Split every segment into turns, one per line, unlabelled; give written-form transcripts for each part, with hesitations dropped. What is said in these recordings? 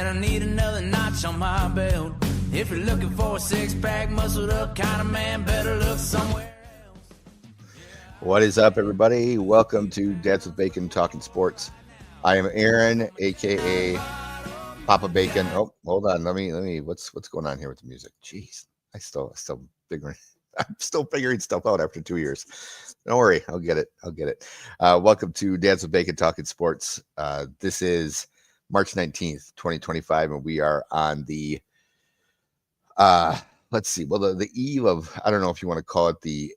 I need another notch on my belt. If you're looking for a six-pack, muscled up kind of man, better look somewhere else.
What is up, everybody? Welcome to Dads with Bacon Talking Sports. I am Aaron, aka Papa Bacon. Oh, hold on. Let me. What's going on here with the music? Jeez, I'm still figuring stuff out after 2 years. Don't worry, I'll get it. Welcome to Dads with Bacon Talking Sports. This is March 19th, 2025, and we are on the let's see. Well, the eve of, I don't know if you want to call it the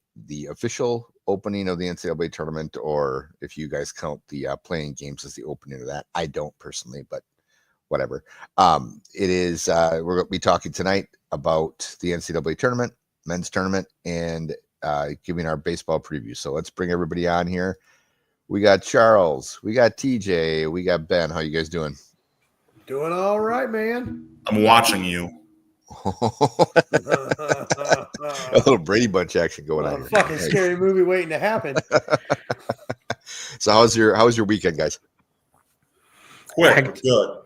official opening of the NCAA tournament, or if you guys count the playing games as the opening of that. I don't personally, but whatever. It is. We're going to be talking tonight about the NCAA tournament, men's tournament, and giving our baseball preview. So let's bring everybody on here. We got Charles, we got TJ, we got Ben. How you guys doing?
Doing all right, man.
I'm watching you.
A little Brady Bunch action going on here.
Fucking scary movie waiting to happen.
So how was your weekend, guys?
Quick, good.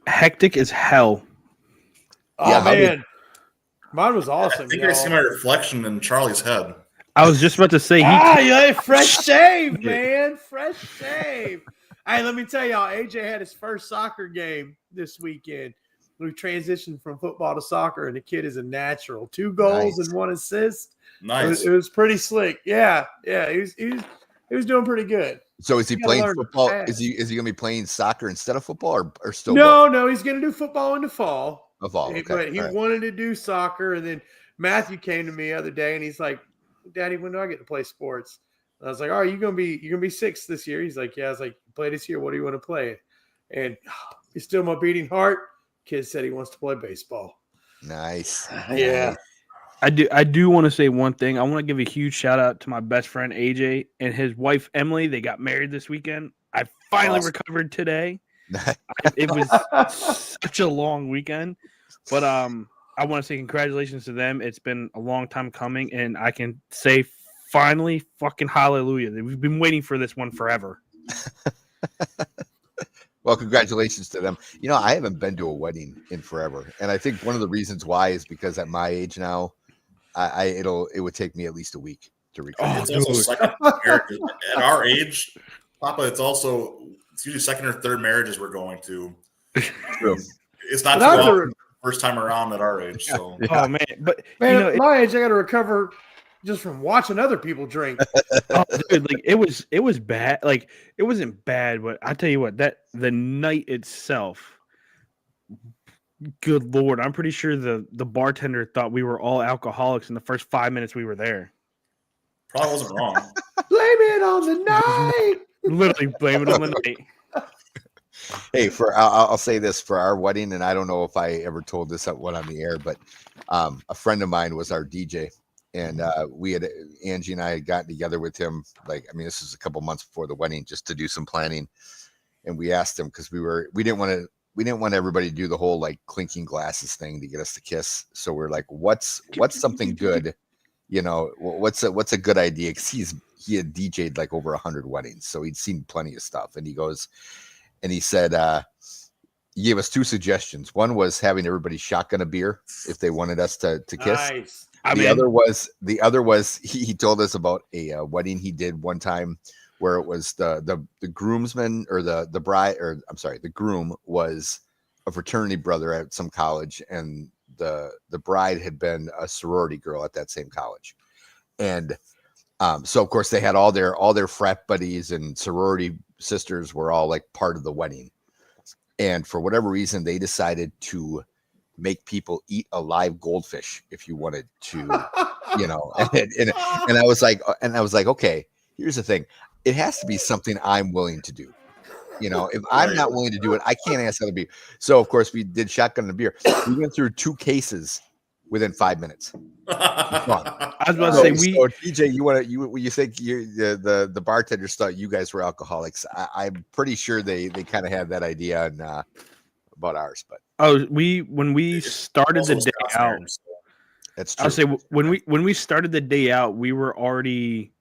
Hectic as hell.
Oh,
Yeah,
man. Mine was awesome.
I think I see my reflection in Charlie's head.
I was just about to say
fresh shave, man. Fresh shave. Hey, let me tell y'all, AJ had his first soccer game this weekend. We transitioned from football to soccer, and the kid is a natural. 2 goals and 1 assist.
Nice.
It was pretty slick. Yeah. He was doing pretty good.
So is he playing football? Is he going to be playing soccer instead of football, or still?
No, he's going to do football in the fall.
Okay.
But he wanted to do soccer, and then Matthew came to me the other day, and he's like, "Daddy, when do I get to play sports?" And I was like, "Oh, you're gonna be 6 this year." He's like, "Yeah." I was like, "Play this year. What do you want to play?" And he's still my beating heart. Kid said he wants to play baseball.
Nice.
Yeah.
I do want to say one thing. I want to give a huge shout out to my best friend AJ and his wife Emily. They got married this weekend. I finally recovered today. It was such a long weekend, but I want to say congratulations to them. It's been a long time coming, and I can say finally, fucking hallelujah. We've been waiting for this one forever.
Well, congratulations to them. You know, I haven't been to a wedding in forever, and I think one of the reasons why is because at my age now, it would take me at least a week to recover.
It's also second marriage. At our age, Papa, it's usually second or third marriages we're going to.
True.
It's not too often first time around at our age. So
Oh man, but
at my age, I got to recover just from watching other people drink.
Oh, dude, like it was bad. Like it wasn't bad, but I tell you what, that the night itself, good Lord, I'm pretty sure the bartender thought we were all alcoholics in the first 5 minutes we were there.
probably wasn't wrong.
Blame it on the night.
Literally blame it on the night.
Hey, I'll say this for our wedding, and I don't know if I ever told this one on the air, but a friend of mine was our DJ, and Angie and I had gotten together with him. This is a couple months before the wedding, just to do some planning, and we asked him because we didn't want everybody to do the whole like clinking glasses thing to get us to kiss. So we're like, what's something good? You know, what's a good idea? Because he had DJ'd like over 100 weddings, so he'd seen plenty of stuff, and he said, he gave us 2 suggestions. One was having everybody shotgun a beer if they wanted us to kiss.
Nice.
The other was he told us about a wedding he did one time where it was the groomsman or the bride, or I'm sorry, the groom was a fraternity brother at some college, and the bride had been a sorority girl at that same college. And so of course they had all their frat buddies and sorority sisters were all like part of the wedding. And for whatever reason, they decided to make people eat a live goldfish if you wanted to, you know, and I was like, okay, here's the thing. It has to be something I'm willing to do. You know, if I'm not willing to do it, I can't ask other people. So of course we did shotgun and beer. We went through 2 cases within 5 minutes.
I was about to say
So TJ, you think the bartenders thought you guys were alcoholics? I'm pretty sure they kind of had that idea about ours, but
when we started the day out,
that's true.
I'll say when we started the day out, we were already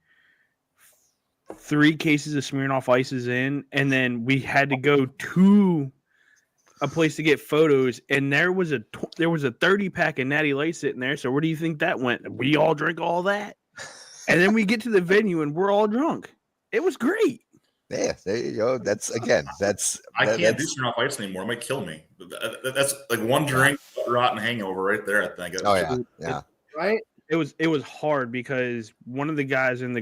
3 cases of Smirnoff Ices in, and then we had to go 2 a place to get photos, and there was a 30-pack of Natty Light sitting there. So where do you think that went? We all drink all that, and then we get to the venue and we're all drunk. It was great.
Yeah, there you go. That's
I can't do Smirnoff Ice anymore. It might kill me. That's like one drink, rotten hangover right there. I think.
Oh yeah.
Right.
It was hard because one of the guys in the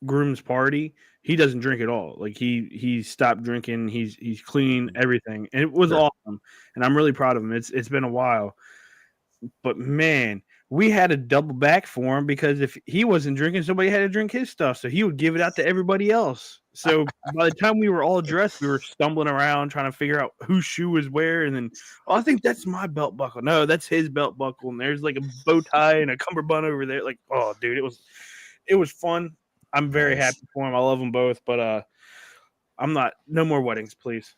groom's party, he doesn't drink at all. Like he stopped drinking. He's clean, everything, and it was awesome. And I'm really proud of him. It's been a while, but man, we had a double back for him because if he wasn't drinking, somebody had to drink his stuff. So he would give it out to everybody else. So by the time we were all dressed, we were stumbling around trying to figure out whose shoe was where. And then, I think that's my belt buckle. No, that's his belt buckle. And there's like a bow tie and a cummerbund over there. Like, oh, dude, it was fun. I'm very happy for him. I love them both, but no more weddings, please.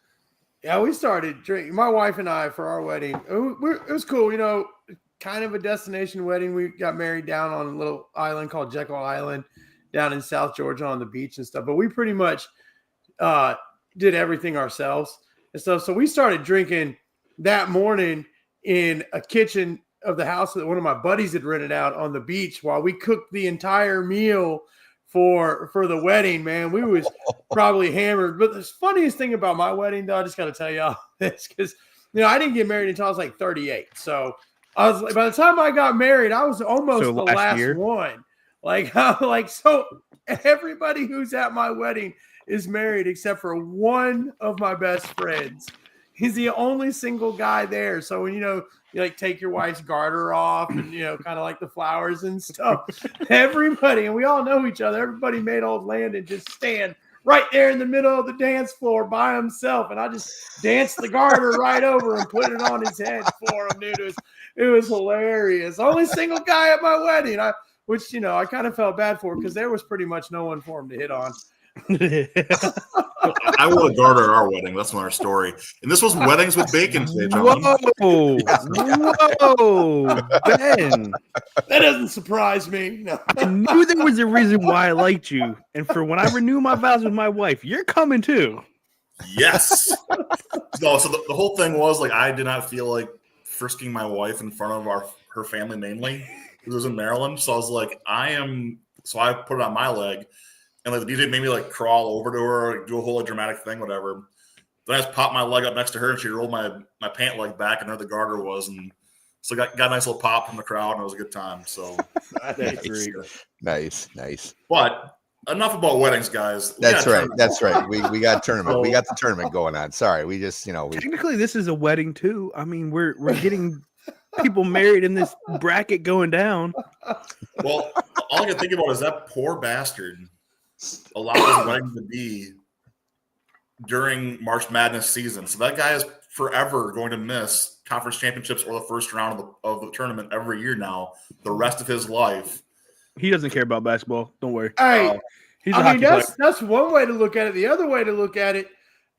Yeah, we started drinking. My wife and I, for our wedding, it was cool. You know, kind of a destination wedding. We got married down on a little island called Jekyll Island down in South Georgia on the beach and stuff. But we pretty much did everything ourselves and stuff. So we started drinking that morning in a kitchen of the house that one of my buddies had rented out on the beach while we cooked the entire meal for the wedding, man. We was probably hammered. But the funniest thing about my wedding, though, I just got to tell y'all this because, you know, I didn't get married until I was like 38. So I was by the time I got married, I was almost the last one. So everybody who's at my wedding is married except for one of my best friends. He's the only single guy there. So when, you like take your wife's garter off and, kind of like the flowers and stuff, everybody, and we all know each other, everybody made old Landon just stand right there in the middle of the dance floor by himself. And I just danced the garter right over and put it on his head for him, dude. It was hilarious. Only single guy at my wedding, which I kind of felt bad for because there was pretty much no one for him to hit on.
I wore a garter at our wedding. That's our story. And this was Weddings with Bacon today, John.
Whoa, Ben.
That doesn't surprise me. No.
I knew there was a reason why I liked you. And for when I renew my vows with my wife, you're coming too.
Yes. No, so the whole thing was like I did not feel like frisking my wife in front of her family mainly. It was in Maryland. So I was like, so I put it on my leg. And like the DJ made me like crawl over to her, do a whole dramatic thing, whatever. Then I just popped my leg up next to her, and she rolled my pant leg back, and there the garter was, and so got a nice little pop from the crowd, and it was a good time. So
that's great.
Nice.
But enough about weddings, guys.
That's right. We got tournament. We got the tournament going on. Sorry, we just
technically this is a wedding too. I mean, we're getting people married in this bracket going down.
Well, all I can think about is that poor bastard allowed his wedding to be during March Madness season. So that guy is forever going to miss conference championships or the first round of the tournament every year now, the rest of his life.
He doesn't care about basketball. Don't worry.
Hey, that's one way to look at it. The other way to look at it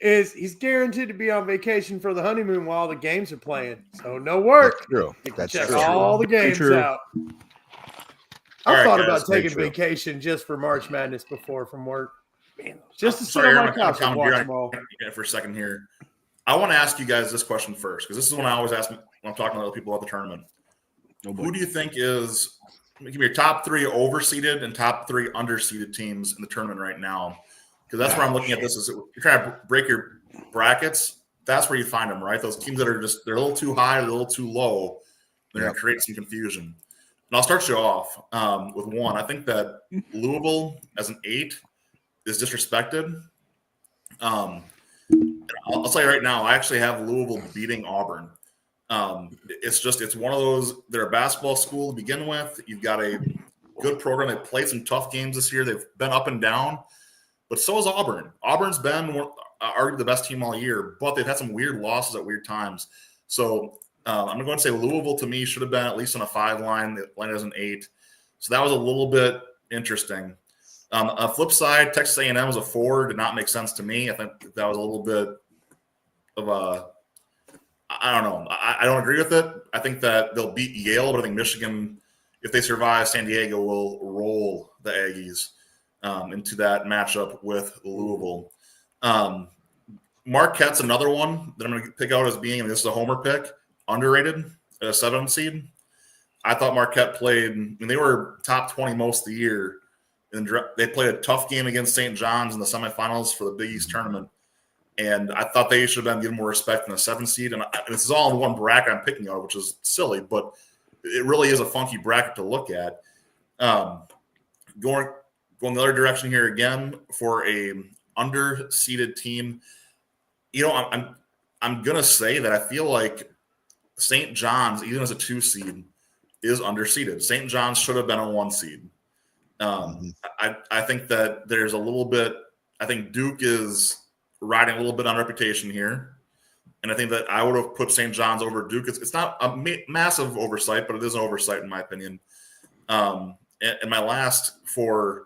is he's guaranteed to be on vacation for the honeymoon while the games are playing. So no work.
That's
check
true.
all the games out. I thought about taking vacation just for March Madness before from work. Just to sit on my couch and watch them all.
For a second here. I want to ask you guys this question first, because this is one I always ask when I'm talking to other people about the tournament. Who do you think is give me your top 3 overseeded and top 3 underseeded teams in the tournament right now? Because that's where I'm looking at this. Is you're trying to break your brackets. That's where you find them, right? Those teams that are they're a little too high, they're a little too low. They're going to create some confusion. And I'll start you off with one. I think that Louisville as an 8 is disrespected. I'll tell you right now, I actually have Louisville beating Auburn. It's one of those. They're a basketball school to begin with. You've got a good program. They've played some tough games this year. They've been up and down, but so has Auburn. Auburn's been arguably the best team all year, but they've had some weird losses at weird times. So I'm going to say Louisville to me should have been at least on a 5 line. They landed as an 8. So that was a little bit interesting. On the flip side, Texas A&M was a 4. Did not make sense to me. I think that was a little bit of a – I don't know. I don't agree with it. I think that they'll beat Yale, but I think Michigan, if they survive, San Diego will roll the Aggies into that matchup with Louisville. Marquette's another one that I'm going to pick out as being, and this is a homer pick, underrated at a 7 seed. I thought Marquette played, I mean, they were top 20 most of the year. And they played a tough game against St. John's in the semifinals for the Big East tournament. And I thought they should have been given more respect than a 7 seed. And this is all in one bracket I'm picking out, which is silly, but it really is a funky bracket to look at. Going the other direction here again for a underseeded team. You know, I'm gonna say that I feel like St. John's, even as a 2 seed, is underseeded. St. John's should have been a 1 seed. I think that there's a little bit. I think Duke is riding a little bit on reputation here, and I think that I would have put St. John's over Duke. It's not a massive oversight, but it is an oversight in my opinion. And my last for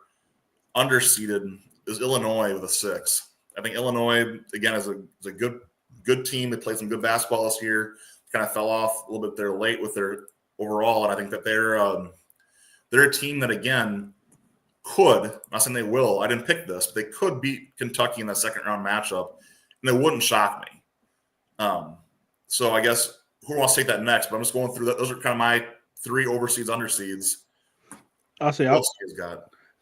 underseeded is Illinois with a 6. I think Illinois again is a good team. They played some good basketball this year. Kind of fell off a little bit there late with their overall, and I think that they're a team that again could, I'm not saying they will, I didn't pick this, but they could beat Kentucky in that second round matchup, and it wouldn't shock me. So I guess who wants to take that next? But I'm just going through that. Those are kind of my 3 overseeds, underseeds.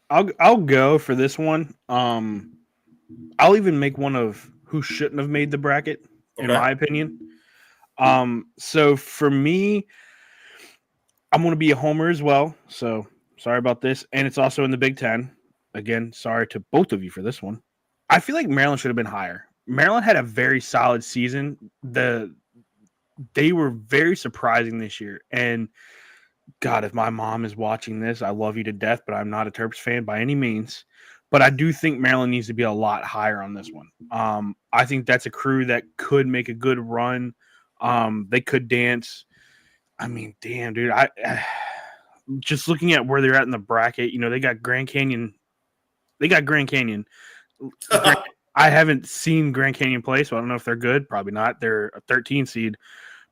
I'll go for this one. I'll even make one of who shouldn't have made the bracket, in my opinion. So for me, I'm going to be a homer as well. So sorry about this. And it's also in the Big Ten. Again, sorry to both of you for this one. I feel like Maryland should have been higher. Maryland had a very solid season. They were very surprising this year. And God, if my mom is watching this, I love you to death, but I'm not a Terps fan by any means. But I do think Maryland needs to be a lot higher on this one. I think that's a crew that could make a good run. They could dance. I mean, damn, dude. I just looking at where they're at in the bracket, you know, they got Grand Canyon. I haven't seen Grand Canyon play, so I don't know if they're good. Probably not. They're a 13 seed.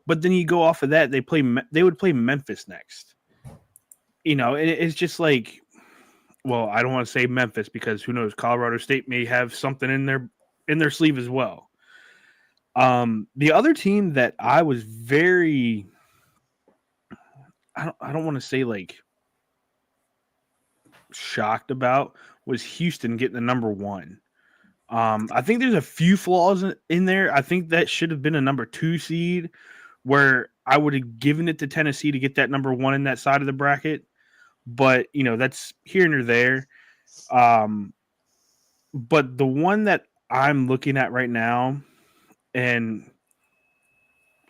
But then you go off of that, they would play Memphis next. You know, it's just like, well, I don't want to say Memphis because who knows? Colorado State may have something in their sleeve as well. The other team that I was very, I don't want to say like shocked about was Houston getting the number 1. I think there's a few flaws in there. I think that should have been a number 2 seed where I would have given it to Tennessee to get that number 1 in that side of the bracket. But, you know, that's here and there. But the one that I'm looking at right now, and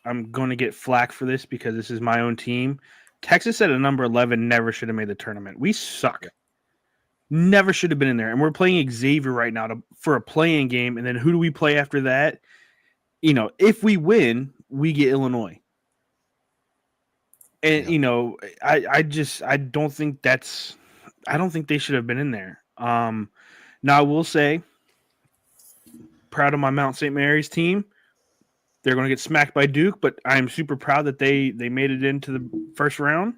I'm going to get flack for this because this is my own team. Texas at a number 11 never should have made the tournament. We suck. Never should have been in there. And we're playing Xavier right now for a play-in game. And then who do we play after that? You know, if we win, we get Illinois. And, you know, I don't think they should have been in there. Now, I will say, proud of my Mount St. Mary's team. They're going to get smacked by Duke, but I'm super proud that they made it into the first round.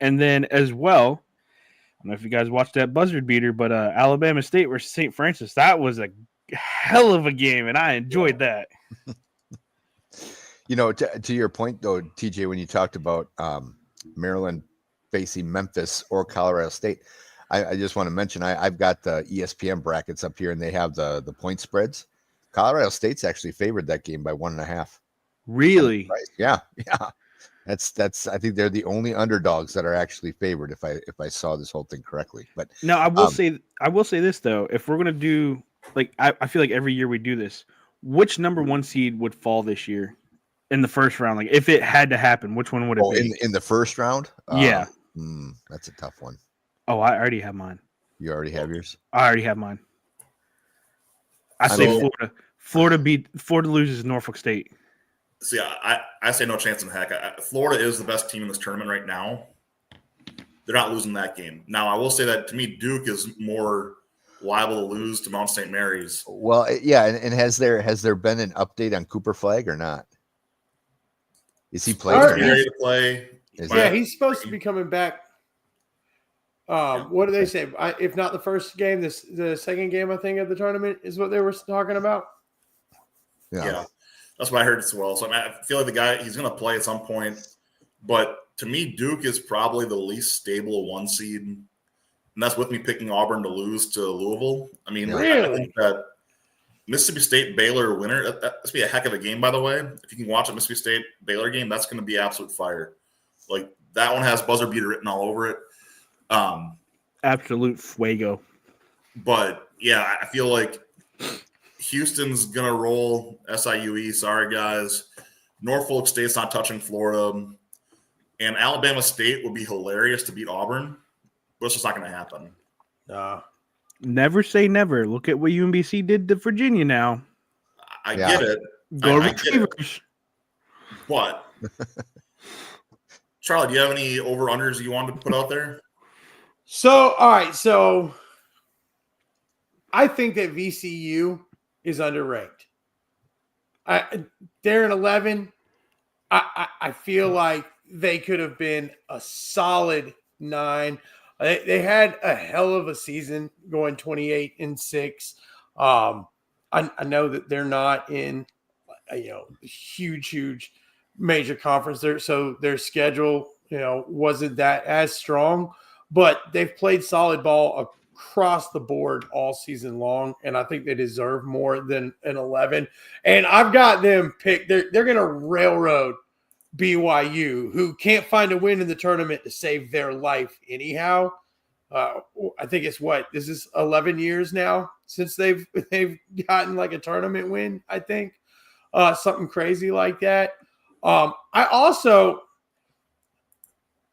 And then as well, I don't know if you guys watched that buzzard beater, but Alabama State versus St. Francis, that was a hell of a game, and I enjoyed that.
You know, to your point, though, TJ, when you talked about Maryland facing Memphis or Colorado State, I just want to mention I've got the ESPN brackets up here, and they have the point spreads. Colorado State's actually favored that game by 1.5.
Really?
Yeah. That's. I think they're the only underdogs that are actually favored. If I saw this whole thing correctly, but
now I will say this though: if we're gonna do like I feel like every year we do this, which number 1 seed would fall this year in the first round? Like if it had to happen, which one would it be?
In the first round?
Yeah.
That's a tough one.
Oh, I already have mine.
You already have yours?
I already have mine. I say Florida. Florida loses Norfolk State.
See, I say no chance in heck. Florida is the best team in this tournament right now. They're not losing that game. Now, I will say that to me, Duke is more liable to lose to Mount St. Mary's.
Well, yeah, and has there been an update on Cooper Flagg or not? Is he playing?
He's ready to play.
He's supposed to be coming back. What do they say? If not the first game, the second game, I think, of the tournament is what they were talking about.
Yeah. That's what I heard as well. So I feel like the guy, he's going to play at some point. But to me, Duke is probably the least stable 1 seed. And that's with me picking Auburn to lose to Louisville. I mean,
Really?
I think that Mississippi State Baylor winner, that's be a heck of a game, by the way. If you can watch a Mississippi State Baylor game, that's going to be absolute fire. Like, that one has buzzer beater written all over it.
Absolute fuego.
But yeah, I feel like Houston's gonna roll SIUE. Sorry, guys. Norfolk State's not touching Florida, and Alabama State would be hilarious to beat Auburn, but it's just not going to happen.
Never say never. Look at what UMBC did to Virginia now.
I get it.
Go
I get it. But Charlie, do you have any over-unders you wanted to put out there?
So, all right. So I think that VCU is underranked. They're at 11. I feel like they could have been a solid 9. They had a hell of a season going 28-6. I know that they're not in huge major conference there, so their schedule wasn't that as strong, but they've played solid ball across the board all season long, and I think they deserve more than an 11. And I've got them picked. They're going to railroad BYU, who can't find a win in the tournament to save their life anyhow. I think it's this is 11 years now since they've gotten like a tournament win. I think something crazy like that. I also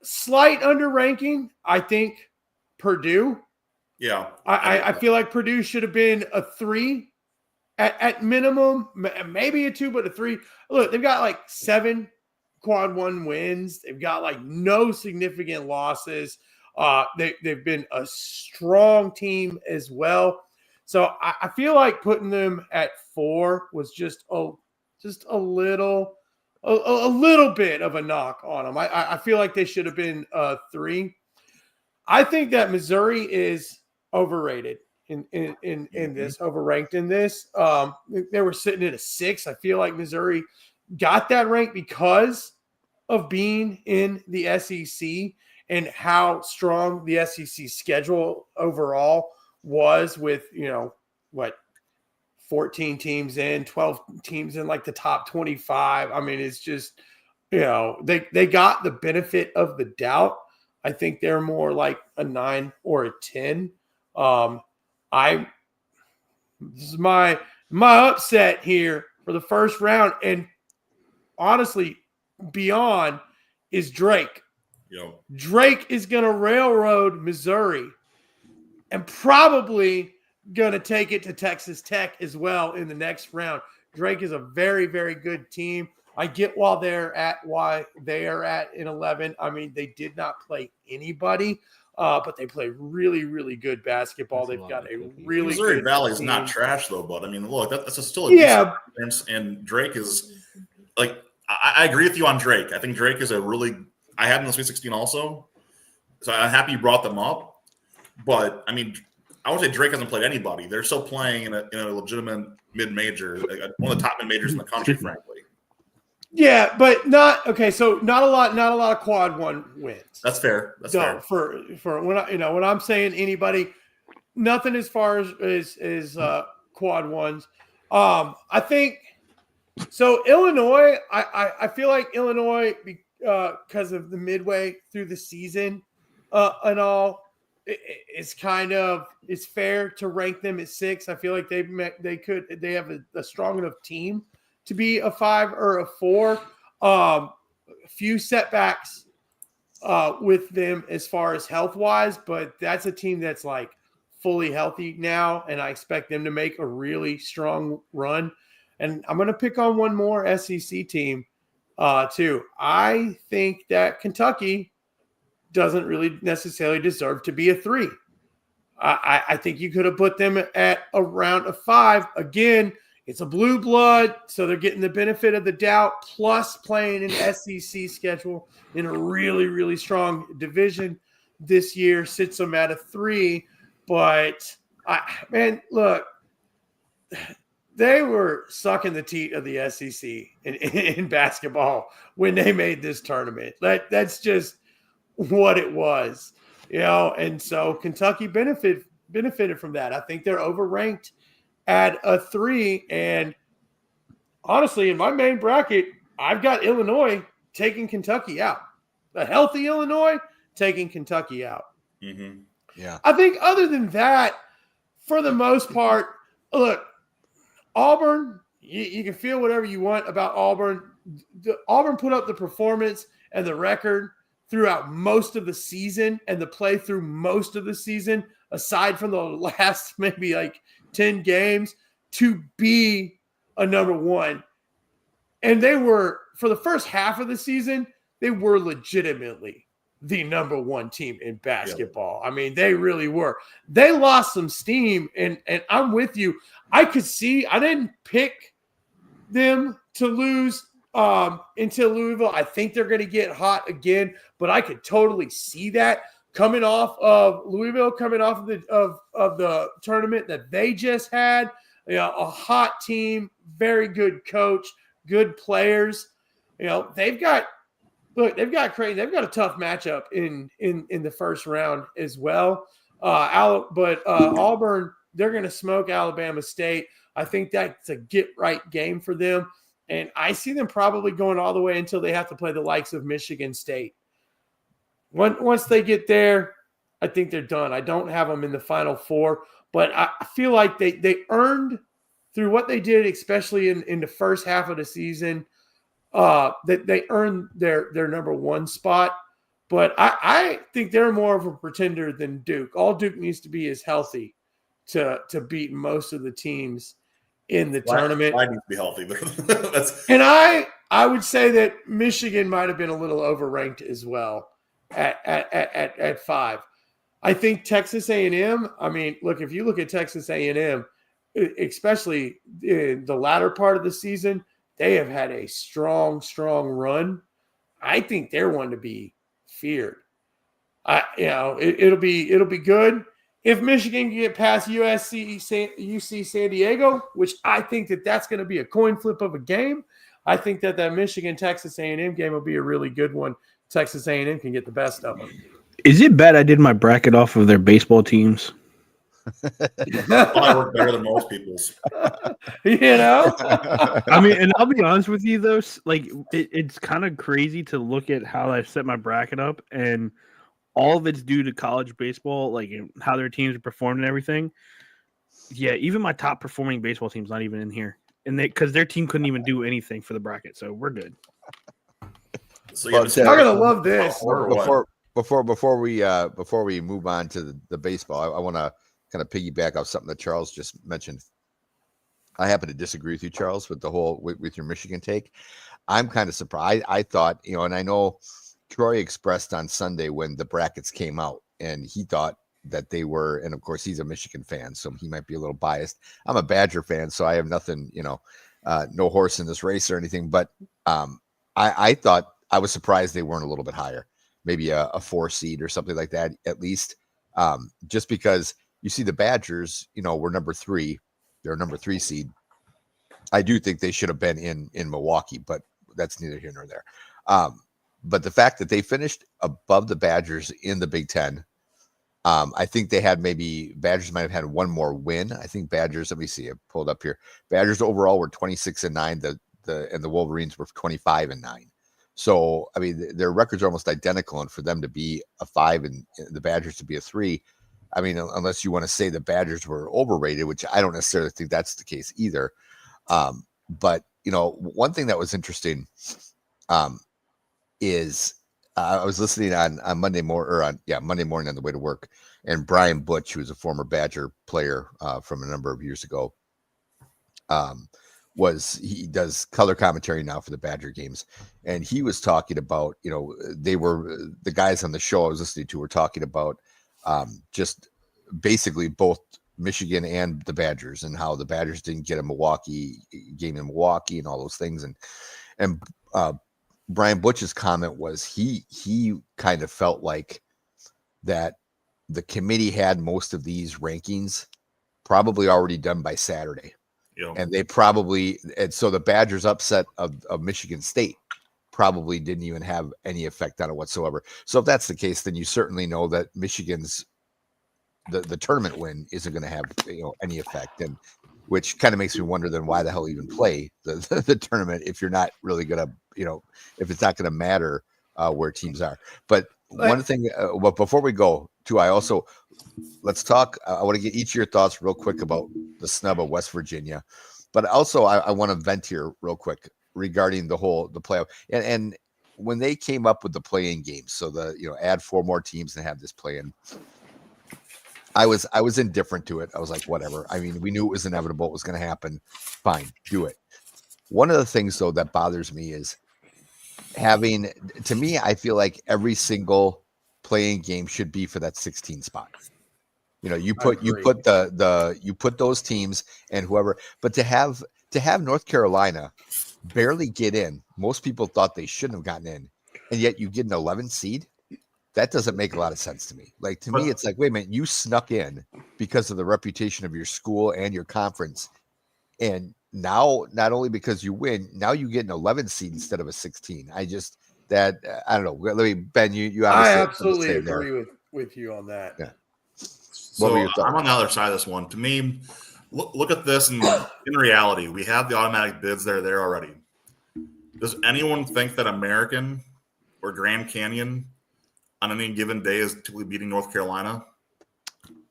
slight underranking. I think Purdue.
Yeah,
I feel like Purdue should have been a 3 at minimum, maybe a 2, but a 3. Look, they've got like 7 quad 1 wins. They've got like no significant losses. They've been a strong team as well. So I feel like putting them at 4 was just a little bit of a knock on them. I feel like they should have been 3. I think that Missouri is overrated in this, overranked in this. They were sitting at a 6. I feel like Missouri got that rank because of being in the SEC and how strong the SEC schedule overall was with, 14 teams in, 12 teams in like the top 25. I mean, it's just, they got the benefit of the doubt. I think they're more like a 9 or a 10. This is my upset here for the first round. And honestly, beyond is Drake.
Yo.
Drake is going to railroad Missouri and probably going to take it to Texas Tech as well in the next round. Drake is a very, very good team. I get why they are at in 11. I mean, they did not play anybody, but they play really, really good basketball. They've got a really
Missouri
good
Valley is
team.
Not trash though, but I mean, look, that's still a decent difference. And Drake is like, I agree with you on Drake. I think Drake is I had him in the Sweet 16 also, so I'm happy you brought them up. But I mean, I would say Drake hasn't played anybody. They're still playing in a legitimate mid-major, one of the top mid-majors in the country, frankly.
Yeah, but not okay. So not a lot of quad 1 wins.
That's fair. That's fair.
For when I'm saying anybody, nothing as far as quad 1s. I think so. Illinois, I feel like Illinois because of the midway through the season and all. It's fair to rank them at 6. I feel like they have a strong enough team to be a 5 or a 4. A few setbacks with them as far as health wise, but that's a team that's like fully healthy now, and I expect them to make a really strong run. And I'm going to pick on one more SEC team too. I think that Kentucky doesn't really necessarily deserve to be a 3. I think you could have put them at around a 5. Again, it's a blue blood, so they're getting the benefit of the doubt, plus playing an SEC schedule in a really, really strong division this year, sits them at a 3. But, look, they were sucking the teat of the SEC in basketball when they made this tournament. That's just what it was, and so Kentucky benefited from that. I think they're overranked at a 3. And honestly, in my main bracket, I've got Illinois taking Kentucky out. A healthy Illinois taking Kentucky out.
Mm-hmm.
Yeah.
I think other than that, for the most part, look, Auburn, you can feel whatever you want about Auburn. Auburn put up the performance and the record throughout most of the season and the play through most of the season, aside from the last maybe like 10 games, to be a number 1. And they were, for the first half of the season, they were legitimately the number 1 team in basketball. I mean, they really were. They lost some steam, and I'm with you. I could see, I didn't pick them to lose until Louisville. I think they're going to get hot again, but I could totally see that coming off of Louisville, coming off of the tournament that they just had. A hot team, very good coach, good players. They've got Creighton. They've got a tough matchup in the first round as well. Auburn, they're going to smoke Alabama State. I think that's a get-right game for them. And I see them probably going all the way until they have to play the likes of Michigan State. Once they get there, I think they're done. I don't have them in the Final Four, but I feel like they earned through what they did, especially in the first half of the season, that they earned their number 1 spot. But I think they're more of a pretender than Duke. All Duke needs to be is healthy to beat most of the teams in the tournament.
I need to be healthy.
And I would say that Michigan might have been a little overranked as well at 5. I think Texas A&M. I mean, look, if you look at Texas A&M, especially in the latter part of the season, they have had a strong run. I think they're one to be feared. It'll be good if Michigan can get past UC San Diego, which I think that's going to be a coin flip of a game. I think that Michigan Texas A&M game will be a really good one. Texas A&M can get the best of them.
Is it bad I did my bracket off of their baseball teams?
I work better than most people's.
I mean, and I'll be honest with you, though, like it's kind of crazy to look at how I set my bracket up, and all of it's due to college baseball, like how their teams are performing and everything. Yeah, even my top performing baseball team's not even in here, and because their team couldn't even do anything for the bracket, so we're good.
So
I'm gonna love this.
Before we move on to the baseball, I want to kind of piggyback off something that Charles just mentioned. I happen to disagree with you, Charles, with the whole with your Michigan take. I'm kind of surprised. I thought, and I know Troy expressed on Sunday when the brackets came out, and he thought that they were, and of course he's a Michigan fan, so he might be a little biased. I'm a Badger fan, so I have nothing, no horse in this race or anything. But I thought, I was surprised they weren't a little bit higher, maybe a 4 seed or something like that, at least, just because you see the Badgers, were number 3. They're a number 3 seed. I do think they should have been in Milwaukee, but that's neither here nor there. But the fact that they finished above the Badgers in the Big Ten, I think Badgers might have had one more win. I think Badgers, let me see, I pulled up here. Badgers overall were 26-9. And the Wolverines were 25-9. So, I mean, their records are almost identical. And for them to be a 5 and the Badgers to be a 3, I mean, unless you want to say the Badgers were overrated, which I don't necessarily think that's the case either. But, one thing that was interesting is I was listening on Monday morning on the way to work, and Brian Butch, who was a former Badger player from a number of years ago, he does color commentary now for the Badger games. And he was talking about, the guys on the show I was listening to were talking about just basically both Michigan and the Badgers, and how the Badgers didn't get a Milwaukee game in Milwaukee and all those things. And Brian Butch's comment was he kind of felt like that the committee had most of these rankings probably already done by Saturday. And they probably, and so the Badgers upset of Michigan State probably didn't even have any effect on it whatsoever. So if that's the case, then you certainly know that Michigan's the tournament win isn't going to have any effect, and which kind of makes me wonder then why the hell even play the tournament if you're not really going to if it's not going to matter where teams are. But one thing, but before we go to, let's talk. I want to get each of your thoughts real quick about the snub of West Virginia, but also I want to vent here real quick regarding the playoff and when they came up with the play-in games. So add 4 more teams and have this play-in. I was indifferent to it. I was like, whatever. I mean, we knew it was inevitable. It was going to happen. Fine, do it. One of the things though that bothers me is to me, I feel like every single play-in game should be for that 16 spot. You put those teams and whoever, but to have North Carolina barely get in, most people thought they shouldn't have gotten in, and yet you get an 11 seed. That doesn't make a lot of sense to me. Like, to me, it's like, wait a minute, you snuck in because of the reputation of your school and your conference. And now, not only because you win, now you get an 11 seed instead of a 16. I don't know. Let me, Ben, you
I absolutely agree with you on that.
Yeah.
So I'm on the other side of this one. To me, look at this in reality. We have the automatic bids there already. Does anyone think that American or Grand Canyon on any given day is typically beating North Carolina?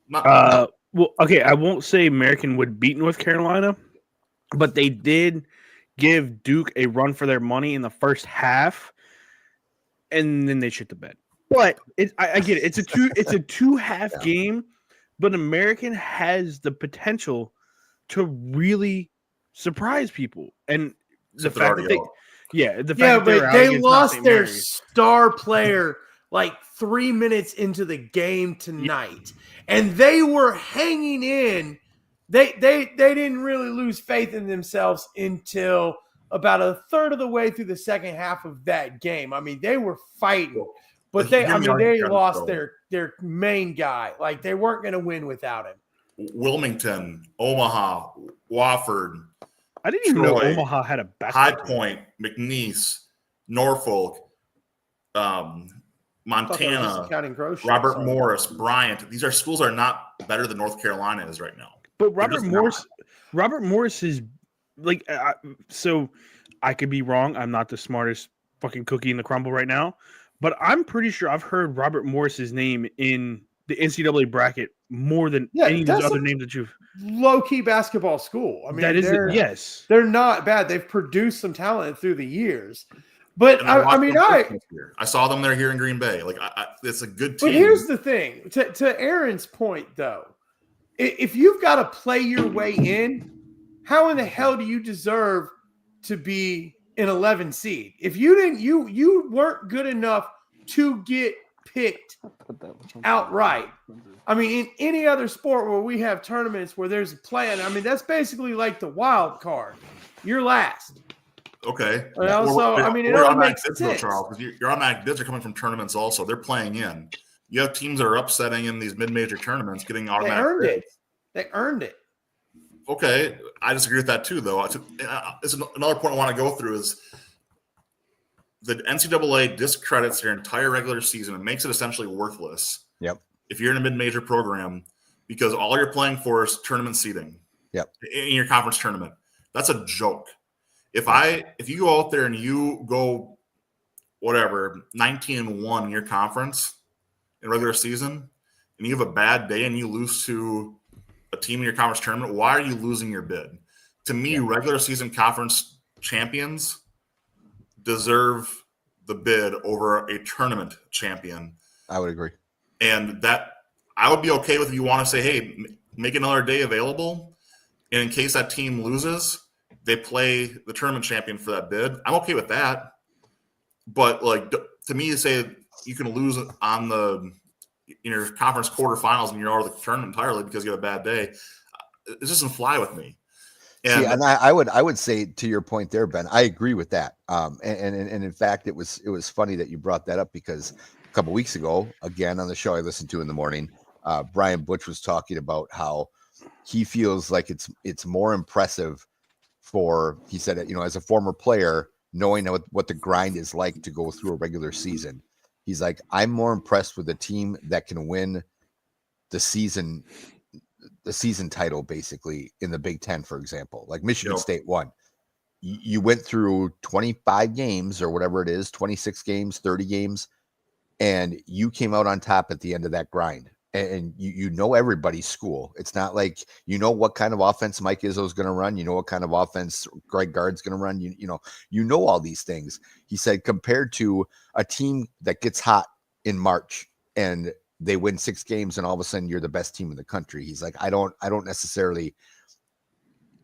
Well, okay, I won't say American would beat North Carolina, but they did give Duke a run for their money in the first half, and then they shit the bed. But I get it. It's a two-half game, but American has the potential to really surprise people. And the fact that
they lost their star player like 3 minutes into the game tonight, and they were hanging in. They didn't really lose faith in themselves until about a third of the way through the second half of that game. I mean, they were fighting, but they lost their main guy. Like, they weren't going to win without him.
Wilmington, Omaha, Wofford.
I didn't even know Omaha had a basketball
High Point, McNeese, Norfolk, Montana, Robert Morris, Bryant. These are schools are not better than North Carolina is right now.
But Robert Morris is like, so I could be wrong. I'm not the smartest fucking cookie in the crumble right now, but I'm pretty sure I've heard Robert Morris's name in the NCAA bracket more than any of those other names that you've.
Low-key basketball school. I mean, they're not bad. They've produced some talent through the years. But
I saw them there here in Green Bay. Like, it's a good team.
But here's the thing: to Aaron's point, though, if you've got to play your way in, how in the hell do you deserve to be an 11 seed? If you didn't, you weren't good enough to get picked outright. I mean, in any other sport where we have tournaments where there's a play-in, I mean, that's basically like the wild card. You're last.
Okay.
It only makes sense.
Charles, because your automatic bids are coming from tournaments also. They're playing in. You have teams that are upsetting in these mid-major tournaments, getting automatic bids.
They earned it.
Okay. I disagree with that too, though. It's another point I want to go through is the NCAA discredits their entire regular season and makes it essentially worthless.
Yep.
If you're in a mid-major program, because all you're playing for is tournament seeding.
Yep.
In your conference tournament. That's a joke. If you go out there and you go 19-1 in your conference in regular season, and you have a bad day and you lose to a team in your conference tournament, why are you losing your bid? To me, regular season conference champions deserve the bid over a tournament champion.
I would agree.
And that I would be okay with if you want to say, hey, make another day available. And in case that team loses, they play the tournament champion for that bid. I'm okay with that. But like, to me, to say you can lose in your conference quarterfinals and you're out of the tournament entirely because you had a bad day, it just doesn't fly with me.
And I would say to your point there, Ben, I agree with that. And in fact, it was funny that you brought that up because a couple weeks ago, again on the show I listened to in the morning, Brian Butch was talking about how he feels like it's more impressive for, he said, as a former player, knowing what the grind is like to go through a regular season. He's like, I'm more impressed with a team that can win the season title, basically, in the Big Ten, for example, like Michigan State won. You went through 25 games or whatever it is, 26 games, 30 games, and you came out on top at the end of that grind. And you know everybody's school. It's not like what kind of offense Mike Izzo's going to run. You know what kind of offense Greg Gard's going to run. You know all these things. He said compared to a team that gets hot in March and they win 6 games and all of a sudden you're the best team in the country. He's like, I don't necessarily.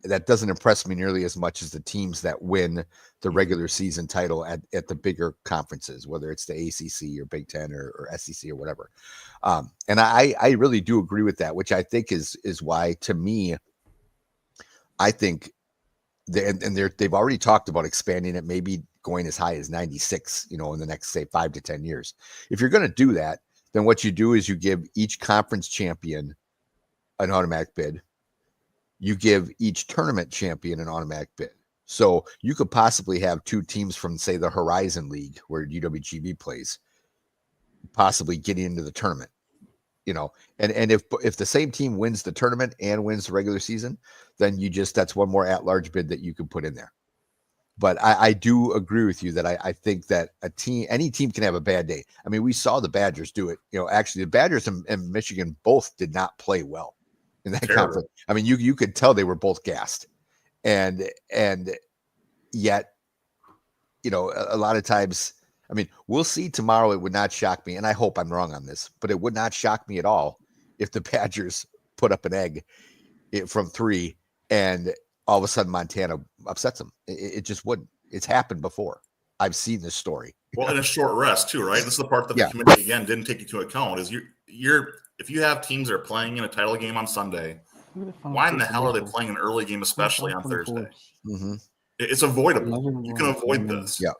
That doesn't impress me nearly as much as the teams that win the regular season title at the bigger conferences, whether it's the ACC or Big Ten or SEC or whatever. And I really do agree with that, which I think is why, to me, I think they've already talked about expanding it, maybe going as high as 96, in the next, say, 5 to 10 years. If you're going to do that, then what you do is you give each conference champion an automatic bid. You give each tournament champion an automatic bid. So you could possibly have 2 teams from, say, the Horizon League where UWGB plays, possibly getting into the tournament, and if the same team wins the tournament and wins the regular season, then that's one more at-large bid that you could put in there. But I do agree with you that I think that any team can have a bad day. I mean, we saw the Badgers do it. Actually the Badgers and Michigan both did not play well in that conference. I mean, you could tell they were both gassed, and yet, a lot of times, I mean, we'll see tomorrow. It would not shock me, and I hope I'm wrong on this, but it would not shock me at all if the Badgers put up an egg from 3 and all of a sudden Montana upsets them. It just wouldn't. It's happened before. I've seen this story.
Well, in a short rest too, right? This is the part that the committee again didn't take into account. Is if you have teams that are playing in a title game on Sunday, why in the hell are they playing an early game, especially on Thursday?
Mm-hmm.
It's avoidable. You can avoid this.
Yeah.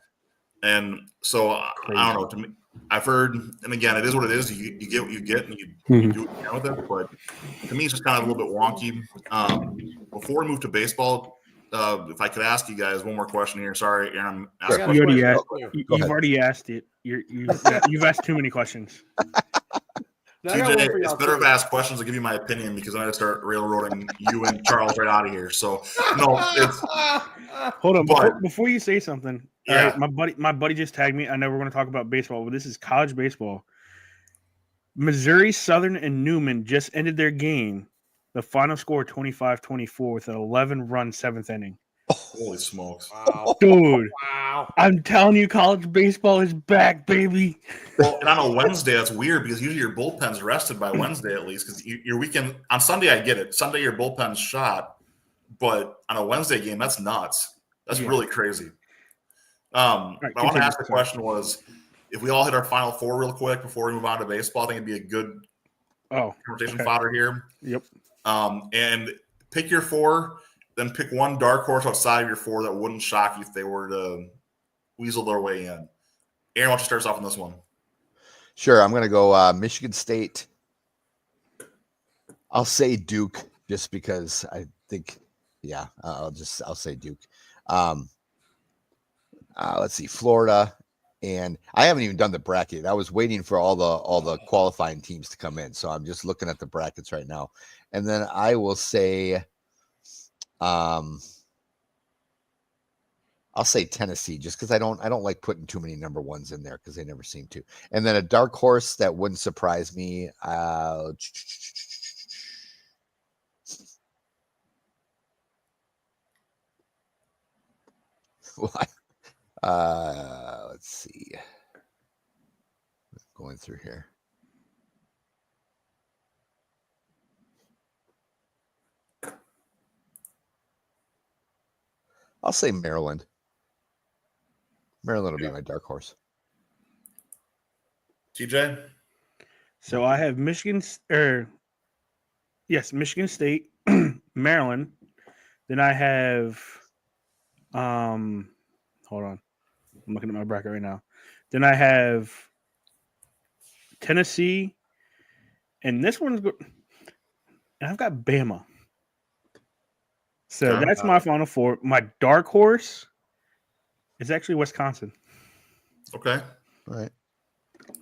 And so I don't know. To me, I've heard, and again, it is what it is. You get what you get, and you do what you can with it. But to me, it's just kind of a little bit wonky. Before we move to baseball, if I could ask you guys one more question here. Sorry, Aaron.
You've already asked it. You've asked too many questions.
TJ, it's better if I ask questions to give you my opinion, because I'm going to start railroading you and Charles right out of here. So, no, it's
hold on. Before you say something, all right, my buddy just tagged me. I know we're going to talk about baseball, but this is college baseball. Missouri Southern and Newman just ended their game. The final score 25-24 with an 11-run 7th inning.
Holy smokes.
Wow.
Dude.
Wow.
I'm telling you, college baseball is back, baby.
Well, and on a Wednesday, that's weird because usually your bullpen's rested by Wednesday at least, because your weekend – on Sunday, I get it. Sunday, your bullpen's shot. But on a Wednesday game, that's nuts. That's really crazy. Right, I want to ask the question was, if we all hit our final 4 real quick before we move on to baseball, I think it'd be a good conversation fodder here.
Yep.
And pick your 4, then pick one dark horse outside of your 4 that wouldn't shock you if they were to weasel their way in. Aaron, why don't you start us off on this one?
Sure. I'm going to go Michigan State. I'll say Duke just because I think, I'll say Duke. Let's see, Florida. And I haven't even done the bracket. I was waiting for all the qualifying teams to come in. So I'm just looking at the brackets right now. And then I will say, I'll say Tennessee, just because I don't like putting too many number 1s in there because they never seem to. And then a dark horse that wouldn't surprise me. Let's see. Going through here. I'll say Maryland. Maryland will be my dark horse.
TJ?
So I have Michigan State, Maryland. Then I have hold on. I'm looking at my bracket right now. Then I have Tennessee, and this one's good. And I've got Bama. So that's my Final Four. My dark horse is actually Wisconsin.
Okay.
All right.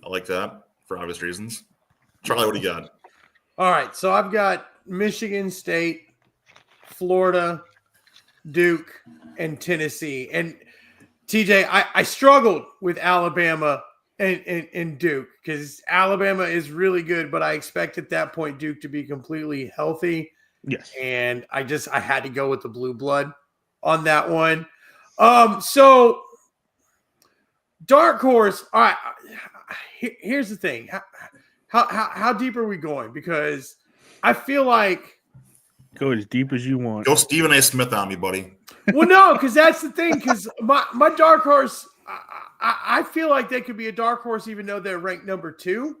I like that for obvious reasons. Charlie, what do you got?
All right. So I've got Michigan State, Florida, Duke, and Tennessee. And TJ, I struggled with Alabama and Duke because Alabama is really good, but I expect at that point Duke to be completely healthy.
Yes.
And I had to go with the blue blood on that one. So dark horse. All right. Here's the thing. How deep are we going? Because I feel like
go as deep as you want.
Go Stephen A. Smith on me, buddy.
Well, no, because that's the thing. Because my dark horse, I feel like they could be a dark horse even though they're ranked number 2.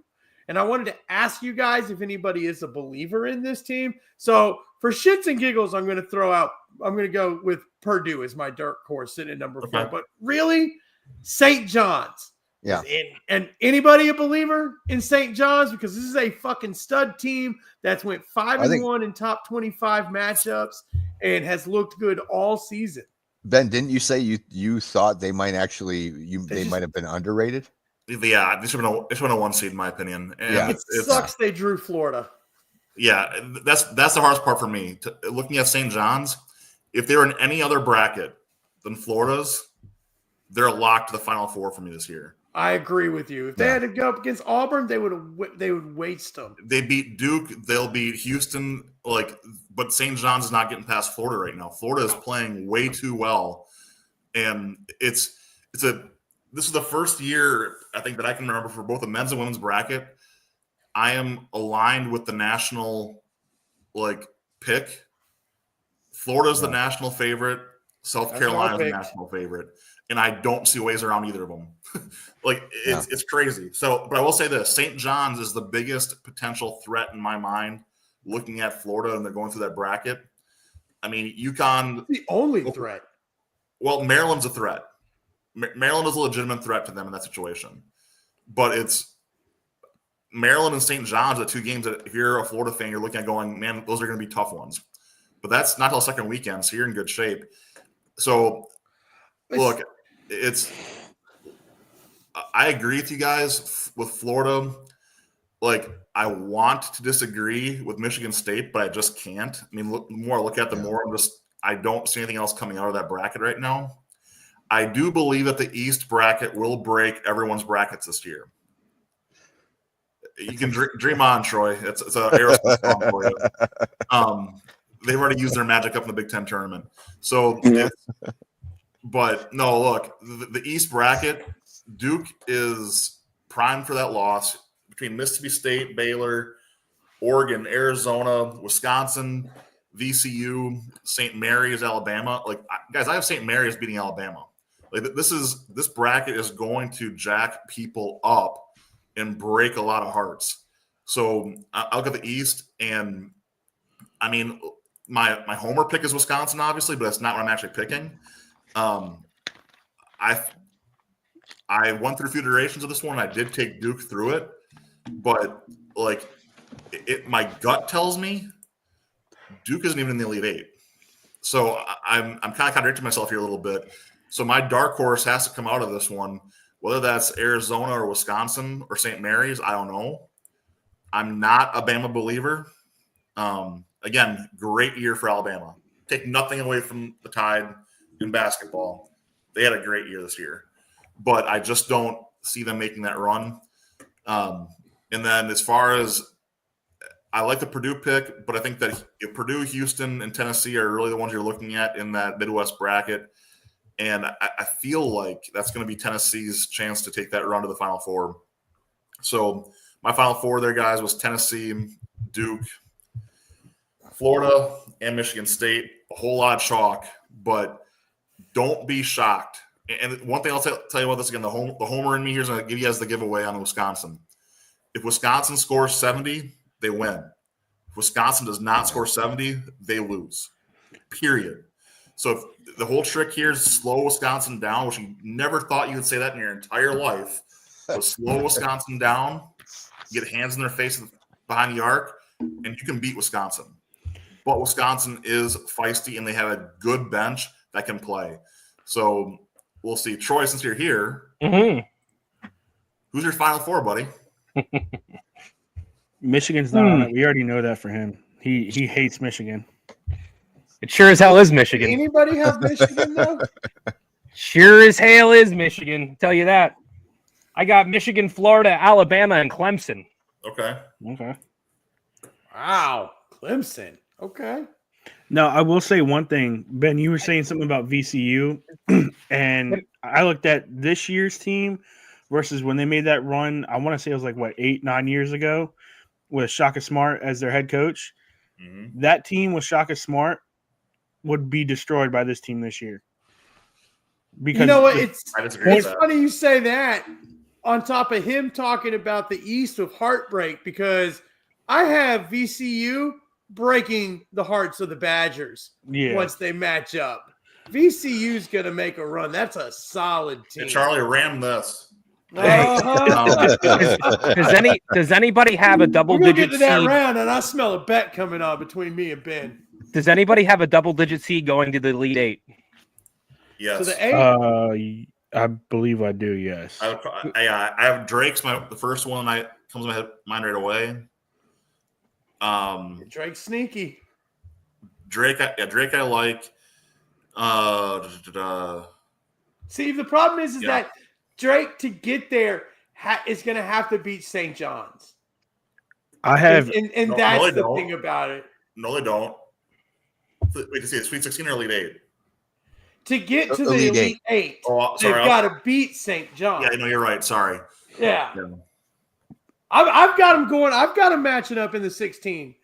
And I wanted to ask you guys if anybody is a believer in this team. So for shits and giggles, I'm going to go with Purdue as my dark horse sitting at number 4. But really, St. John's.
Yeah.
And anybody a believer in St. John's? Because this is a fucking stud team that's went 5-1 in top 25 matchups and has looked good all season.
Ben, didn't you say you thought they might actually they might have been underrated?
Yeah, this should have been a 1 seed in my opinion. And
it sucks they drew Florida.
Yeah, that's the hardest part for me. Looking at St. John's, if they were in any other bracket than Florida's, they're locked to the Final Four for me this year.
I agree with you. If they had to go up against Auburn, they would waste them.
They beat Duke. They'll beat Houston. But St. John's is not getting past Florida right now. Florida is playing way too well, and this is the first year I think that I can remember for both the men's and women's bracket. I am aligned with the national pick. Florida's the national favorite. South Carolina's the national favorite. And I don't see ways around either of them. It's crazy. So, but I will say this: St. John's is the biggest potential threat in my mind. Looking at Florida and they're going through that bracket. I mean, UConn
the only threat.
Well, Maryland's a threat. Maryland is a legitimate threat to them in that situation. But it's Maryland and St. John's, the 2 games that if you're a Florida fan, you're looking at going, man, those are going to be tough ones. But that's not till second weekend, so you're in good shape. So, look, I agree with you guys with Florida. I want to disagree with Michigan State, but I just can't. I mean, the more I look at it, the more I don't see anything else coming out of that bracket right now. I do believe that the East bracket will break everyone's brackets this year. You can dream on, Troy. It's an aerospace song for you. They've already used their magic up in the Big Ten tournament. So, but no, look, the East bracket, Duke is primed for that loss between Mississippi State, Baylor, Oregon, Arizona, Wisconsin, VCU, St. Mary's, Alabama. Guys, I have St. Mary's beating Alabama. This bracket is going to jack people up and break a lot of hearts. So I'll look at the East, and I mean, my homer pick is Wisconsin, obviously, but that's not what I'm actually picking. I went through a few iterations of this one. I did take Duke through it, but my gut tells me Duke isn't even in the Elite Eight. So I'm kind of contradicting myself here a little bit. So my dark horse has to come out of this one, whether that's Arizona or Wisconsin or St. Mary's. I don't know. I'm not a Bama believer. Again, great year for Alabama. Take nothing away from the Tide in basketball. They had a great year this year, but I just don't see them making that run. And then as far as I like the Purdue pick, but I think that if Purdue, Houston, and Tennessee are really the ones you're looking at in that Midwest bracket, and I feel like that's going to be Tennessee's chance to take that run to the Final Four. So my Final Four there, guys, was Tennessee, Duke, Florida, and Michigan State. A whole lot of chalk, but don't be shocked. And one thing I'll tell you about this again, the homer in me here is going to give you guys the giveaway on Wisconsin. If Wisconsin scores 70, they win. If Wisconsin does not score 70, they lose. Period. So if the whole trick here is slow Wisconsin down, which you never thought you would say that in your entire life. But slow Wisconsin down, get hands in their face behind the arc, and you can beat Wisconsin. but Wisconsin is feisty and they have a good bench that can play. So we'll see. Troy, since you're here, who's your Final Four, buddy?
Michigan's not on it. We already know that for him. He hates Michigan.
It sure as hell is Michigan.
Anybody have Michigan though?
Sure as hell is Michigan. Tell you that. I got Michigan, Florida, Alabama, and Clemson.
Okay.
Wow, Clemson. Okay.
No, I will say one thing. Ben, you were saying something about VCU, and I looked at this year's team versus when they made that run. I want to say it was like, 8-9 years ago with Shaka Smart as their head coach.
Mm-hmm.
That team with Shaka Smart would be destroyed by this team this year. Because
you know what? It's
with
funny you say that on top of him talking about the East with heartbreak, because I have VCU breaking the hearts of the Badgers once they match up. VCU's going to make a run. That's a solid team.
And Charlie rammed this.
Does anybody have a double-digit
seed? That
seed?
round, and I smell a bet coming on between me and Ben.
Does anybody have a double-digit seed going to the Elite Eight?
Yes.
So the 8?
I believe I do. Yes.
I have Drake's the first one that comes to my mind right away.
Drake's sneaky.
Drake I like.
See, the problem is that Drake, to get there, is going to have to beat St. John's.
I have,
and that's the thing about it.
No, they don't. Wait to see it. Sweet 16 or Elite 8?
To get to the Elite 8, they've got to beat St. John's.
Yeah, I know you're right. Sorry.
Yeah. I've got them going. I've got them matching up in the 16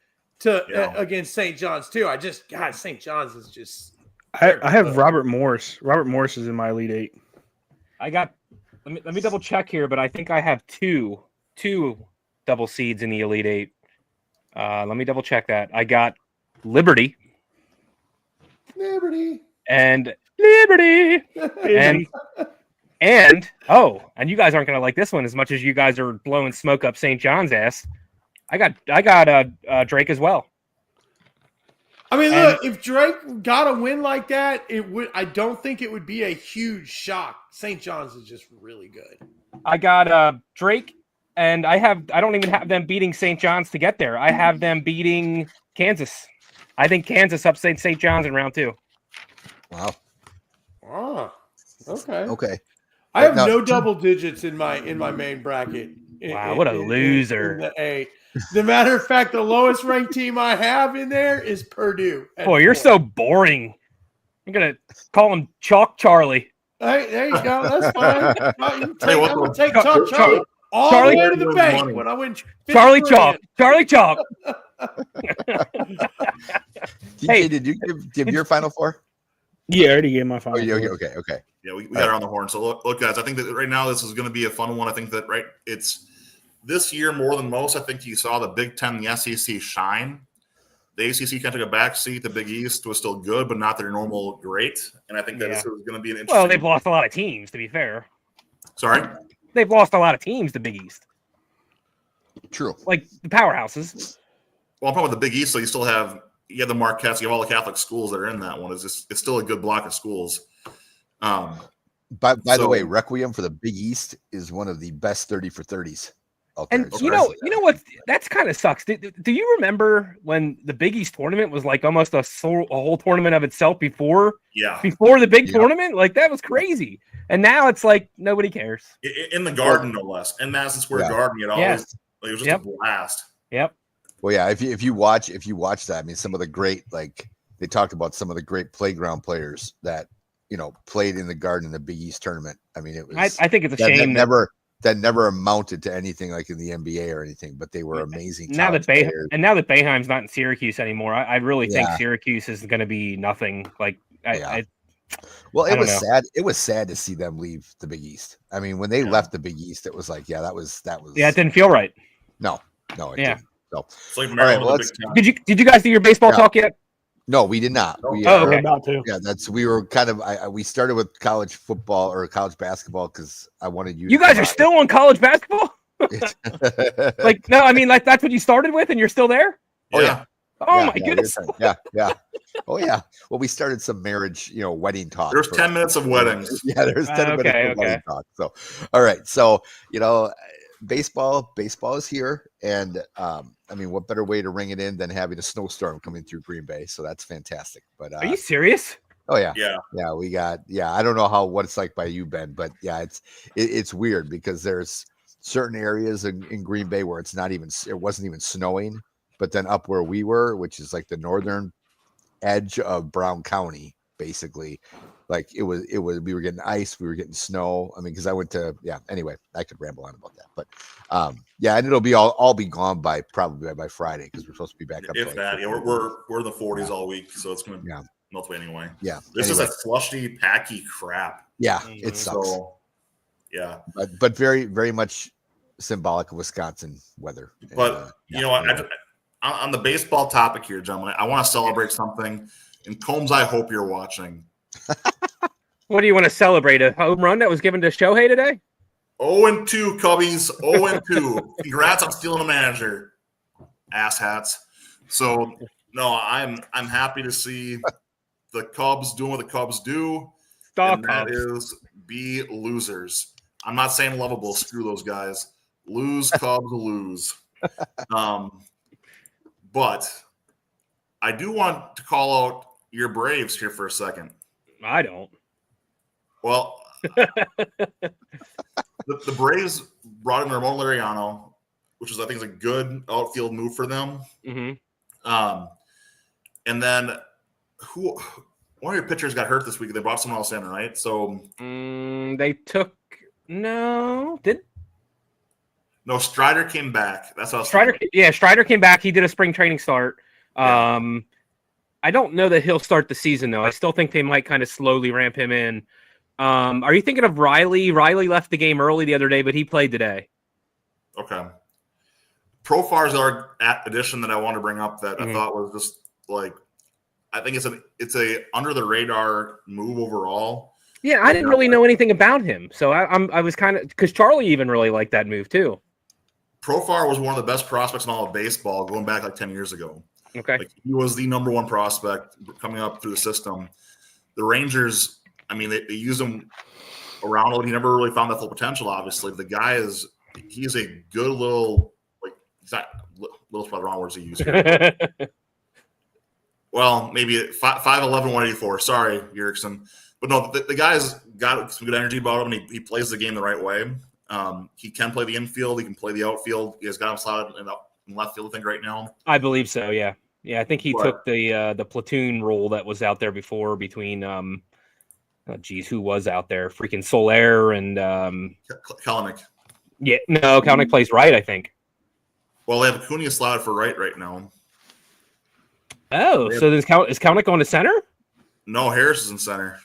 against St. John's too. St. John's is just.
I have Robert Morris. Robert Morris is in my Elite 8.
I got. Let me double check here, but I think I have two double seeds in the Elite 8. Let me double check that. I got Liberty. And Liberty. and you guys aren't gonna like this one as much as you guys are blowing smoke up St. John's ass. I got Drake as well.
I mean, look, if Drake got a win like that, I don't think it would be a huge shock. St. John's is just really good.
I got Drake, and I don't even have them beating St. John's to get there. I have them beating Kansas. I think Kansas upsets St. John's in round 2.
Wow.
Oh, okay.
Okay.
I have no double digits in my main bracket.
Wow, what a loser.
In the A. The matter of fact, the lowest ranked team I have in there is Purdue.
Boy, you're so boring. I'm going to call him Chalk Charlie.
Hey, there you go. That's fine. I'm going to take Chalk Charlie all the way to the bank when I win.
Charlie Chalk. Charlie Chalk.
DJ, did you give your Final Four?
Yeah, I already gave my Final Four.
Okay.
Yeah, we got her on the horn. So look, guys, I think that right now this is going to be a fun one. I think that it's this year more than most. I think you saw the Big Ten, the SEC shine. The ACC kind of took a back seat. The Big East was still good, but not their normal great. And I think that this is going to be an interesting.
Well, they've lost a lot of teams, to be fair.
Sorry?
They've lost a lot of teams, the Big East.
True.
Like the powerhouses.
Well, I'm talking about the Big East, so you have the Marquettes, you have all the Catholic schools that are in that one. It's still a good block of schools.
By the way, Requiem for the Big East is one of the best 30 for 30s out there.
And you know what? That's kind of sucks. Do you remember when the Big East tournament was like almost a whole tournament of itself before the big tournament? Like that was crazy. And now it's like nobody cares.
In the Garden, no less. In Madison Square Garden, it was just a blast.
Yep.
Well, yeah. If you watch that, I mean, some of the great, like they talked about some of the great playground players that played in the Garden in the Big East tournament. I mean, it was.
I think it's a shame
that never amounted to anything like in the NBA or anything, but they were amazing.
Now that Boeheim's not in Syracuse anymore, I really think Syracuse is going to be nothing. Like
Well, it was sad. It was sad to see them leave the Big East. I mean, when they left the Big East, it was like, that was.
Yeah, it didn't feel right.
No, it didn't. So,
it's like
all right,
did you guys do your baseball talk yet?
No, we did not.
Okay.
About to.
Yeah, we were kind of. We started with college football or college basketball because I wanted you.
You guys are still on college basketball? Like, no, I mean, like that's what you started with, and you're still there.
Oh yeah.
Oh my goodness.
Yeah. Oh yeah. Well, we started some marriage, wedding talk.
There's 10 minutes of weddings.
Yeah, there's 10 minutes of wedding talk. So, all right. So, baseball is here, and what better way to ring it in than having a snowstorm coming through Green Bay? So that's fantastic. But
are you serious?
Oh yeah.
Yeah.
We got I don't know what it's like by you, Ben, but yeah, it's weird because there's certain areas in Green Bay where it wasn't even snowing, but then up where we were, which is like the northern edge of Brown County, basically, like it was we were getting ice, we were getting snow. I mean, because I went to anyway, I could ramble on about that, but and it'll be all be gone probably by Friday because we're supposed to be back up.
If that, we're in the 40s all week, so it's gonna melt away anyway.
Yeah,
this is a slushy, packy crap.
Yeah, it sucks.
So, yeah,
but very, very much symbolic of Wisconsin weather.
But on the baseball topic here, gentlemen, I want to celebrate something. And Combs, I hope you're watching.
What do you want to celebrate? A home run that was given to Shohei today?
0-2, Cubbies. 0-2. Congrats on stealing a manager. Asshats. So, no, I'm happy to see the Cubs doing what the Cubs do. That is be losers. I'm not saying lovable. Screw those guys. Lose, Cubs, lose. But I do want to call out your Braves here for a second.
I don't.
Well, the Braves brought in Ramon Laureano, which is, I think, is a good outfield move for them.
Mm-hmm.
And then one of your pitchers got hurt this week. They brought someone else in, right? So
they took no
Strider came back. That's how
Strider came back. He did a spring training start. I don't know that he'll start the season though. I still think they might kind of slowly ramp him in. Are you thinking of Riley? Riley left the game early the other day, but he played today.
Okay. Profar's our addition that I want to bring up that I thought was just like, I think it's a under the radar move overall.
Yeah, I didn't really know anything about him, so I was kind of because Charlie even really liked that move too.
Profar was one of the best prospects in all of baseball going back like 10 years ago.
Okay.
Like, he was the number one prospect coming up through the system. The Rangers, I mean, they used him around a little. He never really found that full potential, obviously. But the guy he's a good little, like, he's not, little's probably the wrong words to use here. Well, maybe 5'11", 184. Sorry, Erickson. But no, the guy's got some good energy about him, and he plays the game the right way. He can play the infield. He can play the outfield. He has got him slotted in left field, I think, right now.
I believe so, yeah. Yeah, I think he took the platoon role that was out there before between, who was out there? Freaking Soler and
Kalanick.
Yeah, no, Kalanick plays right, I think.
Well, they have Acuna slotted for right now.
Oh, so is Kalanick going to center?
No, Harris is in center.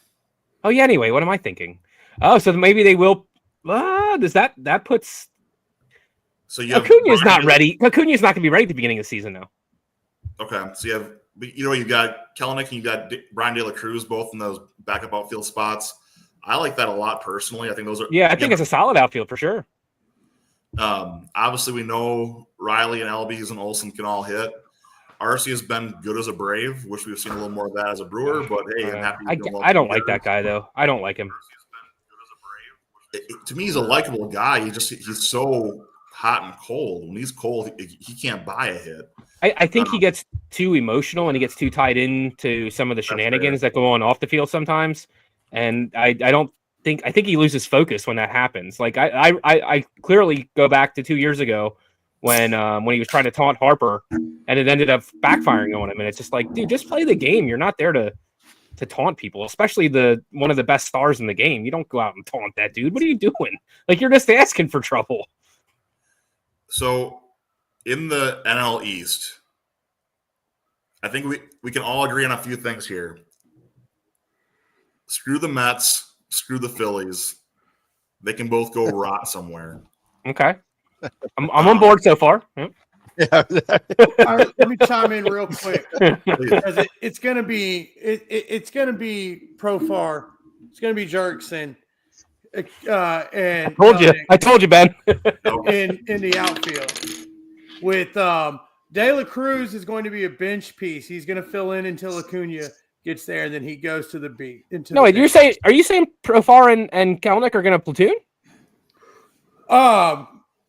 Oh, yeah, anyway, what am I thinking? Oh, so maybe they will. Does that puts. So you have Acuna's not ready. Acuna's not going to be ready at the beginning of the season, though.
Okay, so you've got Kelenic and you've got Brian De La Cruz both in those backup outfield spots. I like that a lot personally. I think those are.
Yeah, I think it's a solid outfield for sure.
Obviously, we know Riley and Albies and Olsen can all hit. Arcee has been good as a Brave. Wish we've seen a little more of that as a Brewer, but hey, I'm happy.
I don't like that guy though. I don't like him.
To me, he's a likable guy. He's so hot and cold. When he's cold, he can't buy a hit.
I think he gets too emotional and he gets too tied into some of the shenanigans that go on off the field sometimes. And I think he loses focus when that happens. Like I clearly go back to 2 years ago when he was trying to taunt Harper and it ended up backfiring on him. And it's just like, dude, just play the game. You're not there to taunt people, especially one of the best stars in the game. You don't go out and taunt that dude. What are you doing? Like, you're just asking for trouble.
So in the NL East, I think we can all agree on a few things here. Screw the Mets, screw the Phillies. They can both go rot somewhere.
Okay. I'm on board so far. Yep.
Yeah. All right, let me chime in real quick because it's gonna be Profar, it's gonna be Jerkson, and
I told you, Ben.
in the outfield with De La Cruz is going to be a bench piece. He's going to fill in until Acuna gets there, and then he goes to the beat.
Are you saying Profar and Kelnick are going to platoon?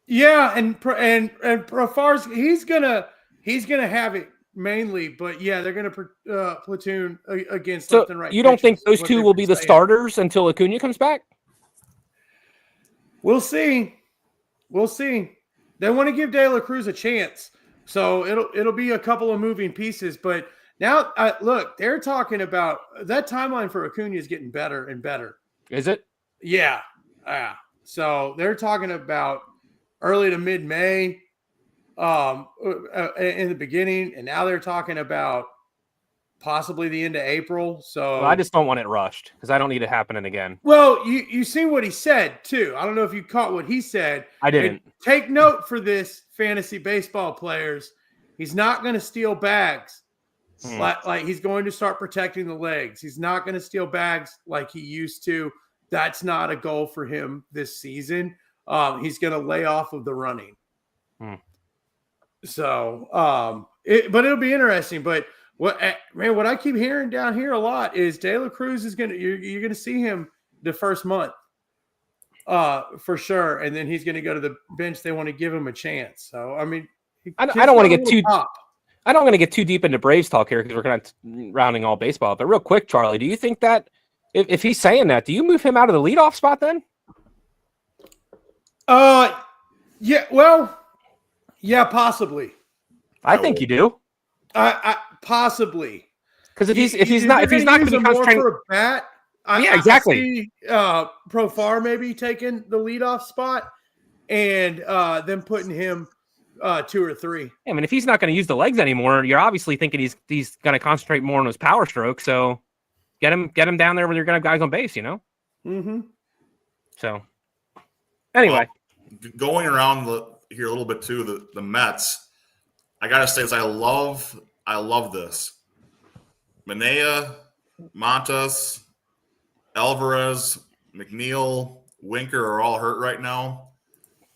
Yeah, and Profar's he's gonna have it mainly, but yeah, they're gonna platoon against left and right.
You don't think those two will be the starters until Acuna comes back?
We'll see. They want to give De La Cruz a chance, so it'll be a couple of moving pieces. But now, look, they're talking about that timeline for Acuna is getting better and better.
Is it?
Yeah. So they're talking about early to mid-May in the beginning, and now they're talking about possibly the end of April. So
I just don't want it rushed because I don't need it happening again.
Well, you seen what he said too. I don't know if you caught what he said.
I didn't.
And take note for this, fantasy baseball players. He's not going to steal bags. Like he's going to start protecting the legs. He's not going to steal bags like he used to. That's not a goal for him this season. He's going to lay off of the running. So, but it'll be interesting. But what I keep hearing down here a lot is De La Cruz is you're going to see him the first month, for sure, and then he's going to go to the bench. They want to give him a chance. So, I mean,
I don't want to get too. I don't want to get too deep into Braves talk here because we're kind of rounding all baseball. But real quick, Charlie, do you think that if he's saying that, do you move him out of the leadoff spot then?
Yeah. Well, yeah, possibly.
I think you do.
I possibly
because if he's not going to be concentrating
for a bat,
exactly.
I see, Profar maybe taking the leadoff spot and then putting him 2 or 3.
I mean, if he's not going to use the legs anymore, you're obviously thinking he's going to concentrate more on his power stroke. So get him down there where you're going to have guys on base, you know.
Mm-hmm.
So anyway,
going around here a little bit too, the Mets. I gotta say, I love this. Manea, Montas, Alvarez, McNeil, Winker are all hurt right now,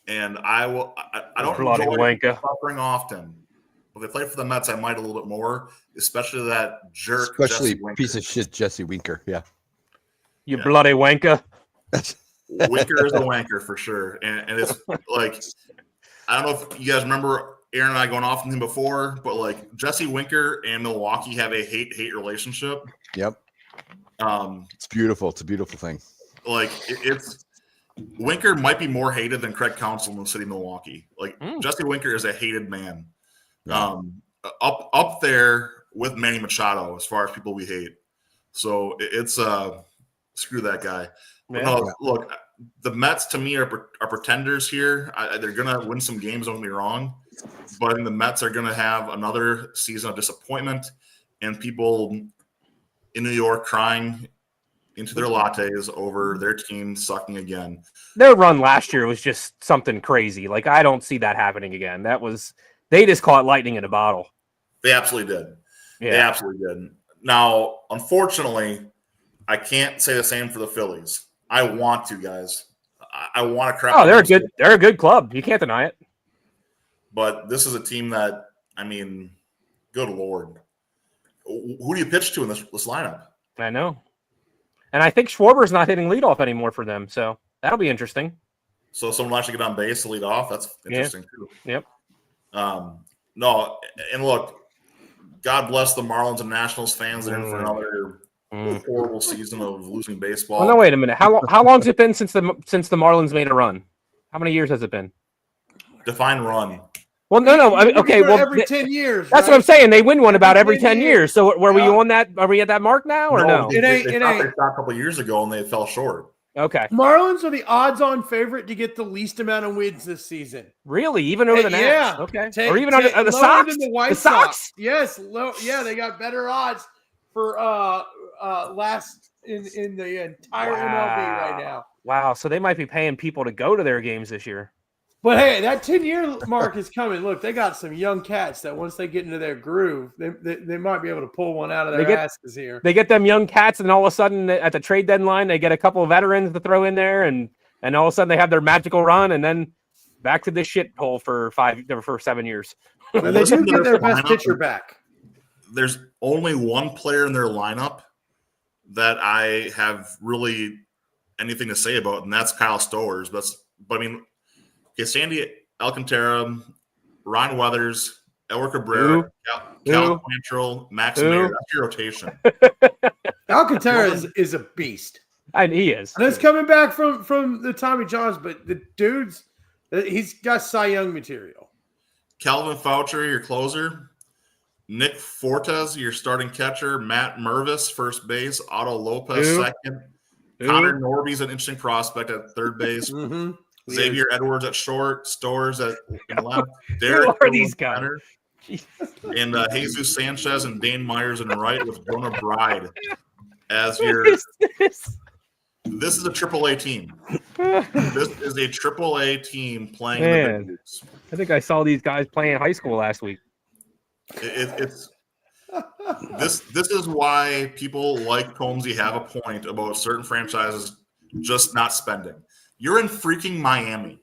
and I don't enjoy suffering often. But if they play for the Mets, I might a little bit more, especially that jerk,
especially piece of shit Jesse Winker. Yeah,
you bloody wanker.
Winker is a wanker for sure, and it's like I don't know if you guys remember. Aaron and I going off on him before, but like Jesse Winker and Milwaukee have a hate relationship.
Yep. It's beautiful. It's a beautiful thing.
Like it's Winker might be more hated than Craig Counsell in the city of Milwaukee. Like Jesse Winker is a hated man.
Yeah.
Up there with Manny Machado as far as people we hate. So it's screw that guy.
Yeah.
No, look, the Mets to me are pretenders here. They're gonna win some games. Don't get me wrong. But I think the Mets are going to have another season of disappointment and people in New York crying into their lattes over their team sucking again.
Their run last year was just something crazy. Like, I don't see that happening again. They just caught lightning in a bottle.
They absolutely did.
Yeah.
They absolutely did. Now, unfortunately, I can't say the same for the Phillies. I want to, guys. I want to crap.
Oh, they're a good club. You can't deny it.
But this is a team that, I mean, good Lord. Who do you pitch to in this lineup?
I know. And I think Schwarber's not hitting leadoff anymore for them, so that'll be interesting.
So someone will actually get on base to lead off. That's interesting, too.
Yep.
No, and look, God bless the Marlins and Nationals fans that are in for another horrible season of losing baseball.
Well, no, wait a minute. How long has it been since the Marlins made a run? How many years has it been?
Define run.
Well, no. Okay, well,
every 10 years.
That's what I'm saying. They win one about every 10 years. So, were we on that? Are we at that mark now, or no?
They stopped a couple of years ago and they fell short.
Okay.
Marlins are the odds-on favorite to get the least amount of wins this season.
Really, even over the Nats?
Yeah.
Okay. Or even under the Sox?
Than the White Sox. Yes. Yeah, they got better odds for last in the entire MLB right now.
Wow. So they might be paying people to go to their games this year.
But hey, that 10-year mark is coming. Look, they got some young cats that once they get into their groove, they might be able to pull one out of their asses here.
They get them young cats, and all of a sudden at the trade deadline, they get a couple of veterans to throw in there, and all of a sudden they have their magical run, and then back to this shit hole for 7 years.
But they do get their best pitcher back.
There's only one player in their lineup that I have really anything to say about, and that's Kyle Stowers. But I mean, okay, Sandy Alcantara, Ryan Weathers, Edward Cabrera, Cal Quantrill, Max Mayer. That's your rotation.
Alcantara is a beast.
And he is.
And it's coming back from the Tommy Johns, but the dude's he's got Cy Young material.
Calvin Foucher, your closer. Nick Fortes, your starting catcher. Matt Mervis, first base. Otto Lopez, second. Connor Norby's an interesting prospect at third base.
Mm-hmm.
Xavier Edwards at short. Stowers at left.
Who are these guys?
And Jesus Sanchez and Dane Myers in right with Jonah Bride as your. This is a AAA team. This is a AAA team playing in the big leagues.
I think I saw these guys playing in high school last week.
It's this is why people like Combsy have a point about certain franchises just not spending. You're in freaking Miami.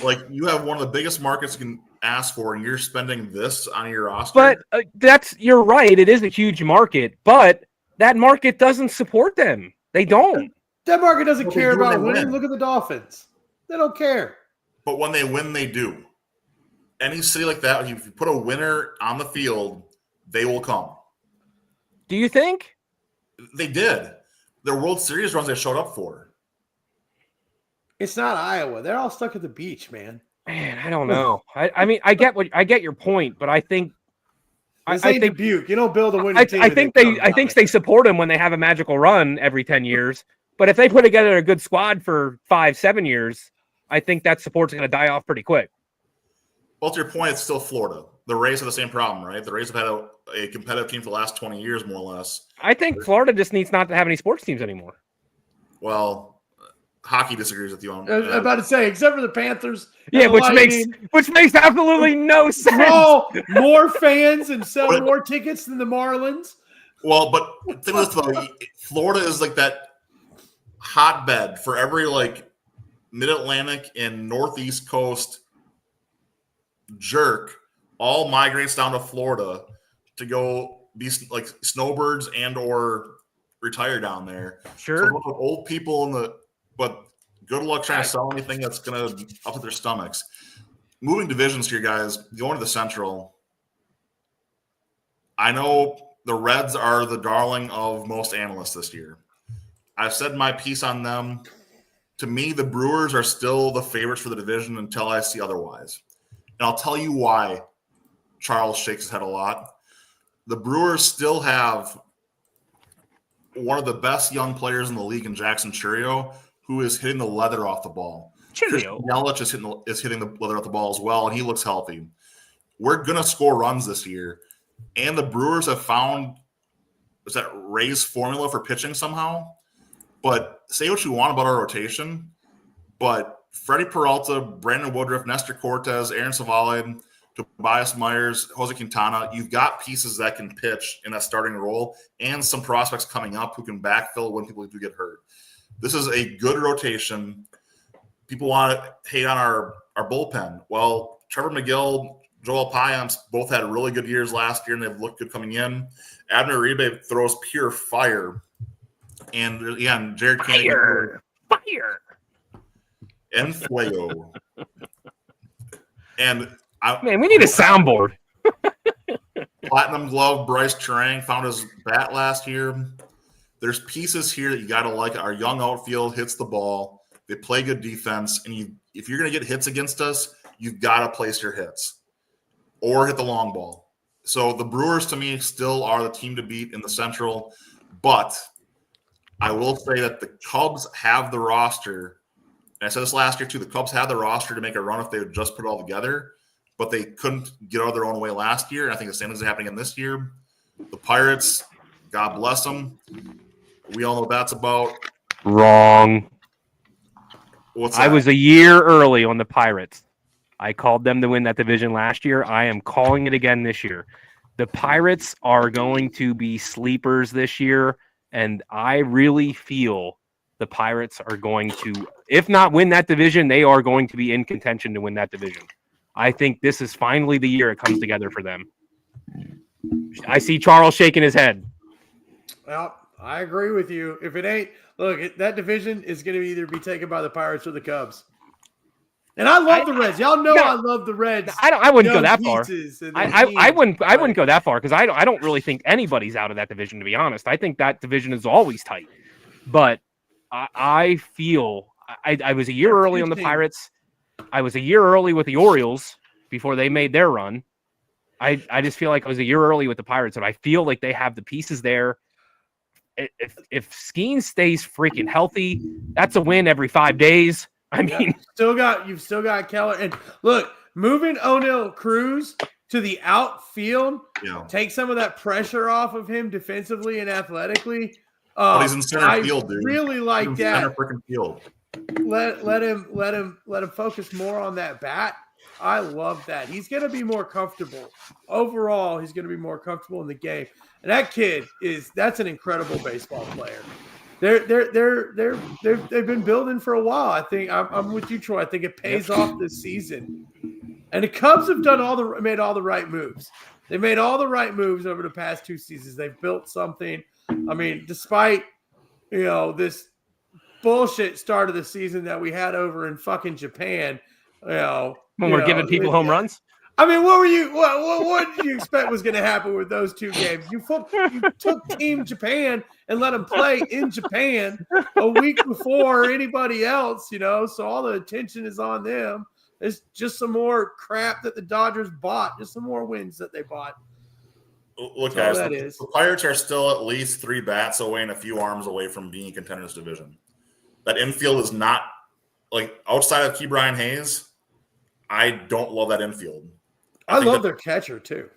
Like, you have one of the biggest markets you can ask for, and you're spending this on your roster.
But you're right. It is a huge market, but that market doesn't support them. They don't.
That market doesn't care about winning. Look at the Dolphins. They don't care.
But when they win, they do. Any city like that, if you put a winner on the field, they will come.
Do you think?
They did. Their World Series runs they showed up for.
It's not Iowa. They're all stuck at the beach, man.
Man, I don't know. I mean, I get your point, but I think
I think Dubuque. You don't build a winning team.
I think they support them when they have a magical run every 10 years. But if they put together a good squad for 5-7 years, I think that support's going to die off pretty quick.
Well, to your point, it's still Florida. The Rays have the same problem, right? The Rays have had a competitive team for the last 20 years, more or less.
I think Florida just needs not to have any sports teams anymore.
Well, hockey disagrees with you on.
I was about to say, except for the Panthers.
Yeah, which makes absolutely no sense.
Draw more fans and sell more tickets than the Marlins.
Well, but think of this though, Florida is like that hotbed for every like Mid-Atlantic and Northeast Coast jerk all migrates down to Florida to go be like snowbirds and or retire down there.
Sure.
So old people but good luck trying to sell anything that's going to upset their stomachs. Moving divisions here, guys, going to the Central. I know the Reds are the darling of most analysts this year. I've said my piece on them. To me, the Brewers are still the favorites for the division until I see otherwise. And I'll tell you why Charles shakes his head a lot. The Brewers still have one of the best young players in the league in Jackson Chourio, who is hitting the leather off the ball.
Chourio.
Yelich is hitting the leather off the ball as well, and he looks healthy. We're going to score runs this year. And the Brewers have found that Ray's formula for pitching somehow. But say what you want about our rotation, but Freddie Peralta, Brandon Woodruff, Nestor Cortez, Aaron Savale, Tobias Myers, Jose Quintana, you've got pieces that can pitch in that starting role and some prospects coming up who can backfill when people do get hurt. This is a good rotation. People want to hate on our bullpen. Well, Trevor McGill, Joel Payamps both had really good years last year, and they've looked good coming in. Abner Uribe throws pure fire. And again, Jared Kane.
Fire.
En fuego. And
man, we need a soundboard.
Platinum glove Bryce Terang found his bat last year. There's pieces here that you got to like. Our young outfield hits the ball. They play good defense. And if you're going to get hits against us, you've got to place your hits or hit the long ball. So the Brewers, to me, still are the team to beat in the Central. But I will say that the Cubs have the roster. And I said this last year, too. The Cubs had the roster to make a run if they would just put it all together. But they couldn't get out of their own way last year. And I think the same thing is happening in this year. The Pirates, God bless them. We all know what that's about.
Wrong.
What's that?
I was a year early on the Pirates. I called them to win that division last year. I am calling it again this year. The Pirates are going to be sleepers this year, and I really feel the Pirates are going to, if not win that division, they are going to be in contention to win that division. I think this is finally the year it comes together for them. I see Charles shaking his head.
Well, I agree with you. If it ain't, look, that division is going to either be taken by the Pirates or the Cubs. And I love the Reds. Y'all know I love the Reds.
I wouldn't go that far. I wouldn't go that far because I don't really think anybody's out of that division, to be honest. I think that division is always tight. But I feel I was a year early on the Pirates. I was a year early with the Orioles before they made their run. I just feel like I was a year early with the Pirates, and I feel like they have the pieces there. If Skeens stays freaking healthy, that's a win every 5 days. I mean,
you've still got Keller, and look, moving O'Neill Cruz to the outfield, take some of that pressure off of him defensively and athletically.
But he's in center field, dude.
Really like that.
Center freaking field.
Let him focus more on that bat. I love that. He's going to be more comfortable. Overall, he's going to be more comfortable in the game. And that kid that's an incredible baseball player. They've been building for a while. I think I'm with you, Troy. I think it pays off this season. And the Cubs have made all the right moves. They made all the right moves over the past 2 seasons. They've built something. I mean, despite this bullshit start of the season that we had over in fucking Japan,
when we're giving people home runs.
I mean, what did you expect was going to happen with those 2 games? You took Team Japan and let them play in Japan a week before anybody else, so all the attention is on them. It's just some more crap that the Dodgers bought, just some more wins that they bought.
Look, guys, the Pirates are still at least 3 bats away and a few arms away from being a contenders division. That infield is not, like, outside of Key Brian Hayes, I don't love that infield.
I love their catcher, too.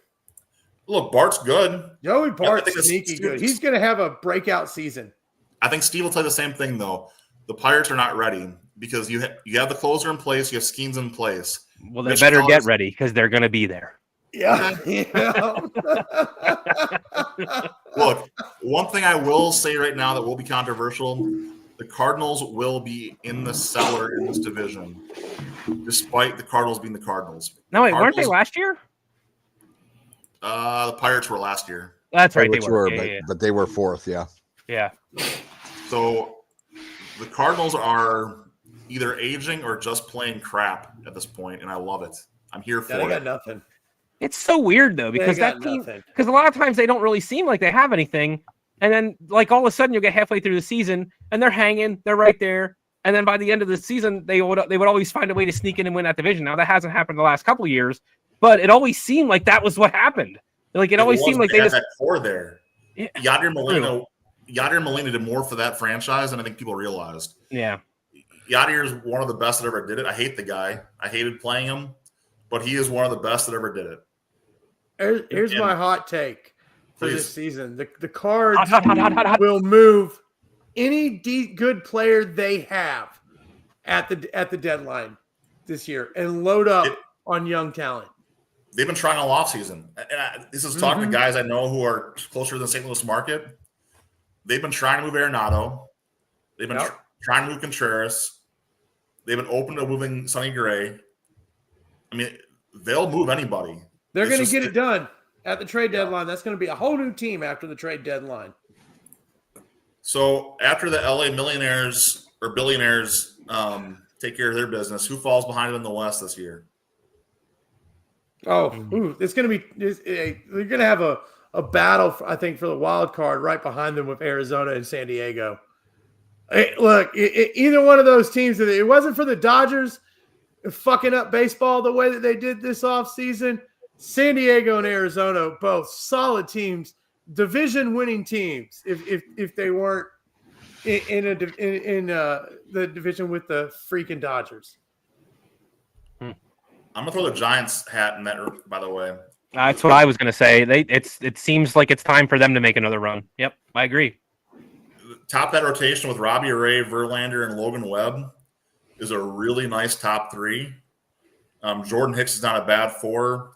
Look, Bart's good.
Joey Bart's sneaky good. He's going to have a breakout season.
I think Steve will tell you the same thing, though. The Pirates are not ready because you have the closer in place, you have Skeens in place.
Well, they better get ready because they're going to be there.
Yeah.
Look, one thing I will say right now that will be controversial, the Cardinals will be in the cellar in this division, despite the Cardinals being the Cardinals.
No, wait, weren't they last year?
The Pirates were last year.
That's right,
they were. But they were 4th,
Yeah.
So the Cardinals are either aging or just playing crap at this point, and I love it. I'm here for it.
They got nothing.
It's so weird, though, because that team – because a lot of times they don't really seem like they have anything, and then, like, all of a sudden you'll get halfway through the season, and they're hanging. They're right there. And then by the end of the season, they would always find a way to sneak in and win that division. Now, that hasn't happened the last couple of years, but it always seemed like that was what happened. Like, it always seemed like they
had
just –
that core there. Yeah. Yadier Molina did more for that franchise than I think people realized.
Yeah.
Yadier is one of the best that ever did it. I hate the guy. I hated playing him, but he is one of the best that ever did it.
Here's my hot take for this season. The Cards will move any good player they have at the deadline this year and load up on young talent.
They've been trying all offseason. This is talking to guys I know who are closer to the St. Louis market. They've been trying to move Arenado. They've been trying to move Contreras. They've been open to moving Sonny Gray. I mean, they'll move anybody.
They're going to get it done at the trade deadline. That's going to be a whole new team after the trade deadline.
So after the LA millionaires or billionaires take care of their business, who falls behind them in the West this year?
It's going to be – they're going to have a battle, I think, for the wild card right behind them with Arizona and San Diego. Look, either one of those teams, if it wasn't for the Dodgers fucking up baseball the way that they did this offseason, San Diego and Arizona, both solid teams, division-winning teams. If they weren't in the division with the freaking Dodgers.
I'm gonna throw the Giants hat in that. By the way,
that's what I was gonna say. It seems like it's time for them to make another run. Yep, I agree.
Top that rotation with Robbie Ray, Verlander, and Logan Webb is a really nice top 3. Jordan Hicks is not a bad 4.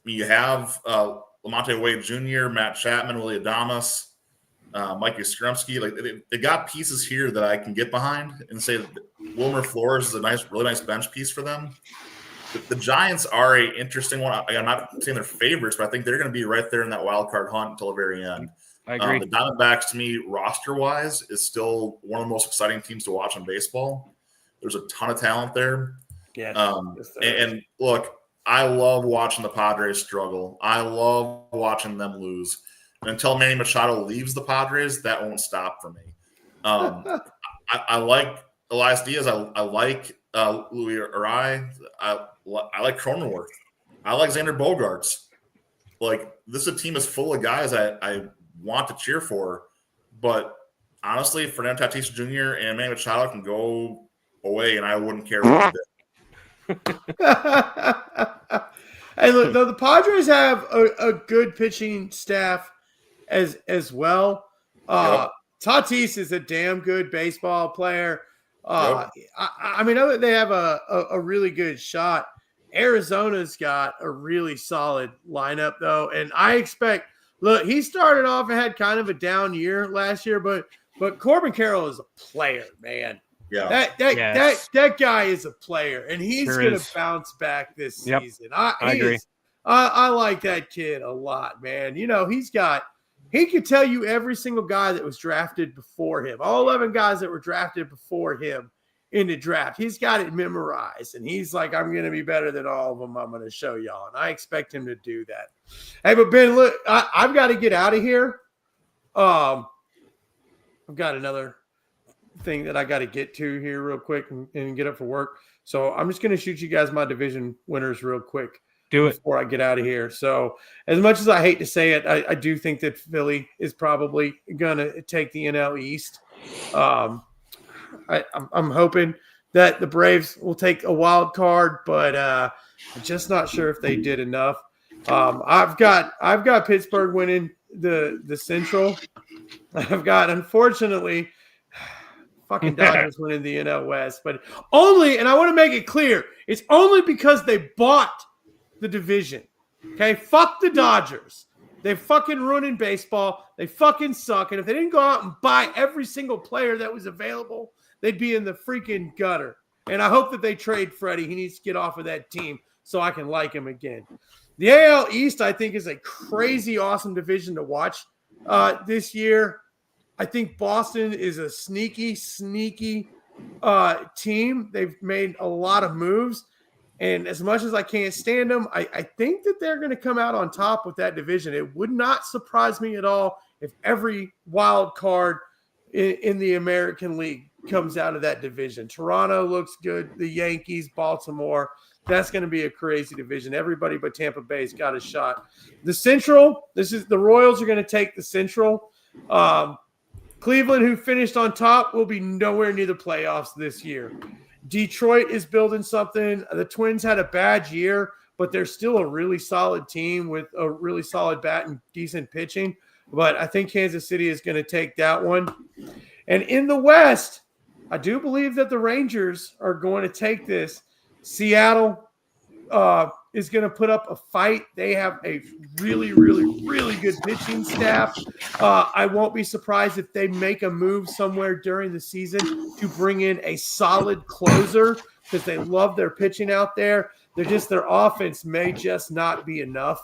You have Lamonte Wade Jr., Matt Chapman, Willie Adames. Mike Yastrzemski. Like they got pieces here that I can get behind and say that Wilmer Flores is a really nice bench piece for them. The Giants are a interesting one. I'm not saying they're favorites, but I think they're going to be right there in that wild card hunt until the very end.
I agree.
The Diamondbacks, to me, roster-wise, is still one of the most exciting teams to watch in baseball. There's a ton of talent there.
Yes.
And look, I love watching the Padres struggle. I love watching them lose. And until Manny Machado leaves the Padres, that won't stop for me. I like Elias Diaz. I like Louis Arai. I like Cronenworth. I like Xander Bogaerts. Like, this is a team that's full of guys I want to cheer for. But honestly, Fernando Tatis Jr. and Manny Machado can go away, and I wouldn't care what they did.
Hey, look, though the Padres have a good pitching staff as well. Tatis is a damn good baseball player. I mean, they have a really good shot. Arizona's got a really solid lineup, though, and I expect. Look, he started off and had kind of a down year last year, but Corbin Carroll is a player, man.
Yeah,
that guy is a player, and he's going to bounce back this season. I agree. I like that kid a lot, man. You know, he could tell you every single guy that was drafted before him, all 11 guys that were drafted before him in the draft. He's got it memorized, and he's like, I'm going to be better than all of them. I'm going to show y'all, and I expect him to do that. Hey, but Ben, look, I've got to get out of here. I've got another thing that I got to get to here real quick and get up for work. So I'm just going to shoot you guys my division winners real quick.
Do it
before I get out of here. So as much as I hate to say it, I do think that Philly is probably going to take the NL East. I'm hoping that the Braves will take a wild card, but I'm just not sure if they did enough. I've got Pittsburgh winning the Central. I've got, unfortunately, fucking Dodgers winning the NL West, but only, and I want to make it clear, it's only because they bought the division. Okay, fuck the Dodgers. They fucking ruining baseball. They fucking suck. And if they didn't go out and buy every single player that was available, they'd be in the freaking gutter. And I hope that they trade Freddie. He needs to get off of that team so I can like him again. The AL East, I think, is a crazy awesome division to watch this year. I think Boston is a sneaky team. They've made a lot of moves. And as much as I can't stand them, I think that they're going to come out on top with that division. It would not surprise me at all if every wild card in the American League comes out of that division. Toronto looks good. The Yankees, Baltimore, that's going to be a crazy division. Everybody but Tampa Bay's got a shot. The Central, the Royals are going to take the Central. Cleveland, who finished on top, will be nowhere near the playoffs this year. Detroit is building something. The Twins had a bad year, but they're still a really solid team with a really solid bat and decent pitching. But I think Kansas City is going to take that one. And in the West, I do believe that the Rangers are going to take this. Seattle is going to put up a fight. They have a really good pitching staff. I won't be surprised if they make a move somewhere during the season to bring in a solid closer because they love their pitching out there. Their offense may just not be enough.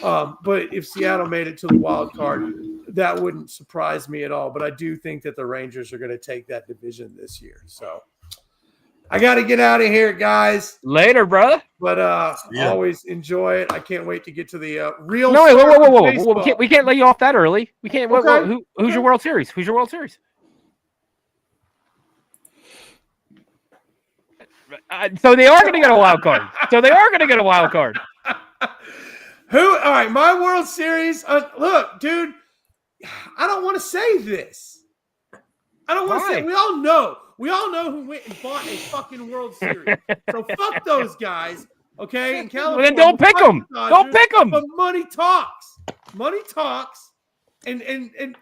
But if Seattle made it to the wild card, that wouldn't surprise me at all. But I do think that the Rangers are going to take that division this year. So I got to get out of here, guys.
Later, brother.
But always enjoy it. I can't wait to get to the real.
No, wait, whoa. We can't let you off that early. We can't.
Okay.
Who's your World Series? Who's your World Series? So they are going to get a wild card.
Who? All right, my World Series. Look, dude, I don't want to say this. I don't want to say. We all know who went and bought a fucking World Series. So fuck those guys, okay? In California,
well, then don't pick them. Don't pick them.
But money talks. Money talks, and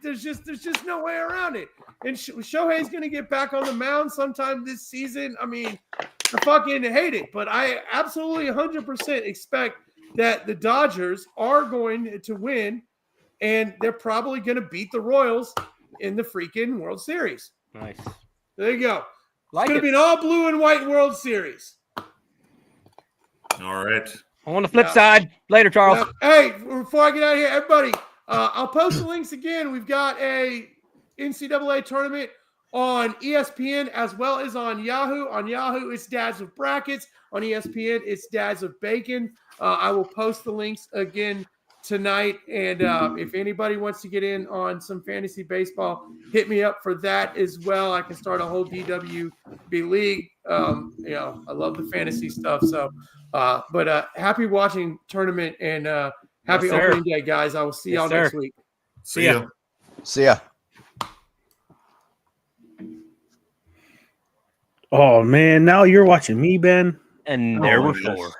there's just no way around it. And Shohei's going to get back on the mound sometime this season. I mean, I fucking hate it, but I absolutely 100% expect that the Dodgers are going to win, and they're probably going to beat the Royals in the freaking World Series.
Nice.
There you go.
Like
it's going to be an all blue and white World Series.
All right.
On the flip side, later, Charles.
Hey, before I get out of here, everybody, I'll post the links again. We've got a NCAA tournament on ESPN as well as on Yahoo. On Yahoo, it's Dads with Brackets. On ESPN, it's Dads with Bacon. I will post the links again tonight. And if anybody wants to get in on some fantasy baseball, hit me up for that as well. I can start a whole DWB league. I love the fantasy stuff. So, but happy watching tournament and happy opening day, guys. I will see y'all next week.
See ya.
See ya.
Oh man, now you're watching me, Ben.
And there were four.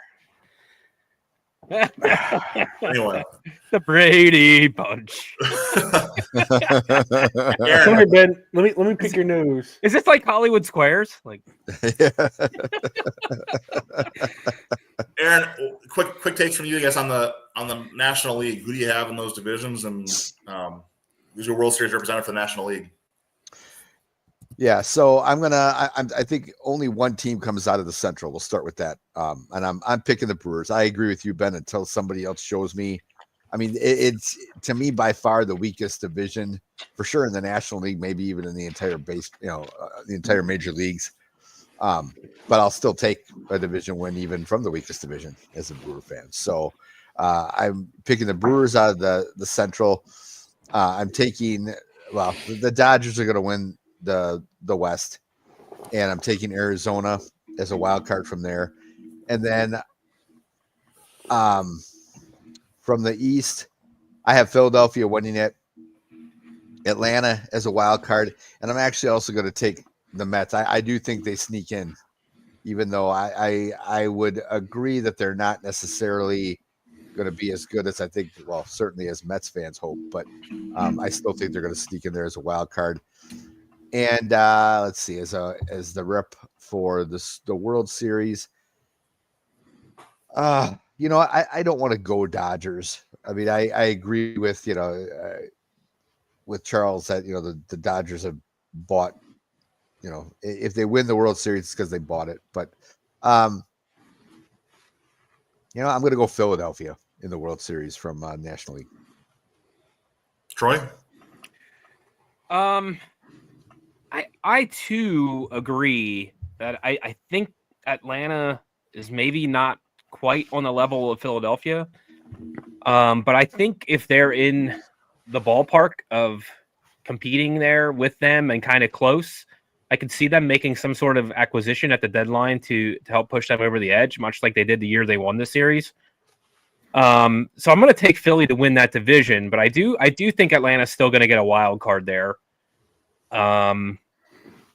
Anyway,
the Brady Bunch.
Come here, Ben. Let me pick your nose.
Is this like Hollywood Squares? Like,
Aaron, quick takes from you, I guess, on the National League. Who do you have in those divisions, and who's your World Series representative for the National League?
Yeah, so I think only one team comes out of the Central. We'll start with that. And I'm picking the Brewers. I agree with you, Ben, until somebody else shows me. I mean, it's to me by far the weakest division, for sure in the National League, maybe even in the entire the entire major leagues. But I'll still take a division win even from the weakest division as a Brewer fan. So I'm picking the Brewers out of the Central. I'm taking the Dodgers are going to win the West, and I'm taking Arizona as a wild card from there. And then from the East, I have Philadelphia winning it, Atlanta as a wild card, and I'm actually also going to take the Mets. I do think they sneak in, even though I would agree that they're not necessarily going to be as good as I think, well, certainly as Mets fans hope, but I still think they're going to sneak in there as a wild card. And let's see, as the rep for the World Series, I don't want to go Dodgers. I mean, I agree with with Charles that the Dodgers have bought. If they win the World Series, it's because they bought it. But I'm going to go Philadelphia in the World Series from National League.
Troy.
I too agree that I think Atlanta is maybe not quite on the level of Philadelphia. But I think if they're in the ballpark of competing there with them and kind of close, I could see them making some sort of acquisition at the deadline to help push them over the edge, much like they did the year they won the series. So I'm going to take Philly to win that division, but I do think Atlanta's still going to get a wild card there.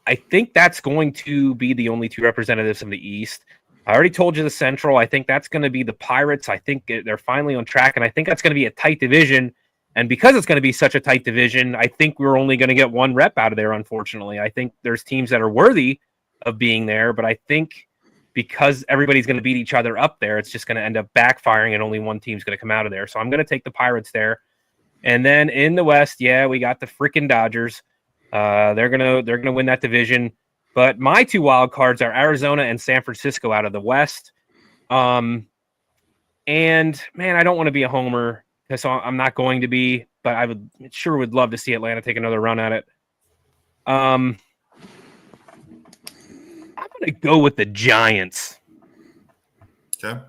I think that's going to be the only two representatives from the East. I already told you the Central. I think that's going to be the Pirates. I think they're finally on track, and I think that's going to be a tight division. And because it's going to be such a tight division, I think we're only going to get one rep out of there, unfortunately. I think there's teams that are worthy of being there, but I think because everybody's going to beat each other up there, it's just going to end up backfiring, and only one team's going to come out of there. So I'm going to take the Pirates there. And then in the West, we got the freaking Dodgers. They're gonna win that division. But my two wild cards are Arizona and San Francisco out of the West. And man, I don't want to be a homer, so I'm not going to be. But I would love to see Atlanta take another run at it. I'm gonna go with the Giants.
Okay.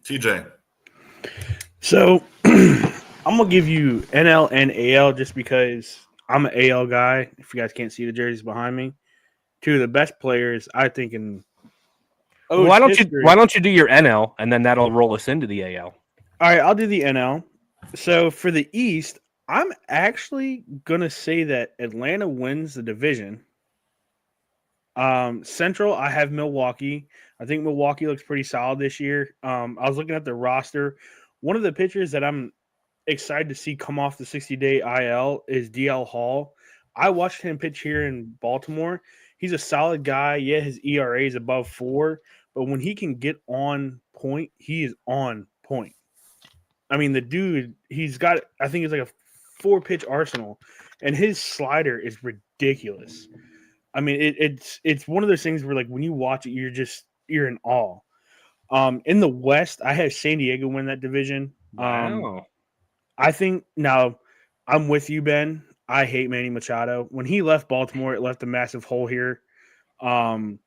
TJ.
So I'm gonna give you NL and AL just because I'm an AL guy. If you guys can't see the jerseys behind me, two of the best players I think in.
Why don't you do your NL and then that'll roll us into the AL?
All right, I'll do the NL. So for the East, I'm actually gonna say that Atlanta wins the division. Central, I have Milwaukee. I think Milwaukee looks pretty solid this year. I was looking at the roster. One of the pitchers that I'm excited to see come off the 60-day IL is DL Hall. I watched him pitch here in Baltimore. He's a solid guy. Yeah, his ERA is above 4, but when he can get on point, he is on point. I mean, the dude, he's got, I think it's like a 4-pitch arsenal, and his slider is ridiculous. I mean, it's one of those things where like when you watch it, you're in awe. In the West, I have San Diego win that division.
Wow.
I think now I'm with you, Ben. I hate Manny Machado. When he left Baltimore, it left a massive hole here. And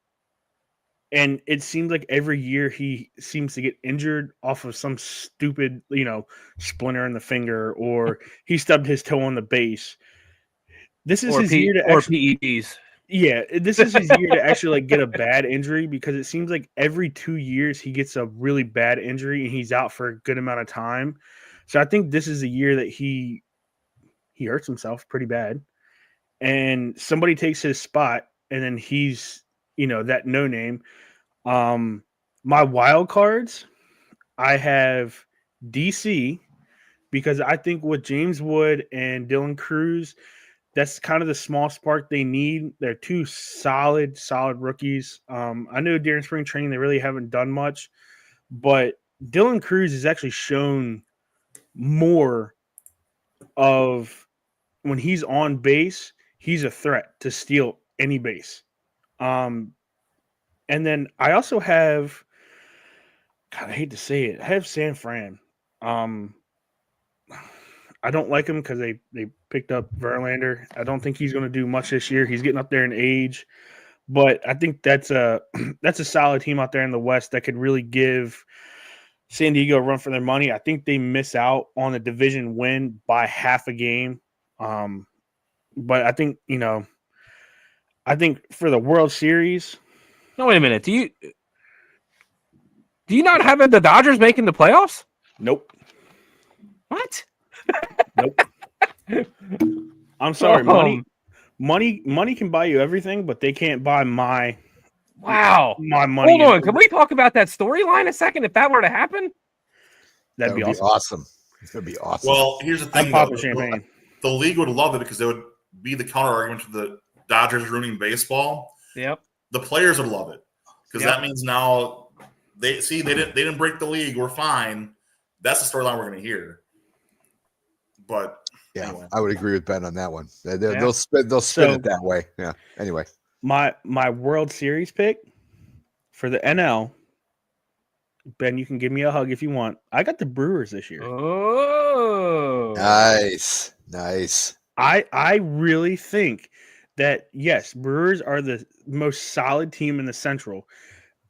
it seems like every year he seems to get injured off of some stupid, splinter in the finger, or he stubbed his toe on the base. This is his year to actually
PEDs.
Yeah, this is his year to actually like get a bad injury, because it seems like every 2 years he gets a really bad injury and he's out for a good amount of time. So I think this is a year that he hurts himself pretty bad, and somebody takes his spot, and then he's that no name. My wild cards, I have DC, because I think with James Wood and Dylan Cruz, that's kind of the small spark they need. They're two solid rookies. I know during spring training they really haven't done much, but Dylan Cruz has actually shown more of when he's on base, he's a threat to steal any base. And then I also have, God, I hate to say it, I have San Fran. I don't like him because they picked up Verlander. I don't think he's going to do much this year. He's getting up there in age, but I think that's a solid team out there in the West that could really give San Diego a run for their money. I think they miss out on a division win by half a game, but I think for the World Series.
No, wait a minute. Do you not have the Dodgers making the playoffs?
Nope.
What?
Nope. I'm sorry. Money can buy you everything, but they can't buy my money.
Hold on. Can we talk about that storyline a second? If that were to happen,
that'd be awesome.
It's gonna be awesome.
Well, here's the thing.
Champagne.
The league would love it because they would be the counter argument to the Dodgers ruining baseball.
Yep.
The players would love it because that means now they didn't break the league. We're fine. That's the storyline we're going to hear. But
yeah,
anyway.
I would agree with Ben on that one. They'll spin it that way. Yeah. Anyway,
my World Series pick for the NL. Ben, you can give me a hug if you want. I got the Brewers this year.
Oh,
nice.
I really think that yes, Brewers are the most solid team in the Central.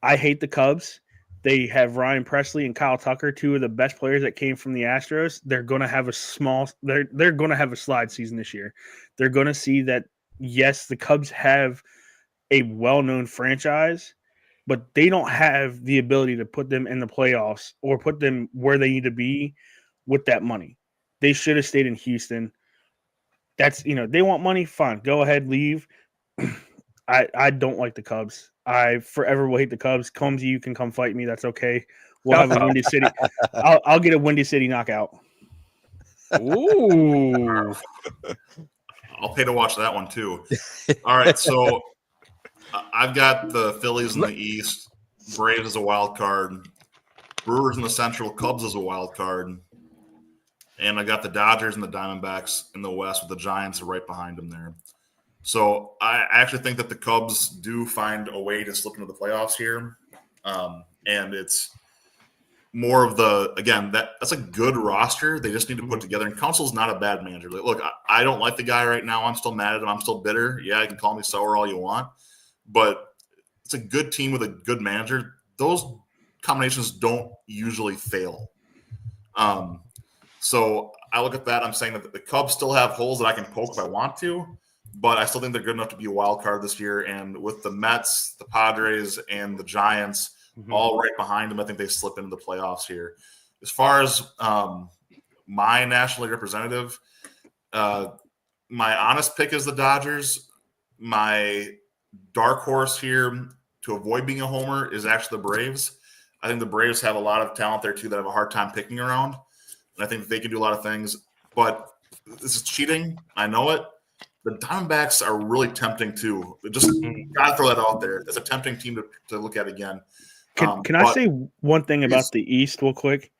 I hate the Cubs. They have Ryan Presley and Kyle Tucker, two of the best players that came from the Astros. They're going to have they're going to have a slide season this year. They're going to see that yes, the Cubs have a well-known franchise, but they don't have the ability to put them in the playoffs or put them where they need to be with that money. They should have stayed in Houston. That's, they want money, fine. Go ahead, leave. I don't like the Cubs. I forever will hate the Cubs. Combsy, you can come fight me. That's okay. We'll have a Windy City. I'll get a Windy City knockout.
Ooh.
I'll pay to watch that one too. All right, so I've got the Phillies in the East, Braves as a wild card, Brewers in the Central, Cubs as a wild card, and I got the Dodgers and the Diamondbacks in the West with the Giants right behind them there. So I actually think that the Cubs do find a way to slip into the playoffs here. And it's more of that's a good roster. They just need to put together. And Council's not a bad manager. Like, look, I don't like the guy right now. I'm still mad at him. I'm still bitter. Yeah, you can call me sour all you want. But it's a good team with a good manager. Those combinations don't usually fail. So I look at that. I'm saying that the Cubs still have holes that I can poke if I want to. But I still think they're good enough to be a wild card this year. And with the Mets, the Padres, and the Giants all right behind them, I think they slip into the playoffs here. As far as my National League representative, my honest pick is the Dodgers. My dark horse here to avoid being a homer is actually the Braves. I think the Braves have a lot of talent there, too, that I have a hard time picking around. And I think they can do a lot of things. But this is cheating. I know it. The Diamondbacks are really tempting too. Just gotta throw that out there. It's a tempting team to look at again.
Can I say one thing about the East real quick?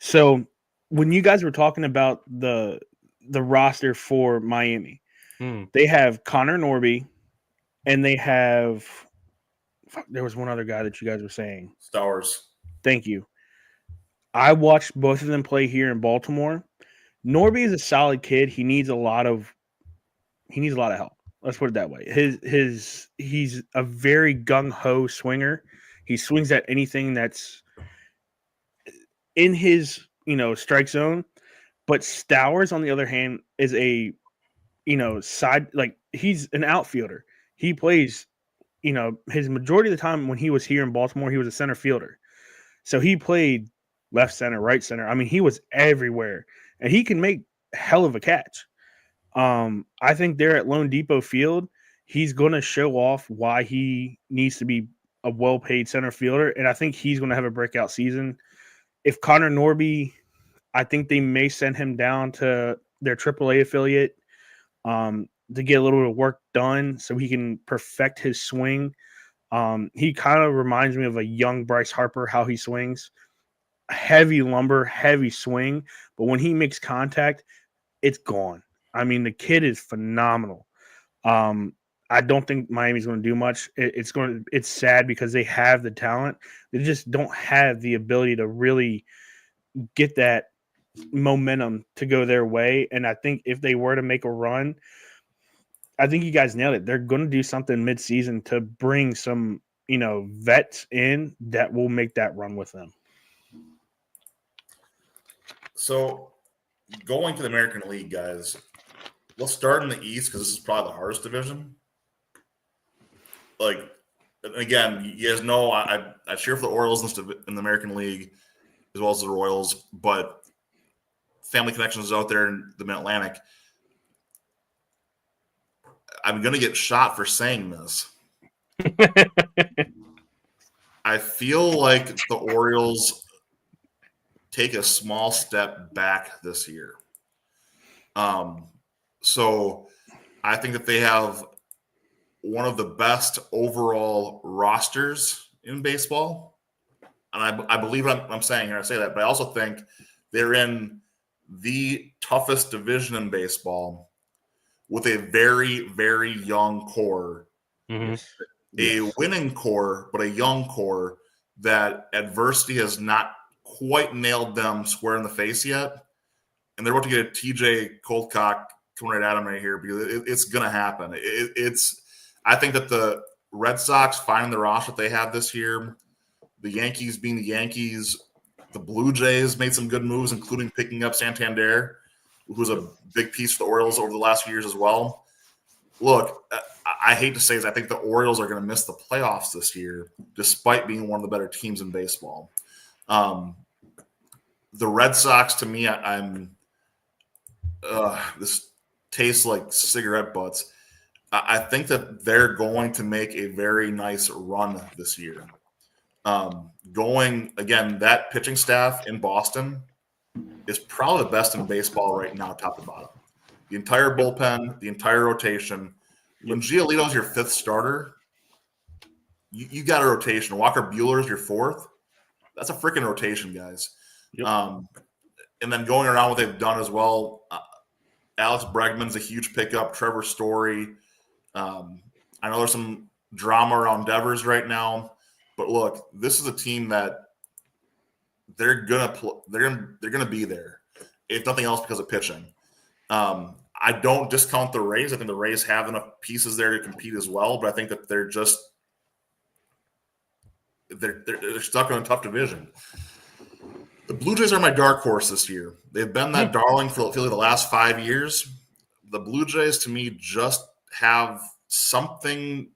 So when you guys were talking about the the roster for Miami. They have Connor Norby, and they have there was one other guy that you guys were saying.
Stowers.
Thank you. I watched both of them play here in Baltimore. Norby is a solid kid. He needs a lot of help. Let's put it that way. He's a very gung-ho swinger. He swings at anything that's in his, strike zone. But Stowers, on the other hand, is a, side, like he's an outfielder. He plays, his majority of the time when he was here in Baltimore, he was a center fielder. So he played left center, right center. I mean, he was everywhere, and he can make hell of a catch. I think there at Lone Depot Field, he's going to show off why he needs to be a well-paid center fielder, and I think he's going to have a breakout season. If Connor Norby, I think they may send him down to their AAA affiliate to get a little bit of work done so he can perfect his swing. He kind of reminds me of a young Bryce Harper, how he swings. Heavy lumber, heavy swing, but when he makes contact, it's gone. I mean, the kid is phenomenal. I don't think Miami's going to do much. It's sad because they have the talent. They just don't have the ability to really get that momentum to go their way. And I think if they were to make a run, I think you guys nailed it. They're going to do something midseason to bring some, vets in that will make that run with them.
So going to the American League, guys, let's start in the East because this is probably the hardest division. Like, again, you guys know I cheer for the Orioles in the American League as well as the Royals, but family connections out there in the Mid-Atlantic. I'm going to get shot for saying this. I feel like the Orioles take a small step back this year. So I think that they have one of the best overall rosters in baseball. And I believe what I'm saying here. I say that, but I also think they're in the toughest division in baseball with a very, very young core.
Mm-hmm.
A winning core, but a young core that adversity has not quite nailed them square in the face yet. And they're about to get a TJ Coldcock coming right at them right here because it's going to happen. I think that the Red Sox finding the roster that they have this year, the Yankees being the Yankees, the Blue Jays made some good moves, including picking up Santander, who was a big piece for the Orioles over the last few years as well. Look, I hate to say this, I think the Orioles are going to miss the playoffs this year, despite being one of the better teams in baseball. The Red Sox, to me, this tastes like cigarette butts. I think that they're going to make a very nice run this year. That pitching staff in Boston is probably the best in baseball right now, top to bottom. The entire bullpen, the entire rotation. When Giolito's your fifth starter, you got a rotation. Walker Buehler's your fourth. That's a freaking rotation, guys.
Yep.
And then going around what they've done as well, Alex Bregman's a huge pickup. Trevor Story. I know there's some drama around Devers right now, but look, this is a team that they're gonna be there, if nothing else, because of pitching. I don't discount the Rays. I think the Rays have enough pieces there to compete as well, but I think that they're stuck in a tough division. The Blue Jays are my dark horse this year. They've been that darling for the last 5 years. The Blue Jays, to me, just have something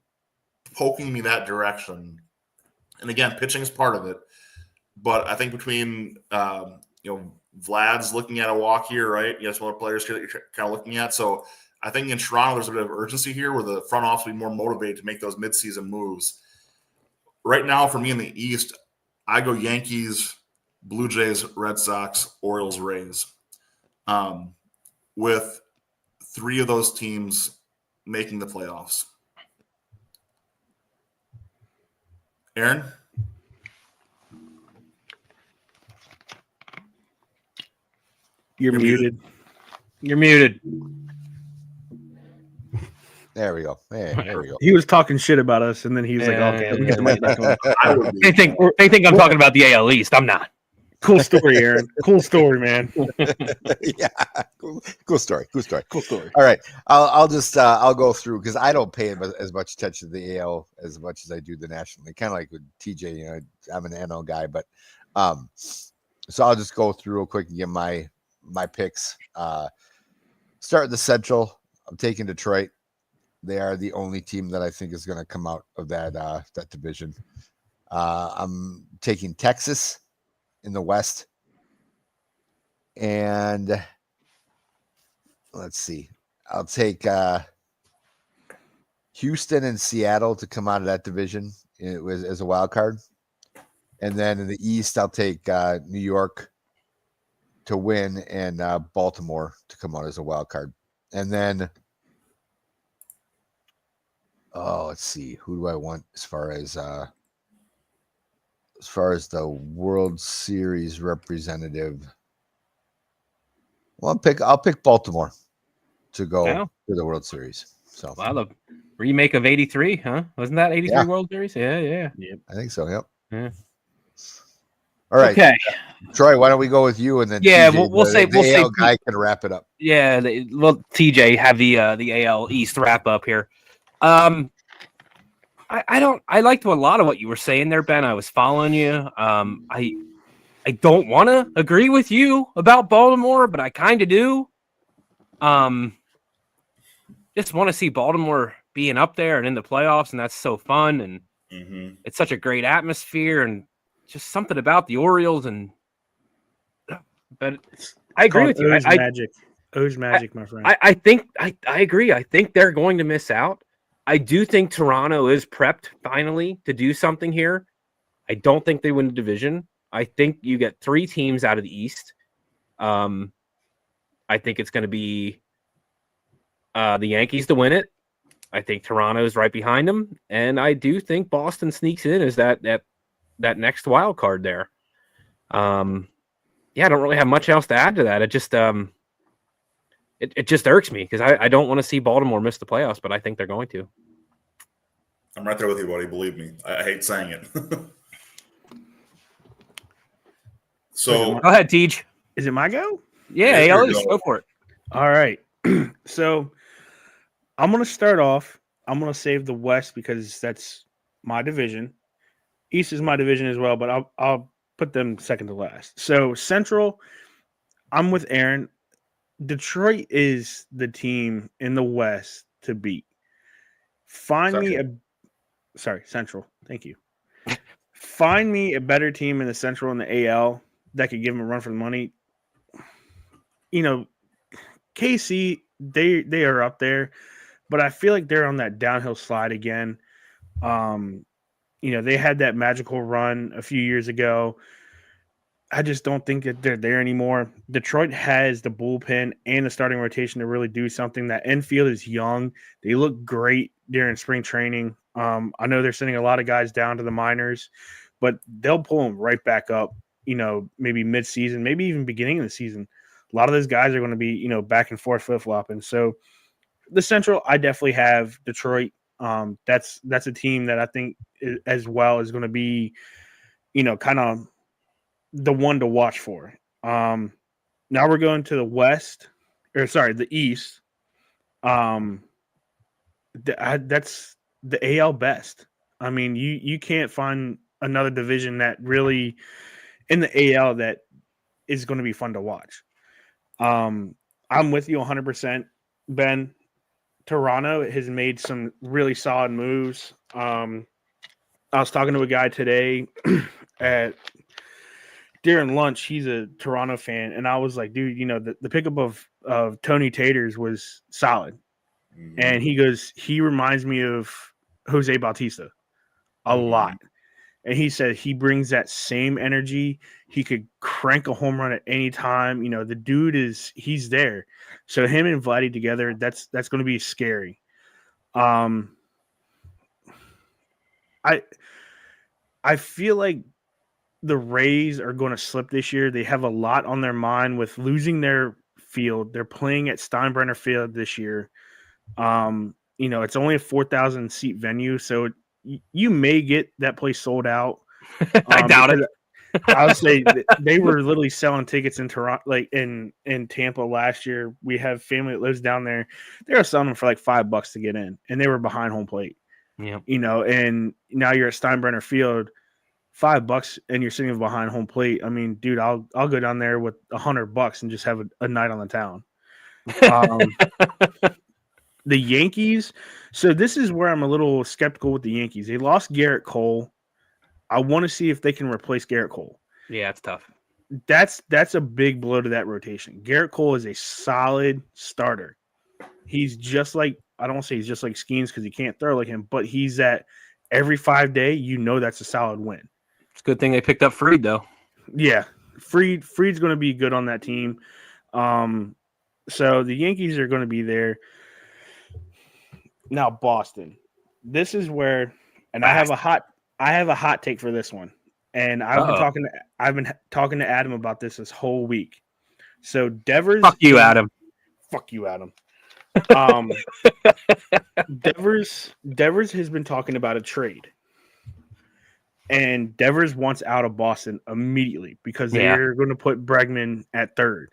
poking me that direction. And again, pitching is part of it. But I think between Vlad's looking at a walk here, right? You have some other players here that you're kind of looking at. So I think in Toronto, there's a bit of urgency here where the front office will be more motivated to make those midseason moves. Right now, for me in the East, I go Yankees, Blue Jays, Red Sox, Orioles, Rays, with 3 of those teams making the playoffs. Aaron?
You're muted.
You're muted.
There we go. There we go.
He was talking shit about us, and then he was like, "Okay, let me get the mic back on."
They think I'm talking about the AL East. I'm not.
Cool story, Aaron. Cool story, man.
Yeah, cool story.
Cool story.
All right, I'll go through because I don't pay as much attention to the AL as much as I do the National League. Kind of like with TJ, you know, I'm an NL guy, but so I'll just go through real quick and give my picks. Start the Central. I'm taking Detroit. They are the only team that I think is going to come out of that division. I'm taking Texas in the West. And let's see. I'll take Houston and Seattle to come out of that division as a wild card. And then in the East, I'll take New York to win and Baltimore to come out as a wild card. And then let's see. Who do I want as far as the World Series representative? Well, I'll pick Baltimore to go to the World Series. So
the remake of '83, huh? Wasn't that '83 World Series? Yeah.
I think so. Yep.
Yeah.
All right.
Okay.
Troy, why don't we go with you and then
TJ,
we'll say guy can wrap it up.
Yeah, TJ have the AL East wrap up here. I liked a lot of what you were saying there, Ben. I was following you. I don't want to agree with you about Baltimore, but I kind of do. Just want to see Baltimore being up there and in the playoffs, and that's so fun, and it's such a great atmosphere, and just something about the Orioles. But I agree with you.
O's magic, my friend.
I think I agree. I think they're going to miss out. I do think Toronto is prepped finally to do something here. I don't think they win the division. I think you get 3 teams out of the East. I think it's going to be the Yankees to win it. I think Toronto is right behind them, and I do think Boston sneaks in as that next wild card there. I don't really have much else to add to that. It just it just irks me because I don't want to see Baltimore miss the playoffs, but I think they're going to.
I'm right there with you, buddy. Believe me. I hate saying it. So
go ahead, Tej.
Is it my go?
Yeah, go for it.
All right. So I'm going to start off. I'm going to save the West because that's my division. East is my division as well, but I'll put them second to last. So Central, I'm with Aaron. Detroit is the team in the West to beat. Central. Thank you. Find me a better team in the Central and the AL that could give them a run for the money. You know, KC, they are up there, but I feel like they're on that downhill slide again. They had that magical run a few years ago. I just don't think that they're there anymore. Detroit has the bullpen and the starting rotation to really do something. That infield is young. They look great during spring training. I know they're sending a lot of guys down to the minors, but they'll pull them right back up, maybe mid-season, maybe even beginning of the season. A lot of those guys are going to be, back and forth flip-flopping. So the Central, I definitely have Detroit. That's a team that I think as well is going to be, kind of the one to watch for. Now we're going to the East. That's the AL best. I mean, you can't find another division that really in the AL that is going to be fun to watch. I'm with you 100%, Ben. Toronto has made some really solid moves. I was talking to a guy today during lunch. He's a Toronto fan, and I was like, dude, the pickup of Tony Taters was solid. Mm-hmm. And he goes, he reminds me of Jose Bautista a lot. And he said he brings that same energy. He could crank a home run at any time. The dude he's there. So him and Vladdy together, that's going to be scary. I feel like the Rays are going to slip this year. They have a lot on their mind with losing their field. They're playing at Steinbrenner Field this year. It's only a 4,000 seat venue, so you may get that place sold out.
I doubt it.
I would say they were literally selling tickets in Toronto, like in Tampa last year. We have family that lives down there. They were selling them for like $5 to get in, and they were behind home plate.
Yeah,
and now you're at Steinbrenner Field, $5, and you're sitting behind home plate. I mean, dude, I'll go down there with $100 and just have a night on the town. The Yankees. So this is where I'm a little skeptical with the Yankees. They lost Garrett Cole. I want to see if they can replace Garrett Cole.
Yeah, it's tough.
That's a big blow to that rotation. Garrett Cole is a solid starter. He's just like, I don't want to say he's just like Skeens because he can't throw like him, but he's at every 5 day, that's a solid win.
It's a good thing they picked up Fried, though.
Yeah, Fried's going to be good on that team. So the Yankees are going to be there. Now Boston. This is where, and I have a hot take for this one. And I've been talking to Adam about this whole week. So Devers.
Fuck you, Adam.
Fuck you, Adam. Devers has been talking about a trade. And Devers wants out of Boston immediately because they're going to put Bregman at third.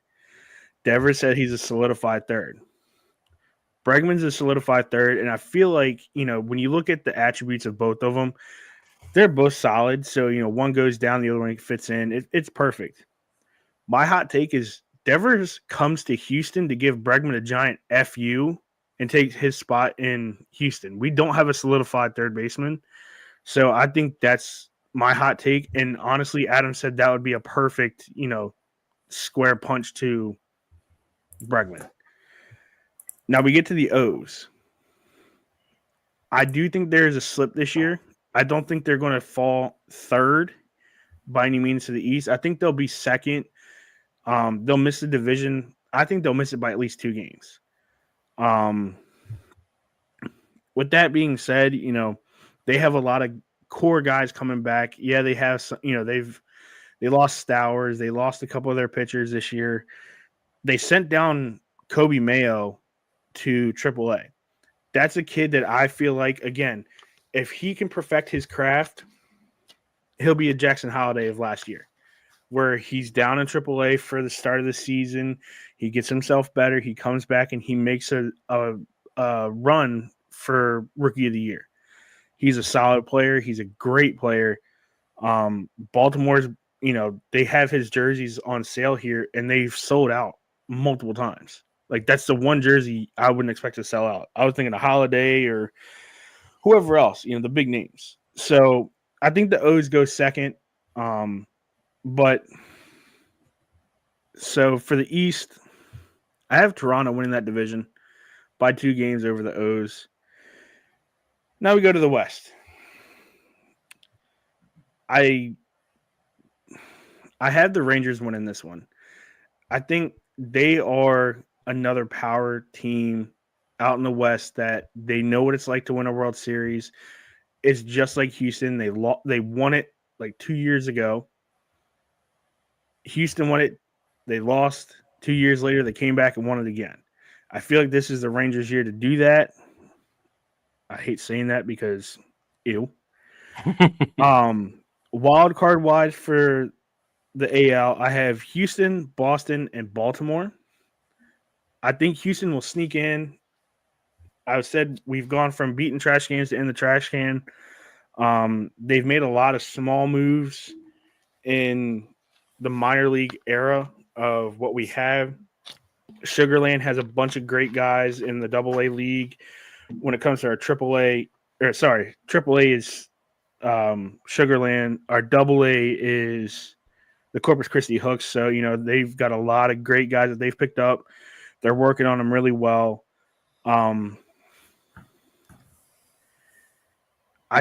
Devers said he's a solidified third. Bregman's a solidified third, and I feel like, when you look at the attributes of both of them, they're both solid. So, one goes down, the other one fits in. It's perfect. My hot take is Devers comes to Houston to give Bregman a giant FU and takes his spot in Houston. We don't have a solidified third baseman. So I think that's my hot take. And honestly, Adam said that would be a perfect, square punch to Bregman. Now we get to the O's. I do think there is a slip this year. I don't think they're going to fall third by any means to the East. I think they'll be second. They'll miss the division. I think they'll miss it by at least 2 games. With that being said, they have a lot of core guys coming back. Yeah, they have some, they lost Stowers. They lost a couple of their pitchers this year. They sent down Kobe Mayo to AAA. That's a kid that I feel like, again, if he can perfect his craft, he'll be a Jackson Holiday of last year, where he's down in AAA for the start of the season. He gets himself better. He comes back and he makes a run for Rookie of the Year. He's a solid player. He's a great player. Baltimore's, they have his jerseys on sale here, and they've sold out multiple times. Like, that's the one jersey I wouldn't expect to sell out. I was thinking a Holiday or whoever else, the big names. So I think the O's go second. But so for the East, I have Toronto winning that division by 2 games over the O's. Now we go to the West. I have the Rangers winning this one. I think they are another power team out in the West that they know what it's like to win a World Series. It's just like Houston. They won it like 2 years ago. Houston won it. They lost 2 years later. They came back and won it again. I feel like this is the Rangers' year to do that. I hate saying that because, ew. Wild card wise for the AL, I have Houston, Boston, and Baltimore. I think Houston will sneak in. I said we've gone from beating trash cans to in the trash can. They've made a lot of small moves in the minor league era of what we have. Sugarland has a bunch of great guys in the AA league. When it comes to our AAA is Sugarland. Our AA is the Corpus Christi Hooks. So, they've got a lot of great guys that they've picked up. They're working on them really well. I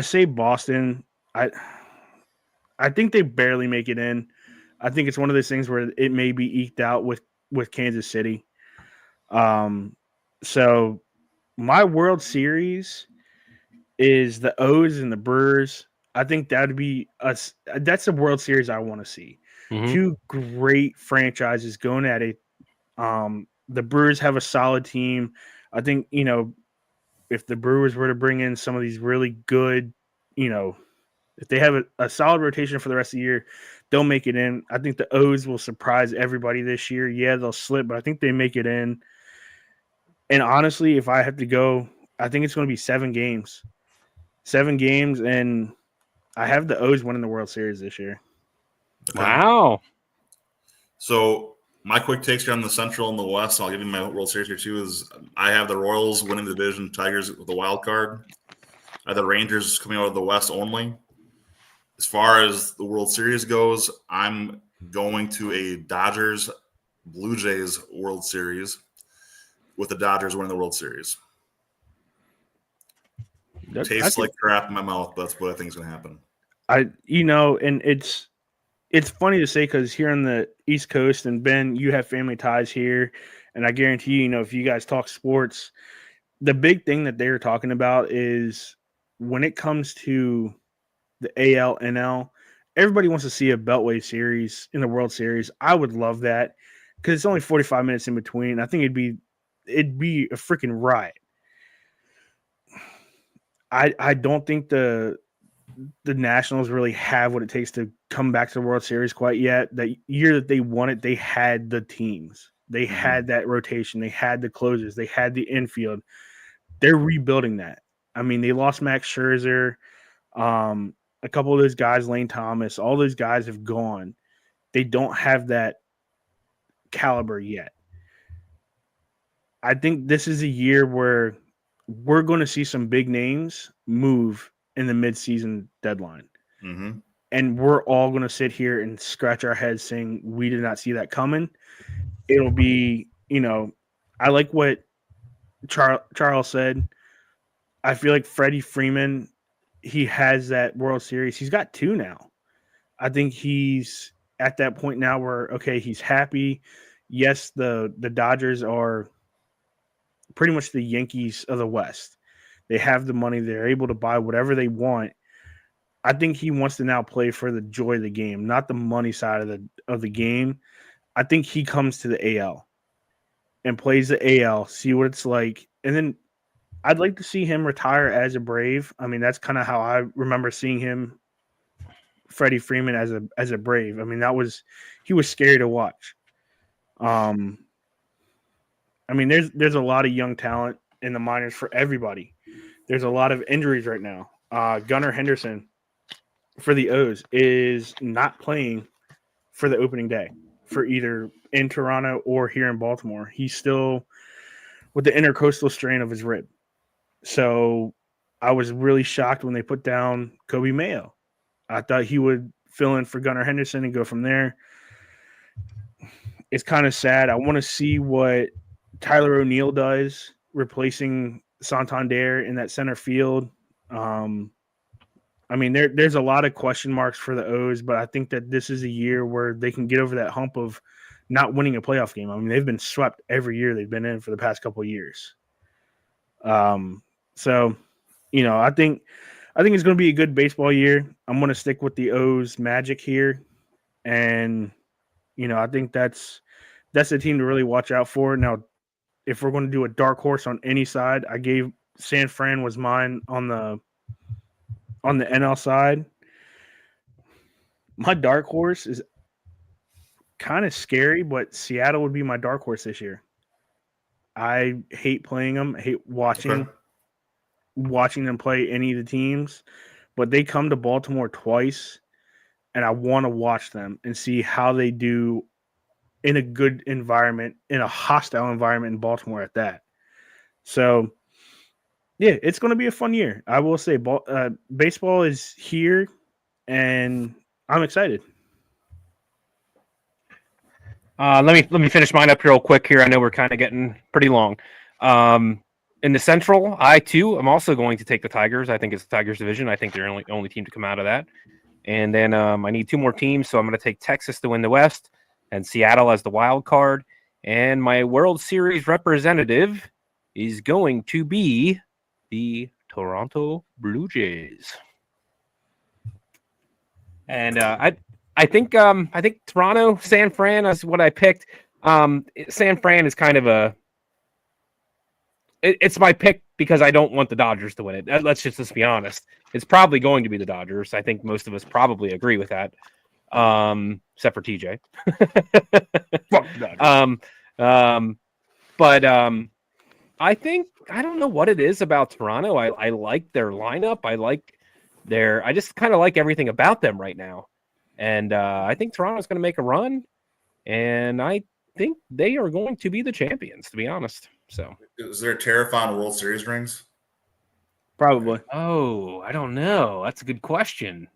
say Boston. I think they barely make it in. I think it's one of those things where it may be eked out with Kansas City. So my World Series is the O's and the Brewers. I think that'd be that's a World Series I want to see. Mm-hmm. 2 great franchises going at it. The Brewers have a solid team. I think, if the Brewers were to bring in some of these really good, if they have a solid rotation for the rest of the year, they'll make it in. I think the O's will surprise everybody this year. Yeah, they'll slip, but I think they make it in. And honestly, if I have to go, I think it's going to be 7 games. 7 games, and I have the O's winning the World Series this year.
Okay.
Wow.
So my quick takes here on the Central and the West, I'll give you my World Series here too, is I have the Royals winning the division, Tigers with the wild card. I have the Rangers coming out of the West only. As far as the World Series goes, I'm going to a Dodgers-Blue Jays World Series with the Dodgers winning the World Series. Tastes like crap in my mouth, but that's what I think is going to happen.
And it's funny to say because here on the East Coast, and Ben, you have family ties here, and I guarantee if you guys talk sports, the big thing that they're talking about is when it comes to the AL, NL, everybody wants to see a Beltway series in the World Series. I would love that because it's only 45 minutes in between. I think it'd be a freaking riot. I don't think the Nationals really have what it takes to come back to the World Series quite yet. That year that they won it, they had the teams. They had that rotation. They had the closers. They had the infield. They're rebuilding that. I mean, they lost Max Scherzer. A couple of those guys, Lane Thomas, all those guys have gone. They don't have that caliber yet. I think this is a year where we're going to see some big names move in the midseason deadline.
Mm-hmm.
And we're all going to sit here and scratch our heads saying we did not see that coming. It'll be, I like what Charles said. I feel like Freddie Freeman, he has that World Series. He's got 2 now. I think he's at that point now where, okay, he's happy. Yes, the Dodgers are pretty much the Yankees of the West. They have the money. They're able to buy whatever they want. I think he wants to now play for the joy of the game, not the money side of the game. I think he comes to the AL and plays the AL, see what it's like. And then I'd like to see him retire as a Brave. I mean, that's kind of how I remember seeing him, Freddie Freeman, as a Brave. I mean, he was scary to watch. I mean, there's a lot of young talent in the minors for everybody. There's a lot of injuries right now. Gunnar Henderson for the O's is not playing for the opening day for either in Toronto or here in Baltimore. He's still with the intercostal strain of his rib. So I was really shocked when they put down Kobe Mayo. I thought he would fill in for Gunnar Henderson and go from there. It's kind of sad. I want to see what Tyler O'Neill does replacing Santander in that center field. I mean, there's a lot of question marks for the O's, but I think that this is a year where they can get over that hump of not winning a playoff game. I mean, they've been swept every year they've been in for the past couple of years. So, I think it's going to be a good baseball year. I'm going to stick with the O's magic here. And, I think that's the team to really watch out for. Now, if we're going to do a dark horse on any side, I gave San Fran was mine on the NL side. My dark horse is kind of scary, but Seattle would be my dark horse this year. I hate playing them. I hate watching them play any of the teams, but they come to Baltimore twice, and I want to watch them and see how they do in a good environment, in a hostile environment in Baltimore at that. So, yeah, it's going to be a fun year. I will say baseball is here, and I'm excited.
Let me finish mine up real quick here. I know we're kind of getting pretty long. In the Central, I too am also going to take the Tigers. I think it's the Tigers division. I think they're the only team to come out of that. And then I need 2 more teams, so I'm going to take Texas to win the West and Seattle as the wild card. And my World Series representative is going to be the Toronto Blue Jays. And I think Toronto, San Fran is what I picked. San Fran is kind of it's my pick because I don't want the Dodgers to win it. Let's just be honest. It's probably going to be the Dodgers. I think most of us probably agree with that. Except for TJ. But I think I don't know what it is about Toronto. I like their lineup. I just kind of like everything about them right now. And I think Toronto's going to make a run. And I think they are going to be the champions, to be honest. So,
is there a Terrafon World Series rings?
Probably.
Oh, I don't know. That's a good question.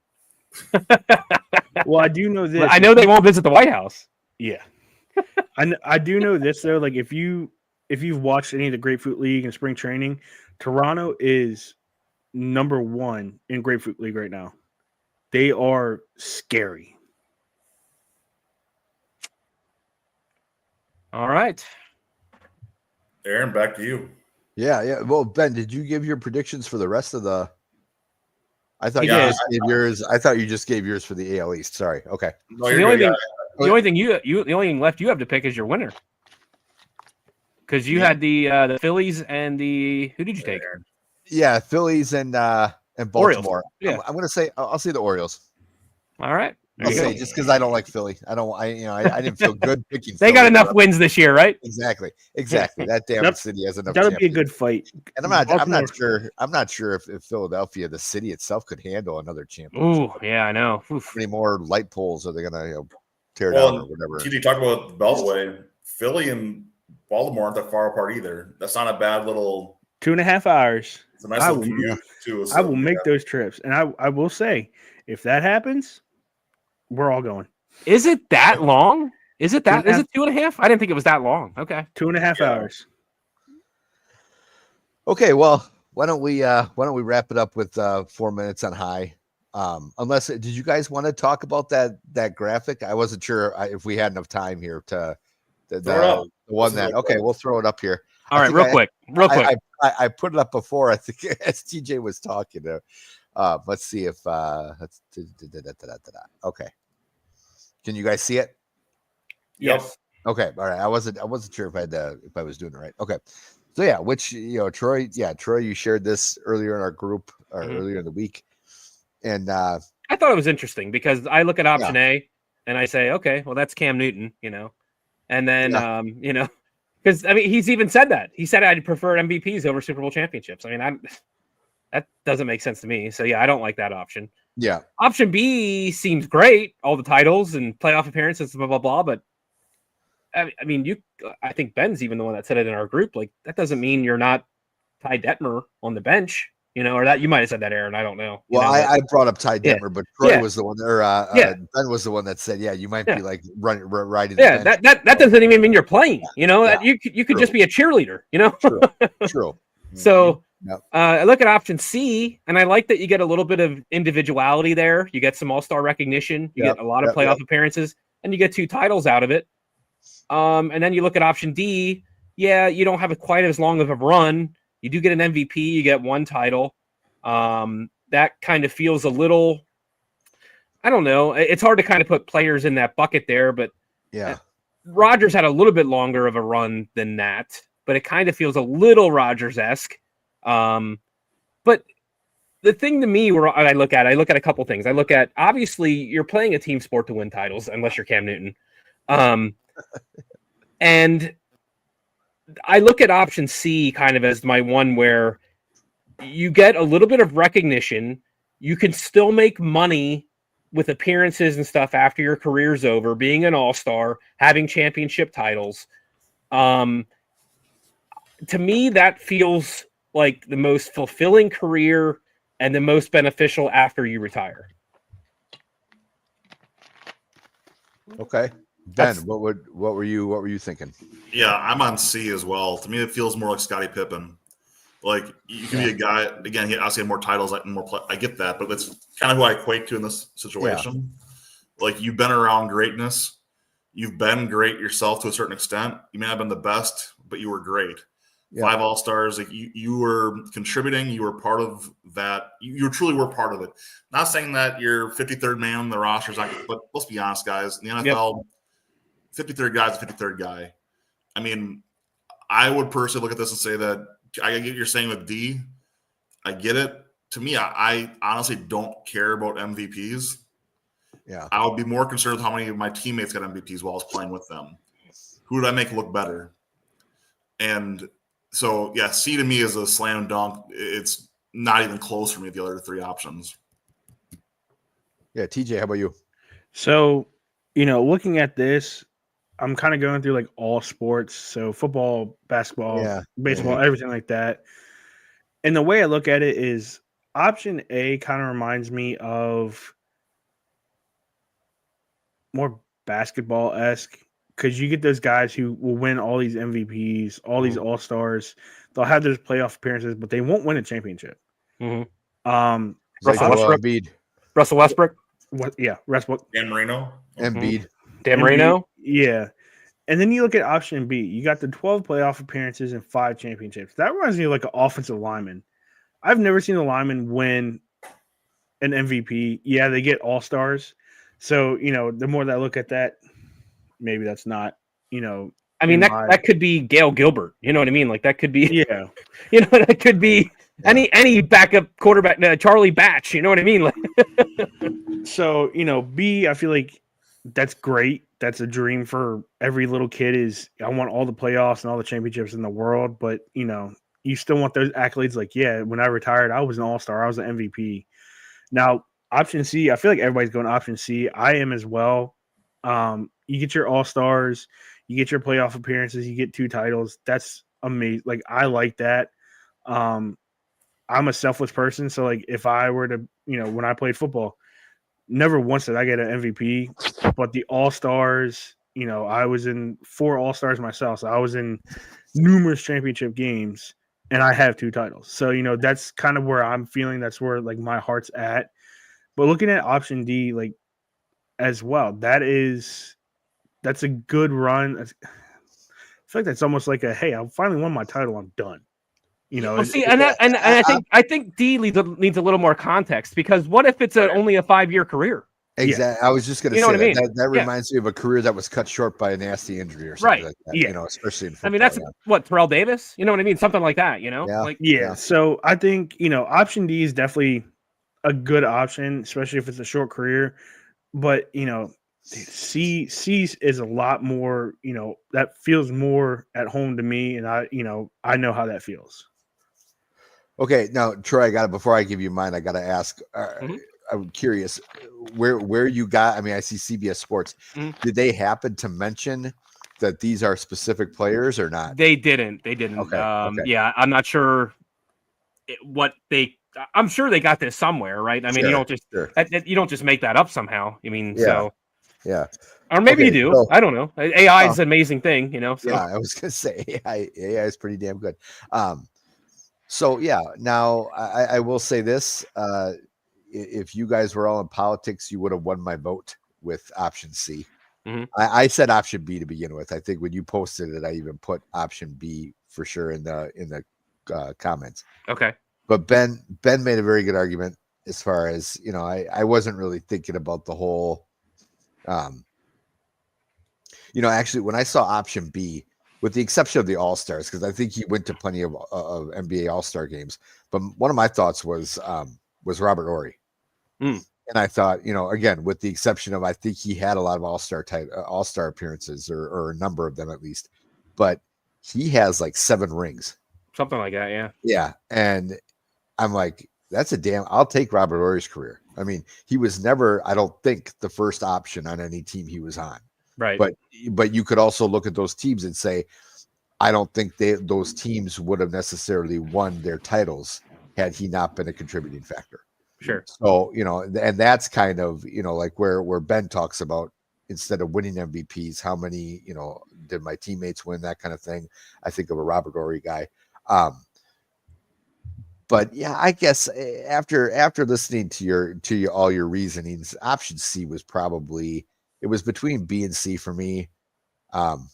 Well, I do know this.
I know they won't visit the White House.
Yeah. I do know this though. Like if you've watched any of the Grapefruit League and spring training, Toronto is number 1 in Grapefruit League right now. They are scary.
All right.
Aaron, back to you.
Yeah. Well, Ben, did you give your predictions for the rest of the? I thought
Yeah,
you just gave yours. I thought you just gave yours for the AL East. Sorry. Okay.
No,
So the only thing left you have to pick is your winner. Because you had the Phillies and who did you take?
Yeah, Phillies and Baltimore.
Orioles. Yeah.
I'm gonna say I'll say the Orioles.
All right.
I'll say just because I don't like Philly. I didn't feel good picking.
They got enough wins this year, right?
Exactly. That damn city has enough.
That'll be a good fight.
And I'm not sure if Philadelphia, the city itself, could handle another championship.
Ooh, yeah, I know. Oof.
How many more light poles are they gonna tear down or whatever?
TJ, talk about the Beltway. Philly and Baltimore aren't that far apart either. That's not a bad little
2.5 hours.
It's a nice little commute too.
I will make those trips, and I will say, if that happens, we're all going.
Is it that long? Is it 2.5? I didn't think it was that long. Okay.
2.5 hours.
Okay, well, why don't we wrap it up with 4 minutes on high? Unless did you guys want to talk about that graphic? I wasn't sure if we had enough time here to the one that. Okay, we'll throw it up here.
All right, real quick.
I put it up before. I think as TJ was talking. Let's see if okay. Can you guys see it?
Yes.
Okay. All right. I wasn't sure if I was doing it right. Okay. So yeah, which Troy, you shared this earlier in our group or earlier in the week. And
I thought it was interesting because I look at option A and I say, okay, well that's Cam Newton, and then because I mean he's even said that. He said I'd prefer MVPs over Super Bowl championships. I mean, that doesn't make sense to me. So yeah, I don't like that option.
Yeah.
Option B seems great, all the titles and playoff appearances, blah blah blah. But I mean, I think Ben's even the one that said it in our group. Like that doesn't mean you're not Ty Detmer on the bench, or that you might have said that, Aaron. I don't know.
Well, I brought up Ty Detmer, but Troy was the one, Ben was the one that said, you might be like riding.
Yeah, that doesn't even mean you're playing. That you could just be a cheerleader.
True.
So. Yep. I look at option C, and I like that you get a little bit of individuality there. You get some all-star recognition. You get a lot of playoff appearances, and you get 2 titles out of it. And then you look at option D. Yeah, you don't have quite as long of a run. You do get an MVP. You get 1 title. That kind of feels a little. I don't know. It's hard to kind of put players in that bucket there, but Rodgers had a little bit longer of a run than that, but it kind of feels a little Rodgers-esque. But the thing to me where I look at a couple things. I look at, obviously you're playing a team sport to win titles unless you're Cam Newton. And I look at option C kind of as my one where you get a little bit of recognition. You can still make money with appearances and stuff after your career's over, being an all-star, having championship titles. To me, that feels like the most fulfilling career and the most beneficial after you retire.
Okay. Ben, what were you thinking?
Yeah, I'm on C as well. To me, it feels more like Scottie Pippen. Like you can be a guy again. He obviously had more titles, I get that, but that's kind of who I equate to in this situation. Yeah. Like you've been around greatness, you've been great yourself to a certain extent. You may not have been the best, but you were great. Yeah. 5 All-Stars, like you were contributing, you were part of that. You truly were part of it. Not saying that you're 53rd man on the roster, but let's be honest, guys. In the NFL, 53rd guy's a 53rd guy. I mean, I would personally look at this and say that I get what you're saying with D. I get it. To me, I honestly don't care about MVPs.
Yeah.
I would be more concerned with how many of my teammates got MVPs while I was playing with them. Who did I make look better? And so, yeah, C to me is a slam dunk. It's not even close for me, the other three options.
Yeah, TJ, how about you?
So, looking at this, I'm kind of going through like all sports. So football, basketball, baseball, everything like that. And the way I look at it is option A kind of reminds me of more basketball-esque, because you get those guys who will win all these MVPs, all these All-Stars. They'll have those playoff appearances, but they won't win a championship.
Russell
Westbrook.
Russell Westbrook.
Westbrook.
Dan Marino.
Embiid.
Dan Marino.
Yeah. And then you look at option B. You got the 12 playoff appearances and 5 championships. That reminds me of like an offensive lineman. I've never seen a lineman win an MVP. Yeah, they get All-Stars. So, the more that I look at that, maybe that's not,
I mean, that could be Gail Gilbert. You know what I mean? Like that could be,
yeah.
That could be any backup quarterback, Charlie Batch. You know what I mean? Like,
so, B, I feel like that's great. That's a dream for every little kid is I want all the playoffs and all the championships in the world. But, you still want those accolades. Like, yeah, when I retired, I was an All-Star. I was an MVP. Now, option C, I feel like everybody's going option C. I am as well. You get your All-Stars, you get your playoff appearances, you get 2 titles. That's amazing. Like, I like that. I'm a selfless person. So, like, if I were to, when I played football, never once did I get an MVP, but the All-Stars, I was in 4 All-Stars myself. So I was in numerous championship games and I have 2 titles. So, that's kind of where I'm feeling. That's where like my heart's at. But looking at option D, like as well, that's a good run. I feel like that's almost like hey, I finally won my title. I'm done.
I think D needs a little more context, because what if it's only a 5-year career?
Exactly. Yeah. I was just going to say
what I mean?
that reminds me of a career that was cut short by a nasty injury or something like that.
Yeah.
Especially in football.
I mean, that's what, Terrell Davis? You know what I mean? Something like that,
Yeah.
So I think, option D is definitely a good option, especially if it's a short career. But, C is a lot more, that feels more at home to me. And I know how that feels.
Okay. Now, Troy, before I give you mine, I got to ask, I'm curious where you got, I see CBS Sports. Did they happen to mention that these are specific players or not?
They didn't. Okay. Yeah. I'm not sure I'm sure they got this somewhere, right? I mean, you don't just make that up somehow. I mean,
yeah.
Or maybe you do. So, I don't know. AI is an amazing thing, So.
Yeah, I was gonna say AI is pretty damn good. So yeah. Now I will say this: if you guys were all in politics, you would have won my vote with option C. I said option B to begin with. I think when you posted it, I even put option B for sure in the comments.
Okay.
But Ben made a very good argument as far as, I wasn't really thinking about the whole, actually when I saw option B, with the exception of the All-Stars, because I think he went to plenty of NBA All-Star games, but one of my thoughts was Robert Horry. And I thought, again, with the exception of, I think he had a lot of All-Star appearances or a number of them at least, but he has like 7 rings.
Something like that. Yeah.
Yeah. And I'm like, I'll take Robert Horry's career. I mean, he was never, I don't think, the first option on any team he was on.
Right.
But you could also look at those teams and say, I don't think those teams would have necessarily won their titles had he not been a contributing factor.
Sure.
So, and that's kind of, like where Ben talks about, instead of winning MVPs, how many, did my teammates win, that kind of thing. I think of a Robert Horry guy. But yeah, I guess after listening to all your reasonings, option C was probably, it was between B and C for me. And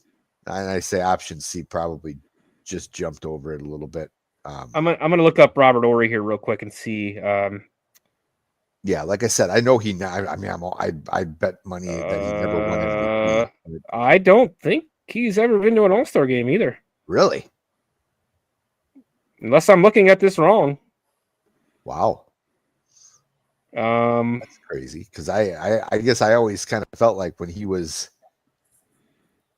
I say option C probably just jumped over it a little bit.
I'm gonna look up Robert Horry here real quick and see.
Yeah, like I said, I know I bet money that he never won MVP.
I don't think he's ever been to an All-Star game either.
Really?
Unless I'm looking at this wrong.
Wow.
That's
crazy because I guess I always kind of felt like when he was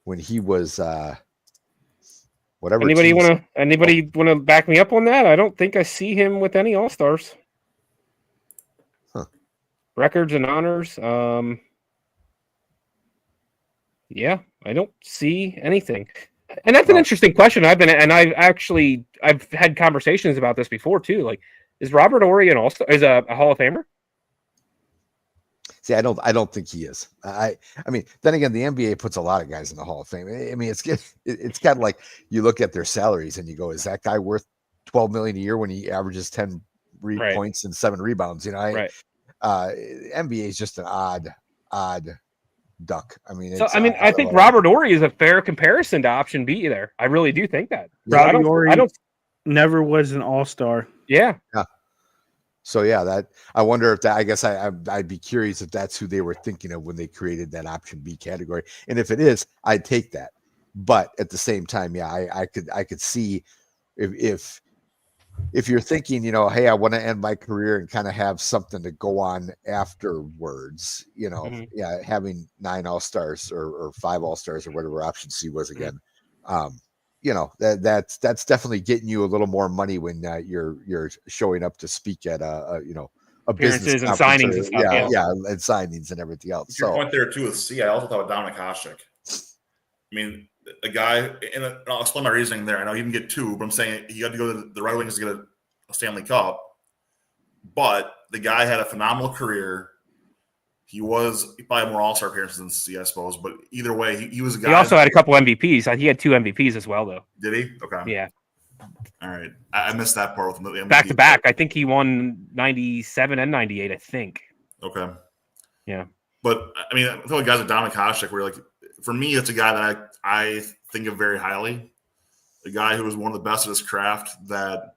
whatever.
Anybody want to back me up on that? I don't think I see him with any All-Stars.
Huh.
Records and honors. Yeah, I don't see anything. And that's an interesting question. I've had conversations about this before too. Like, is Robert Horry an All-Star? Is a Hall of Famer?
See, I don't think he is. I mean, then again, the NBA puts a lot of guys in the Hall of Fame. I mean, it's kind of like you look at their salaries and you go, is that guy worth $12 million a year when he averages 10 points and 7 rebounds? You know, NBA is just an odd duck. I mean,
I think Robert Horry is a fair comparison to option B there. I really do think that.
Robert Horry never was an All-Star.
Yeah.
So yeah, that I wonder if that. I guess I'd be curious if that's who they were thinking of when they created that option B category. And if it is, I'd take that. But at the same time, yeah, I could see if you're thinking, you know, hey, I want to end my career and kind of have something to go on afterwards. You know, yeah, having 9 All-Stars or 5 All-Stars or whatever option C was again. You know, that's definitely getting you a little more money when you're showing up to speak at a
appearances
business
and signings and stuff.
And signings and everything else.
Your point there too with C, I also thought of Dominic Hasek. I mean, a guy, and I'll explain my reasoning there. I know he can get 2, but I'm saying he had to go to the Red Wings to get a Stanley Cup. But the guy had a phenomenal career. He was probably more All-Star appearances than C, I suppose. But either way, he was a guy.
He also had a couple MVPs. He had 2 MVPs as well, though.
Did he? Okay.
Yeah.
All right. I missed that part with the MVP.
Back to back. I think he won 97 and 98, I think.
Okay.
Yeah.
But, I mean, I feel like guys like Dominic Hasek were like, for me, it's a guy that I think of very highly. A guy who was one of the best at his craft that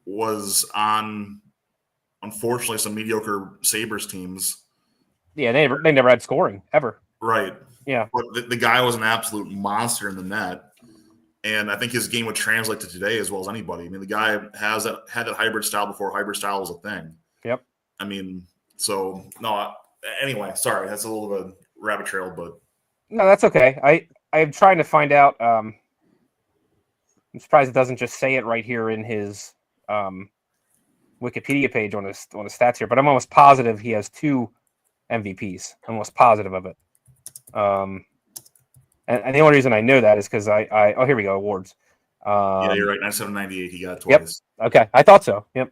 was on, unfortunately, some mediocre Sabres teams.
Yeah, they never had scoring ever.
Right.
Yeah.
But the guy was an absolute monster in the net. And I think his game would translate to today as well as anybody. I mean, the guy had that hybrid style before hybrid style was a thing.
Yep.
I mean, so no. Anyway, sorry, that's a little bit of a rabbit trail, but
no, that's okay. I'm trying to find out. I'm surprised it doesn't just say it right here in his Wikipedia page on his stats here. But I'm almost positive he has 2 MVPs. I'm almost positive of it. And the only reason I know that is because oh, here we go, awards.
Yeah, you're right. 97, 98, he got twice.
Yep. Okay, I thought so. Yep.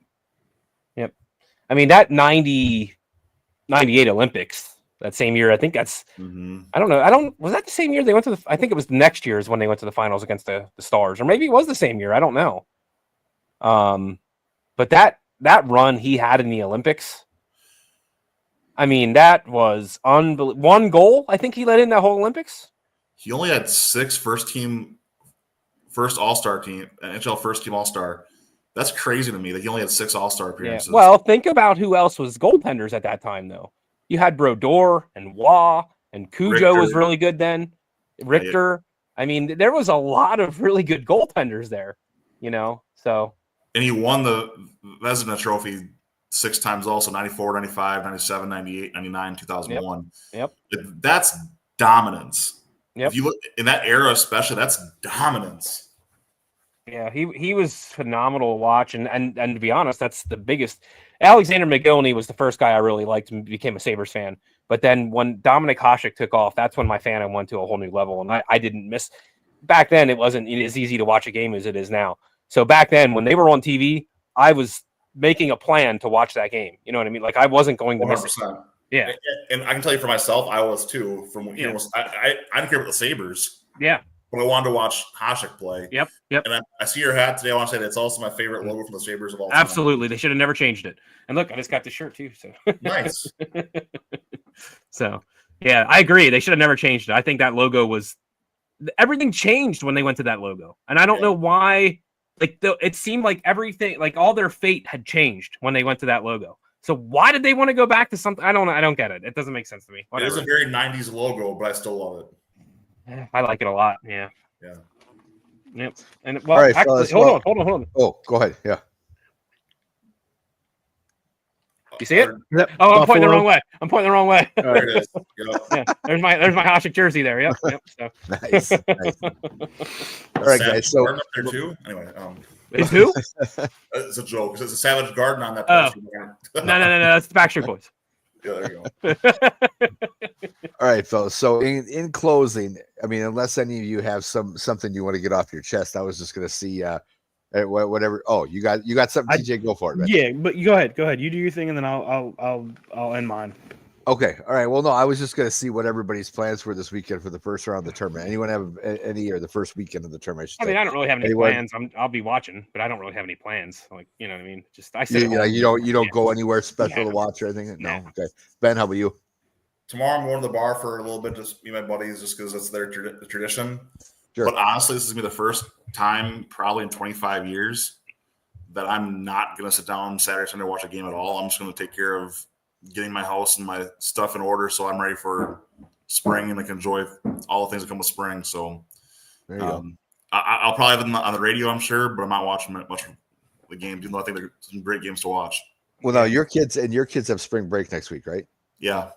I mean, that 98 Olympics, that same year, I think that's, I don't know. Was that the same year they went to I think it was next year is when they went to the finals against the Stars, or maybe it was the same year. I don't know. But that run he had in the Olympics, I mean, that was unbelievable. 1 goal, I think he let in that whole Olympics.
He only had 6 first All-Star team, NHL first team All-Star. That's crazy to me that he only had 6 All-Star appearances.
Yeah. Well, think about who else was goaltenders at that time, though. You had Brodeur and Waugh, and Cujo was really good then. Richter. Yeah. I mean, there was a lot of really good goaltenders there, you know. So.
And he won the Vezina Trophy 6 times also, 94, 95, 97, 98, 99, 2001.
Yep.
That's dominance.
Yep.
If you look in that era, especially, that's dominance.
Yeah, he was phenomenal to watch, and to be honest, that's the biggest. Alexander McGillney was the first guy I really liked and became a Sabres fan. But then when Dominic Hasek took off, that's when my fandom went to a whole new level, and I didn't miss. Back then, it wasn't as easy to watch a game as it is now. So back then, when they were on TV, I was making a plan to watch that game. You know what I mean? Like I wasn't going to 100%. Miss it. Yeah,
and I can tell you for myself, I was too. From you know, I didn't care about the Sabres.
Yeah.
But I wanted to watch Hasek play.
Yep.
And I see your hat today. I want to say that's also my favorite logo from the Sabres of all time.
Absolutely. They should have never changed it. And look, I just got the shirt too. So
nice.
So, yeah, I agree. They should have never changed it. I think that logo was – everything changed when they went to that logo. And I don't know why – like it seemed like everything – like all their fate had changed when they went to that logo. So why did they want to go back to something? I don't know. I don't get it. It doesn't make sense to me. Whatever.
It is a very 90s logo, but I still love it.
I like it a lot. Yeah.
Yeah.
Yep. And well,
All right,
actually,
fellas,
hold on.
Oh, go ahead. Yeah.
You see it?
Yep.
Oh, I'm pointing the
Buffalo.
wrong way.
There it is. Yep.
Yeah. There's my Hasek jersey there. Yep. So.
Nice. All right, guys. So
Garden up there too. Anyway,
Is who?
it's a joke. It's a Savage Garden on that.
No. That's the Backstreet Boys.
Yeah, there you go.
all right, fellas. So in closing, I mean, unless any of you have something you want to get off your chest, I was just gonna see whatever. Oh, you got something, TJ? Go for it, man.
Yeah, but you go ahead. You do your thing, and then I'll end mine.
Okay. All right. Well, no, I was just gonna see what everybody's plans were this weekend for the first round of the tournament. Anyone have any, or the first weekend of the tournament?
I mean, I don't really have any plans. I'll be watching, but I don't really have any plans. Like, you know what I mean? Just I said
you don't go anywhere special to watch or anything. No. Okay. Ben, how about you?
Tomorrow I'm going to the bar for a little bit, just me and my buddies, just because it's their tradition.
Sure.
But honestly, this is gonna be the first time probably in 25 years that I'm not gonna sit down Saturday, Sunday, watch a game at all. I'm just gonna take care of getting my house and my stuff in order, so I'm ready for spring and I can enjoy all the things that come with spring. So
There you go.
I'll probably have it on the radio, I'm sure, but I'm not watching much of the games, even though I think they're some great games to watch.
Well, now your kids have spring break next week, right?
Yeah.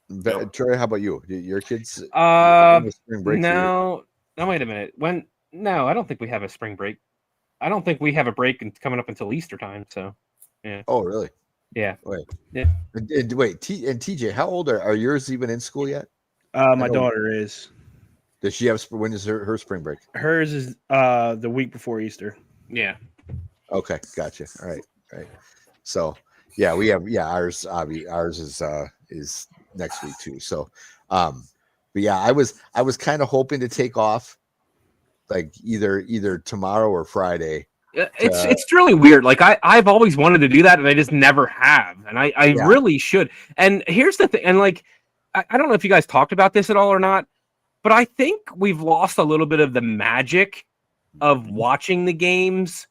Yep. Troy, how about you? Your kids?
Spring break? No, wait a minute. No, I don't think we have a spring break. I don't think we have a break coming up until Easter time. So, yeah.
Oh, really?
Yeah.
Wait.
Yeah.
Wait. TJ, how old are yours even in school yet?
My daughter is.
Does she have? When is her spring break?
Hers is the week before Easter.
Yeah.
Okay, gotcha. All right. So yeah, we have ours. Ours is next week too. So, but yeah, I was kind of hoping to take off, like either tomorrow or Friday.
It's really weird. Like I've always wanted to do that, and I just never have. And I really should. And here's the thing. And like I don't know if you guys talked about this at all or not, but I think we've lost a little bit of the magic of watching the games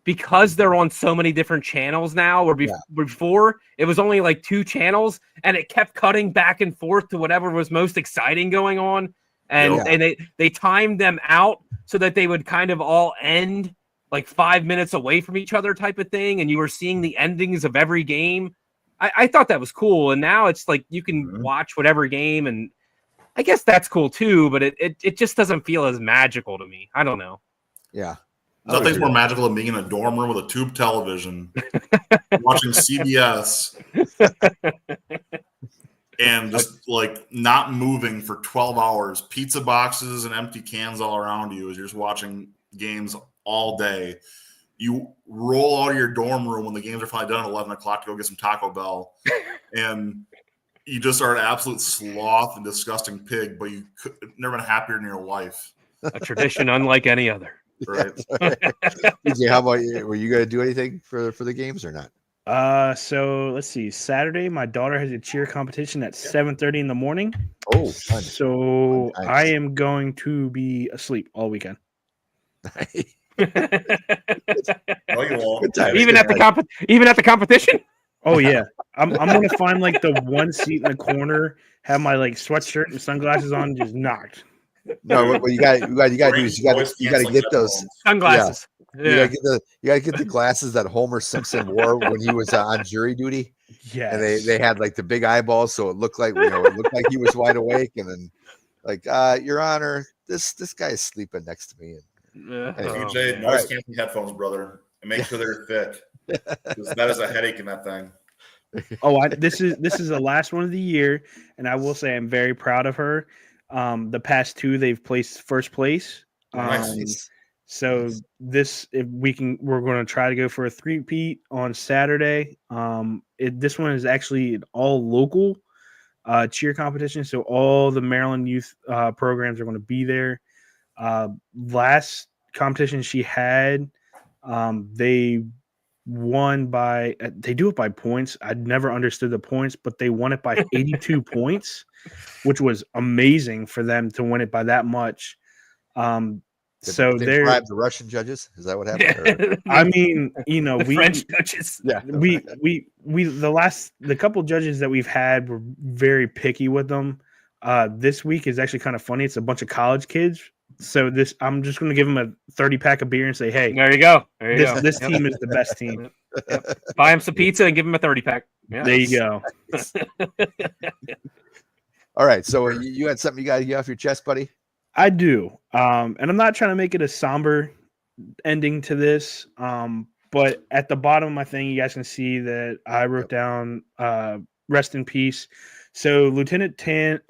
because they're on so many different channels now. Or before it was only like 2 channels, and it kept cutting back and forth to whatever was most exciting going on. And they timed them out so that they would kind of all end like 5 minutes away from each other type of thing. And you were seeing the endings of every game. I thought that was cool. And now it's like you can watch whatever game, and I guess that's cool too, but it just doesn't feel as magical to me. I don't know.
Yeah.
Nothing's more magical than being in a dorm room with a tube television, watching CBS, and just like not moving for 12 hours, pizza boxes and empty cans all around you as you're just watching games all day. You roll out of your dorm room when the games are finally done at 11 o'clock to go get some Taco Bell, and you just are an absolute sloth and disgusting pig, but you could never been happier in your life.
A tradition unlike any other.
Right.
TJ, how about you? Were you going to do anything for the games or not?
So let's see. Saturday, my daughter has a cheer competition at 7:30 in the morning.
Oh, fun.
So
Nice.
I am going to be asleep all weekend.
No, you won't.
Even at the competition.
Oh yeah, I'm gonna find like the one seat in the corner, have my like sweatshirt and sunglasses on, just knocked.
No, what you got to do is you got to get those
sunglasses.
Yeah. You gotta get the glasses that Homer Simpson wore when he was on jury duty.
Yeah,
and they had like the big eyeballs, so it looked like he was wide awake. And then, like, Your Honor, this guy is sleeping next to me.
TJ, noise canceling headphones, brother, and make sure they're thick, because that is a headache in that thing.
Oh, this is the last one of the year, and I will say I'm very proud of her. The past 2 they've placed first place.
Nice.
So we're going to try to go for a 3-peat on Saturday. This one is actually an all local cheer competition, so all the Maryland youth programs are going to be there. Last competition she had, they won they do it by points. I'd never understood the points, but they won it by 82 points, which was amazing for them to win it by that much.
So they bribed the Russian judges. Is that what happened?
I mean, we
French judges.
Yeah, the couple judges that we've had were very picky with them. This week is actually kind of funny. It's a bunch of college kids. So I'm just going to give them a 30-pack of beer and say, hey,
there you go.
This team is the best team.
Yep. Buy him some pizza and give him a 30-pack. Yeah.
There you go.
All right. So you had something you got to get off your chest, buddy?
I do. And I'm not trying to make it a somber ending to this. But at the bottom of my thing, you guys can see that I wrote down rest in peace. So Lieutenant Tim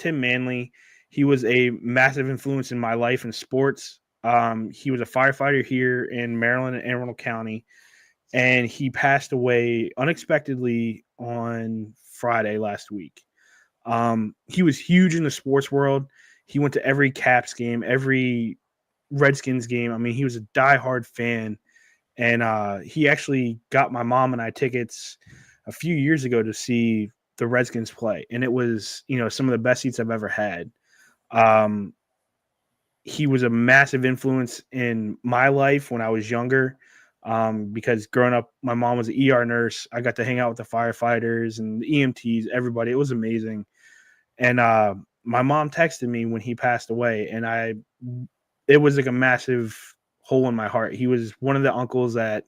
Manley, he was a massive influence in my life in sports. He was a firefighter here in Maryland and Anne Arundel County, and he passed away unexpectedly on Friday last week. He was huge in the sports world. He went to every Caps game, every Redskins game. I mean, he was a diehard fan, and he actually got my mom and I tickets a few years ago to see the Redskins play, and it was, some of the best seats I've ever had. He was a massive influence in my life when I was younger, because growing up, my mom was an ER nurse. I got to hang out with the firefighters and the EMTs, everybody. It was amazing. And my mom texted me when he passed away, and it was like a massive hole in my heart. He was one of the uncles that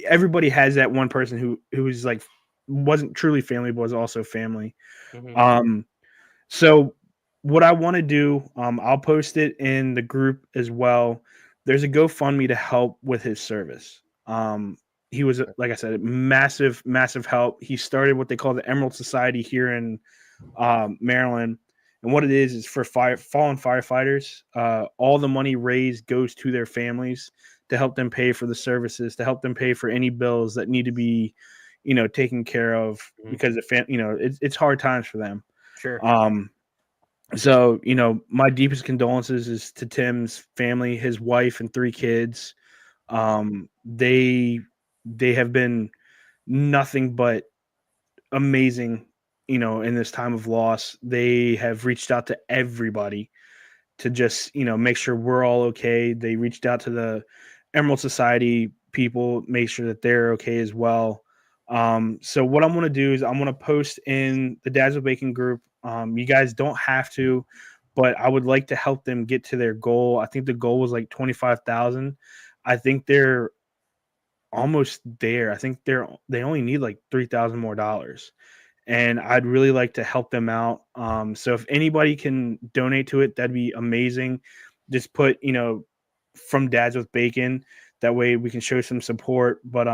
everybody has, that one person who was like, wasn't truly family, but was also family. Mm-hmm. So what I want to do, I'll post it in the group as well. There's a GoFundMe to help with his service. He was, like I said, massive, massive help. He started what they call the Emerald Society here in Maryland. And what it is for fallen firefighters. All the money raised goes to their families to help them pay for the services, to help them pay for any bills that need to be, taken care of, because it's hard times for them.
Sure.
So, my deepest condolences is to Tim's family, his wife and 3 kids. They have been nothing but amazing, in this time of loss. They have reached out to everybody to just, make sure we're all okay. They reached out to the Emerald Society people, make sure that they're okay as well. So what I'm going to do is I'm going to post in the Dads with Bacon group. You guys don't have to, but I would like to help them get to their goal. I think the goal was like 25,000. I think they're almost there. I think they only need like $3,000 more dollars, and I'd really like to help them out. So if anybody can donate to it, that'd be amazing. Just put, from Dads with Bacon. That way we can show some support. But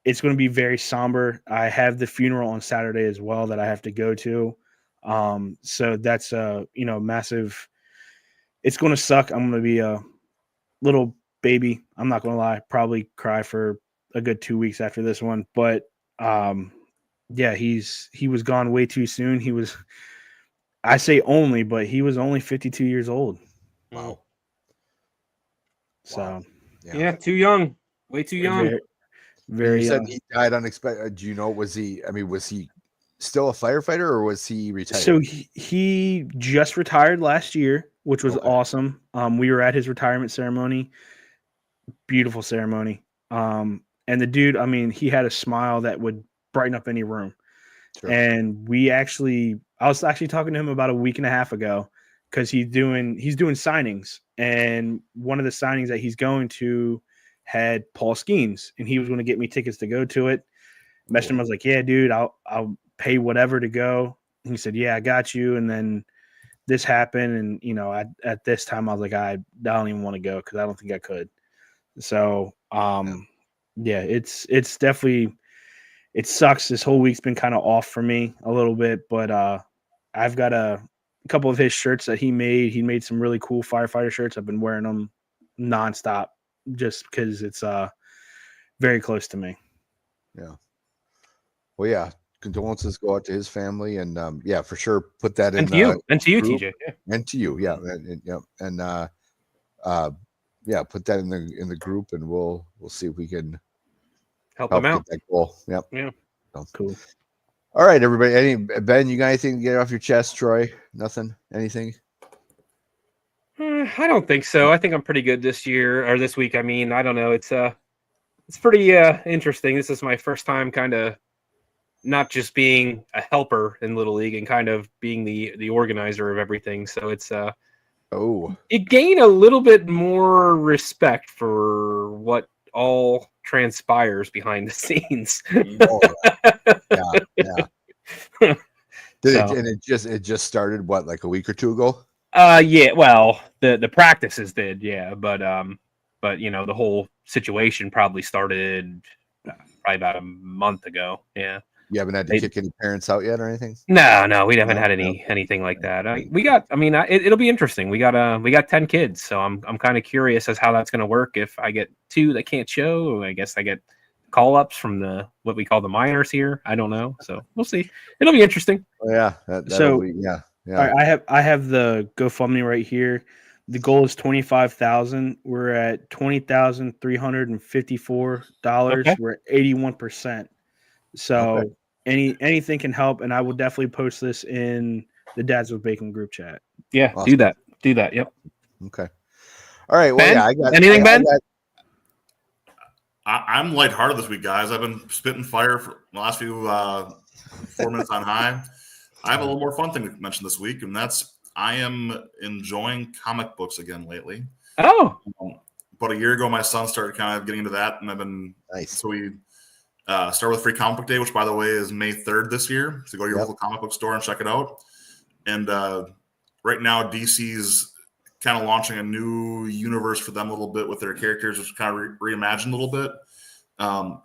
it's going to be very somber. I have the funeral on Saturday as well that I have to go to. So that's massive. It's going to suck. I'm going to be a little baby. I'm not going to lie. Probably cry for a good 2 weeks after this one. But yeah, he was gone way too soon. He was, I say only, but he was only 52 years old.
Wow.
So
yeah, too young. Way too young.
Very. You said he died unexpected. Do you know? Was he still a firefighter, or was he retired?
So he just retired last year, which was awesome. We were at his retirement ceremony. Beautiful ceremony. And the dude, he had a smile that would brighten up any room. Sure. And I was actually talking to him about a week and a half ago, because he's doing signings, and one of the signings that he's going to had Paul Skeens, and he was going to get me tickets to go to it. Messaged him, I was like, yeah, dude, I'll pay whatever to go. And he said, yeah, I got you. And then this happened, and at this time I was like, I don't even want to go, because I don't think I could. So yeah, it's definitely, it sucks. This whole week's been kind of off for me a little bit, but I've got a couple of his shirts that he made. He made some really cool firefighter shirts. I've been wearing them nonstop just because it's very close to me.
Yeah. Well, yeah. Condolences go out to his family, and yeah, for sure, put that in.
And to you, TJ.
Yeah. And to you, yeah, yeah, put that in the group, and we'll see if we can
help them out.
Get that goal. Yep.
Yeah.
So,
cool.
All right, everybody. Ben, you got anything to get off your chest? Troy, nothing? Anything?
I don't think so. I think I'm pretty good this week. I don't know. It's pretty interesting. This is my first time kind of not just being a helper in Little League and kind of being the organizer of everything. So it's you gain a little bit more respect for what all transpires behind the scenes.
Yeah. It just started what, like a week or two ago?
Yeah, well, the practices did, yeah, but the whole situation probably started probably about a month ago. Yeah.
You haven't had to kick any parents out yet or anything?
No, we haven't had anything like that. It'll be interesting. We got 10 kids, so I'm kind of curious as how that's going to work. If I get 2 that can't show, I guess I get call ups from what we call the minors here. I don't know, so we'll see. It'll be interesting.
Yeah.
Yeah. I have the GoFundMe right here. The goal is $25,000. We're at $20,354.
Okay.
We're at 81%. So anything can help, and I will definitely post this in the Dads with Bacon group chat.
Yeah, awesome. Do that. Yep.
Okay. All right. Well,
Ben?
yeah, I got
anything, Ben.
I'm lighthearted this week, guys. I've been spitting fire for the last few 4 minutes on high. I have a little more fun thing to mention this week, and that's I am enjoying comic books again lately.
Oh.
About a year ago, my son started kind of getting into that, and I've been
nice.
So we start with Free Comic Book Day, which, by the way, is May 3rd this year. So go to your local comic book store and check it out. And right now, DC's kind of launching a new universe for them a little bit with their characters, which is kind of reimagined a little bit.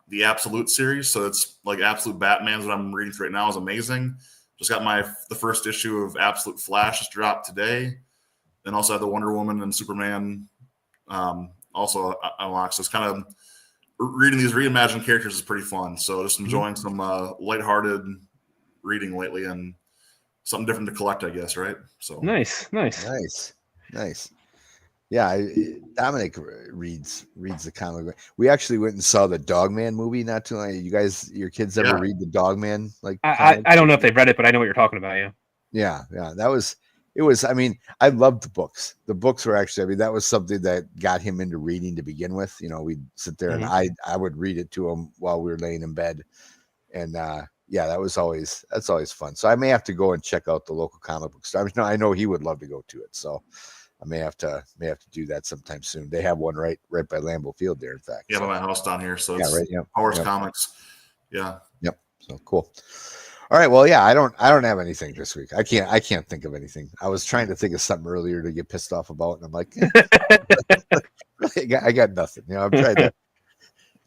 The Absolute series, so it's like Absolute Batman's what I'm reading through right now is amazing. Just got the first issue of Absolute Flash just dropped today. Then also have the Wonder Woman and Superman also unlocked. So it's kind of reading these reimagined characters is pretty fun. So just enjoying some lighthearted reading lately and something different to collect, I guess, right? So
nice.
Yeah, Dominic reads the comic. We actually went and saw the Dogman movie not too long. You guys, your kids ever read the Dogman? Like,
I don't know if they've read it, but I know what you're talking about.
Yeah. It was. I mean, I loved the books. The books were actually. I mean, that was something that got him into reading to begin with. You know, we'd sit there and I would read it to him while we were laying in bed, and that's always fun. So I may have to go and check out the local comic book store. I know he would love to go to it. So. I may have to do that sometime soon. They have one right by Lambeau Field there, in fact.
Yeah, by my house down here. So it's
right.
Powers Comics. Yeah.
Yep. So cool. All right. Well, yeah, I don't have anything this week. I can't think of anything. I was trying to think of something earlier to get pissed off about, and I'm like, I got nothing. You know, I'm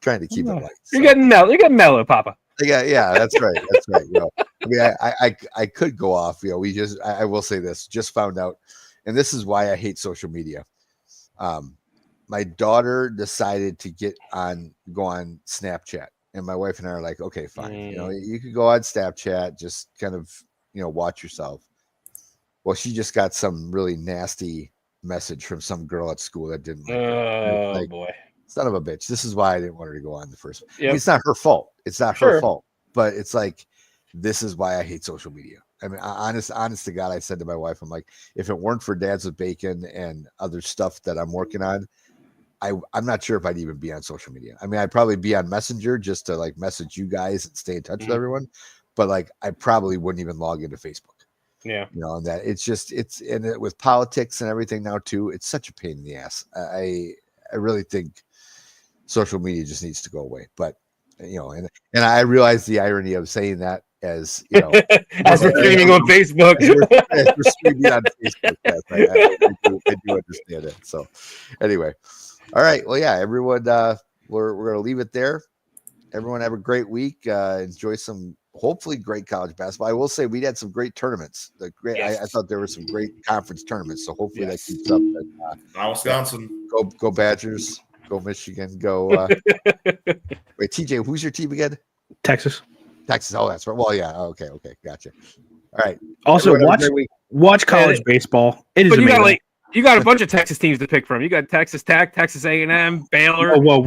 trying to keep it light. So.
You're getting mellow, Papa.
Yeah, that's right. That's right. You know, I mean, I could go off. You know, I will say this. Just found out. And this is why I hate social media. My daughter decided to go on Snapchat, and my wife and I are like, okay, fine. You know, you could go on Snapchat, just kind of, you know, watch yourself. Well, she just got some really nasty message from some girl at school that didn't like
boy,
son of a bitch. This is why I didn't want her to go on the first.
Yep.
I mean, it's not her fault. It's not her fault. But it's like, this is why I hate social media. I mean, honest to God, I said to my wife, I'm like, if it weren't for Dads with Bacon and other stuff that I'm working on, I'm not sure if I'd even be on social media. I mean, I'd probably be on Messenger just to like message you guys and stay in touch with everyone. But like, I probably wouldn't even log into Facebook.
Yeah.
You know, and that with politics and everything now too, it's such a pain in the ass. I really think social media just needs to go away. But, you know, and I realize the irony of saying that, as you know,
as we're streaming on Facebook.
As we're streaming on Facebook. Yes, I do understand it. So, anyway, all right. Well, yeah, everyone, we're gonna leave it there. Everyone have a great week. Enjoy some hopefully great college basketball. I will say we had some great tournaments. I thought there were some great conference tournaments. So hopefully that keeps up. And,
Wisconsin,
go Badgers, go Michigan, go. Wait, TJ, who's your team again?
Texas.
Oh, that's right. Well, yeah. Okay. Gotcha. All right.
Also, watch college baseball. It is amazing.
You got a bunch of Texas teams to pick from. You got Texas Tech, Texas A&M, Baylor.
Whoa.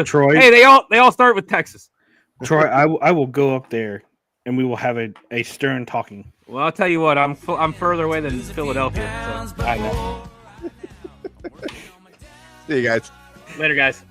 Troy.
Hey, they all start with Texas.
Troy, I will go up there and we will have a stern talking.
Well, I'll tell you what, I'm further away than Philadelphia. So I know.
See you guys.
Later, guys.